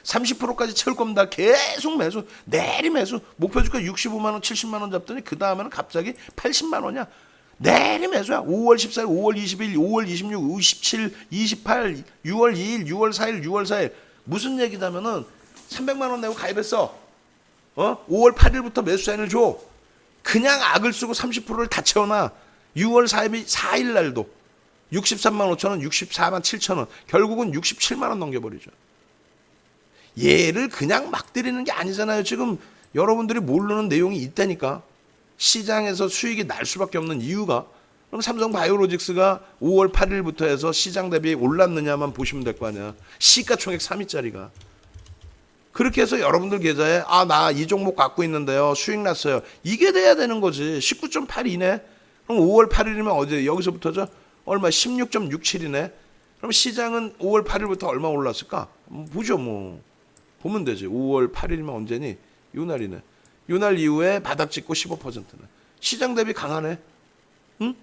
30%까지 채울 겁니다. 계속 매수. 내리 매수. 목표 주가 65만 원, 70만 원 잡더니 그 다음에는 갑자기 80만 원이야. 내리 매수야. 5월 14일, 5월 20일, 5월 26, 27, 28, 6월 2일, 6월 4일, 6월 4일. 무슨 얘기냐면은 300만 원 내고 가입했어. 5월 8일부터 매수 사인을 줘. 그냥 악을 쓰고 30%를 다 채워놔. 6월 4일 날도 63만 5천 원, 64만 7천 원. 결국은 67만 원 넘겨버리죠. 얘를 그냥 막 때리는 게 아니잖아요. 지금 여러분들이 모르는 내용이 있다니까. 시장에서 수익이 날 수밖에 없는 이유가. 그럼 삼성바이오로직스가 5월 8일부터 해서 시장 대비 올랐느냐만 보시면 될 거 아니야. 시가총액 3위짜리가. 그렇게 해서 여러분들 계좌에 나 이 종목 갖고 있는데요. 수익 났어요. 이게 돼야 되는 거지. 19.82네. 그럼 5월 8일이면 어제 여기서부터죠? 얼마? 16.67이네. 그럼 시장은 5월 8일부터 얼마 올랐을까? 보죠 뭐. 보면 되지. 5월 8일이면 언제니? 요날이네. 요날 이후에 바닥 찍고 15%네. 시장 대비 강하네. 응?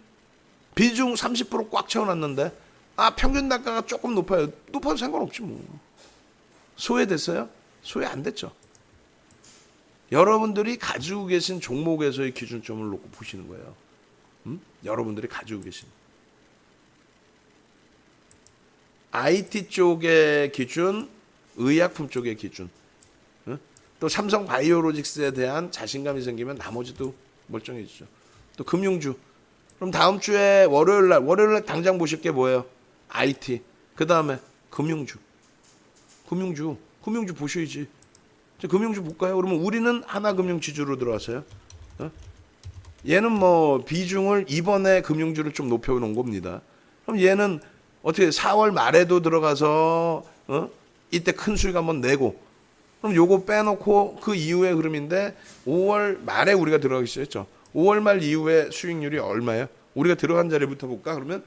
비중 30% 꽉 채워놨는데 평균 단가가 조금 높아요. 높아도 상관없지 뭐. 소외됐어요? 소외 안 됐죠. 여러분들이 가지고 계신 종목에서의 기준점을 놓고 보시는 거예요. 여러분들이 가지고 계신 IT 쪽의 기준, 의약품 쪽의 기준, 또 삼성바이오로직스에 대한 자신감이 생기면 나머지도 멀쩡해지죠. 또 금융주. 그럼 다음 주에 월요일 날 당장 보실 게 뭐예요? IT. 그 다음에 금융주 보셔야지. 금융주 볼까요? 그러면 우리는 하나금융 지주로 들어왔어요. 얘는 뭐 비중을 이번에 금융주를 좀 높여놓은 겁니다. 그럼 얘는 어떻게 4월 말에도 들어가서 이때 큰 수익 한번 내고, 그럼 요거 빼놓고 그 이후의 흐름인데 5월 말에 우리가 들어가기 시작했죠. 5월 말 이후에 수익률이 얼마예요? 우리가 들어간 자리부터 볼까? 그러면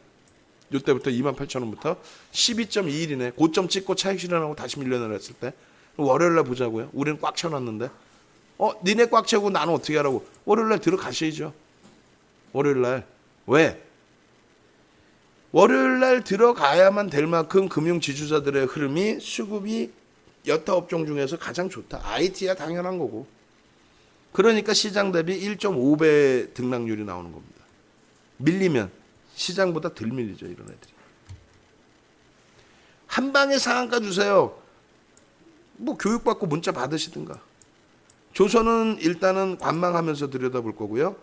요때부터 28,000원부터 12.21이네. 고점 찍고 차익 실현하고 다시 밀려내렸을 때. 월요일날 보자고요. 우리는 꽉 채워놨는데. 니네 꽉 채우고 나는 어떻게 하라고? 월요일날 들어가셔야죠. 월요일날. 왜? 월요일날 들어가야만 될 만큼 금융지주자들의 흐름이 수급이 여타 업종 중에서 가장 좋다. IT야 당연한 거고. 그러니까 시장 대비 1.5배 등락률이 나오는 겁니다. 밀리면 시장보다 덜 밀리죠. 이런 애들이. 한 방에 상한가 주세요. 뭐 교육받고 문자 받으시든가. 조선은 일단은 관망하면서 들여다볼 거고요.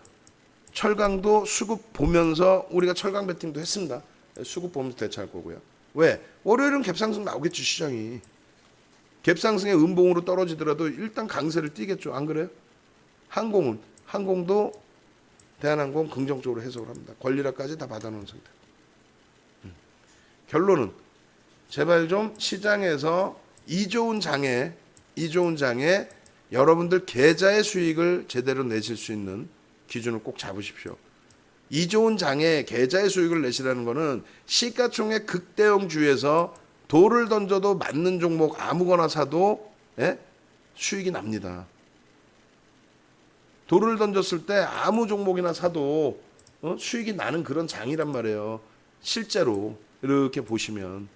철강도 수급 보면서 우리가 철강 배팅도 했습니다. 수급 보면서 대처할 거고요. 왜? 월요일은 갭상승 나오겠죠. 시장이. 갭상승의 음봉으로 떨어지더라도 일단 강세를 띄겠죠. 안 그래요? 항공도 대한항공 긍정적으로 해석을 합니다. 권리락까지 다 받아놓은 상태. 결론은 제발 좀 시장에서 이 좋은 장에 여러분들 계좌의 수익을 제대로 내실 수 있는 기준을 꼭 잡으십시오. 이 좋은 장에 계좌의 수익을 내시라는 거는 시가총액 극대형주에서 돌을 던져도 맞는 종목 아무거나 사도 수익이 납니다. 돌을 던졌을 때 아무 종목이나 사도 수익이 나는 그런 장이란 말이에요. 실제로 이렇게 보시면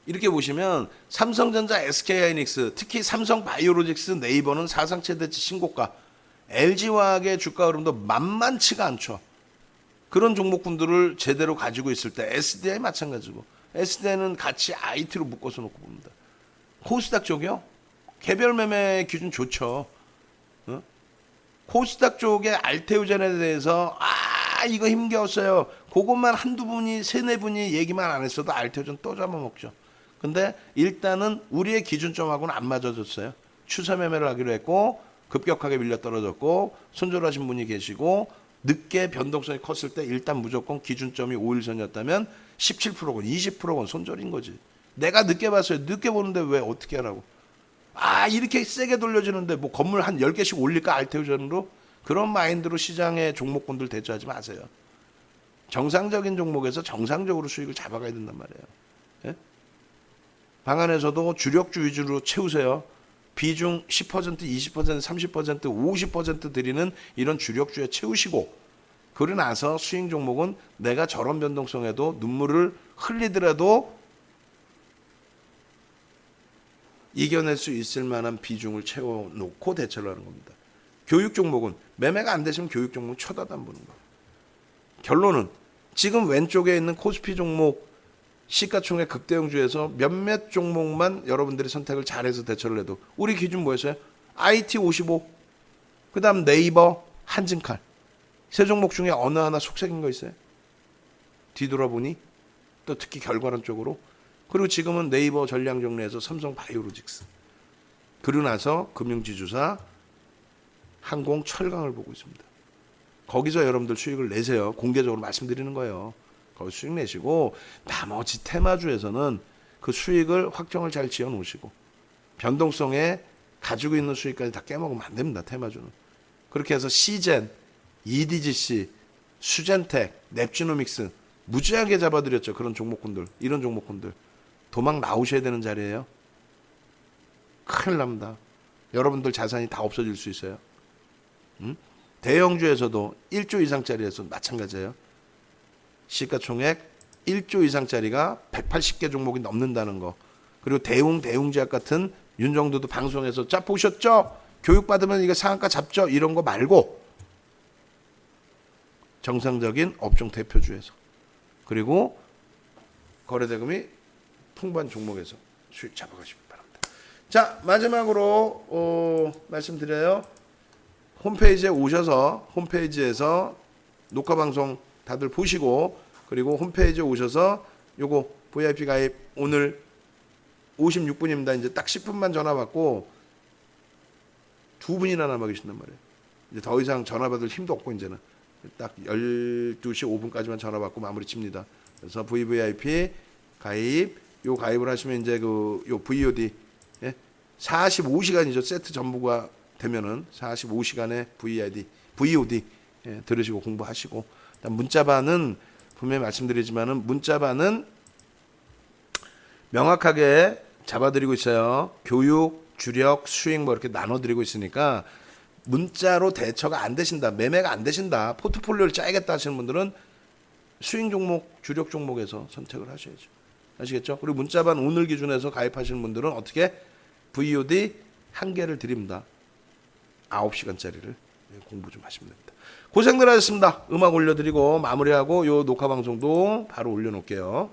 이렇게 보시면 삼성전자, SK하이닉스, 특히 삼성바이오로직스, 네이버는 사상 최대치 신고가, LG화학의 주가 흐름도 만만치가 않죠. 그런 종목군들을 제대로 가지고 있을 때 SDI 마찬가지고 SDI는 같이 IT로 묶어서 놓고 봅니다. 코스닥 쪽이요? 개별 매매 기준 좋죠. 어? 코스닥 쪽에 알테오젠에 대해서 이거 힘겨웠어요. 그것만 한두 분이 세네 분이 얘기만 안 했어도 알테오젠 또 잡아먹죠. 근데 일단은 우리의 기준점하고는 안 맞아졌어요. 추세 매매를 하기로 했고 급격하게 밀려 떨어졌고 손절하신 분이 계시고 늦게 변동성이 컸을 때 일단 무조건 기준점이 5일선이었다면 17%건 20%건 손절인 거지. 내가 늦게 봤어요. 늦게 보는데 왜 어떻게 하라고. 이렇게 세게 돌려지는데 뭐 건물 한 10개씩 올릴까 알테오전으로. 그런 마인드로 시장의 종목군들 대처하지 마세요. 정상적인 종목에서 정상적으로 수익을 잡아가야 된단 말이에요. 예? 방안에서도 주력주 위주로 채우세요. 비중 10%, 20%, 30%, 50% 드리는 이런 주력주에 채우시고 그러고 나서 수익 종목은 내가 저런 변동성에도 눈물을 흘리더라도 이겨낼 수 있을 만한 비중을 채워놓고 대처를 하는 겁니다. 교육 종목은 매매가 안 되시면 교육 종목 쳐다도 안 보는 거예요. 결론은 지금 왼쪽에 있는 코스피 종목 시가총액 극대형주에서 몇몇 종목만 여러분들이 선택을 잘해서 대처를 해도 우리 기준 뭐였어요? IT 55, 그 다음 네이버, 한진칼. 세 종목 중에 어느 하나 속색인 거 있어요? 뒤돌아보니 또 특히 결과론 쪽으로. 그리고 지금은 네이버 전량 정리해서 삼성 바이오로직스. 그러고 나서 금융지주사, 항공, 철강을 보고 있습니다. 거기서 여러분들 수익을 내세요. 공개적으로 말씀드리는 거예요. 거기 수익 내시고 나머지 테마주에서는 그 수익을 확정을 잘 지어 놓으시고 변동성에 가지고 있는 수익까지 다 깨먹으면 안 됩니다. 테마주는. 그렇게 해서 시젠, EDGC, 수젠텍, 넵지노믹스 무지하게 잡아드렸죠. 그런 종목군들, 이런 종목군들. 도망 나오셔야 되는 자리예요. 큰일 납니다. 여러분들 자산이 다 없어질 수 있어요. 대형주에서도 1조 이상짜리에서 마찬가지예요. 시가총액 1조 이상짜리가 180개 종목이 넘는다는 거. 그리고 대웅제약 같은 윤정도도 방송에서 자 보셨죠? 교육받으면 이거 상한가 잡죠? 이런 거 말고 정상적인 업종 대표주에서 그리고 거래대금이 풍부한 종목에서 수익 잡아가시기 바랍니다. 자, 마지막으로 말씀드려요. 홈페이지에 오셔서 홈페이지에서 녹화방송 다들 보시고 그리고 홈페이지에 오셔서 요거 VIP 가입 오늘 56분입니다. 이제 딱 10분만 전화 받고 2분이나 남아 계신단 말이에요. 이제 더 이상 전화 받을 힘도 없고 이제는 딱 12시 5분까지만 전화 받고 마무리 칩니다. 그래서 VVIP 가입 요 가입을 하시면 이제 요 VOD 45시간이죠. 세트 전부가 되면은 45시간에 VOD 들으시고 공부하시고 문자반은 분명히 말씀드리지만은 문자반은 명확하게 잡아드리고 있어요. 교육, 주력, 수익 뭐 이렇게 나눠드리고 있으니까 문자로 대처가 안 되신다, 매매가 안 되신다, 포트폴리오를 짜야겠다 하시는 분들은 수익 종목, 주력 종목에서 선택을 하셔야죠. 아시겠죠? 그리고 문자반 오늘 기준에서 가입하시는 분들은 어떻게 VOD 1개를 드립니다. 9시간짜리를 공부 좀 하시면 됩니다. 고생들 하셨습니다. 음악 올려드리고 마무리하고 요 녹화 방송도 바로 올려놓을게요.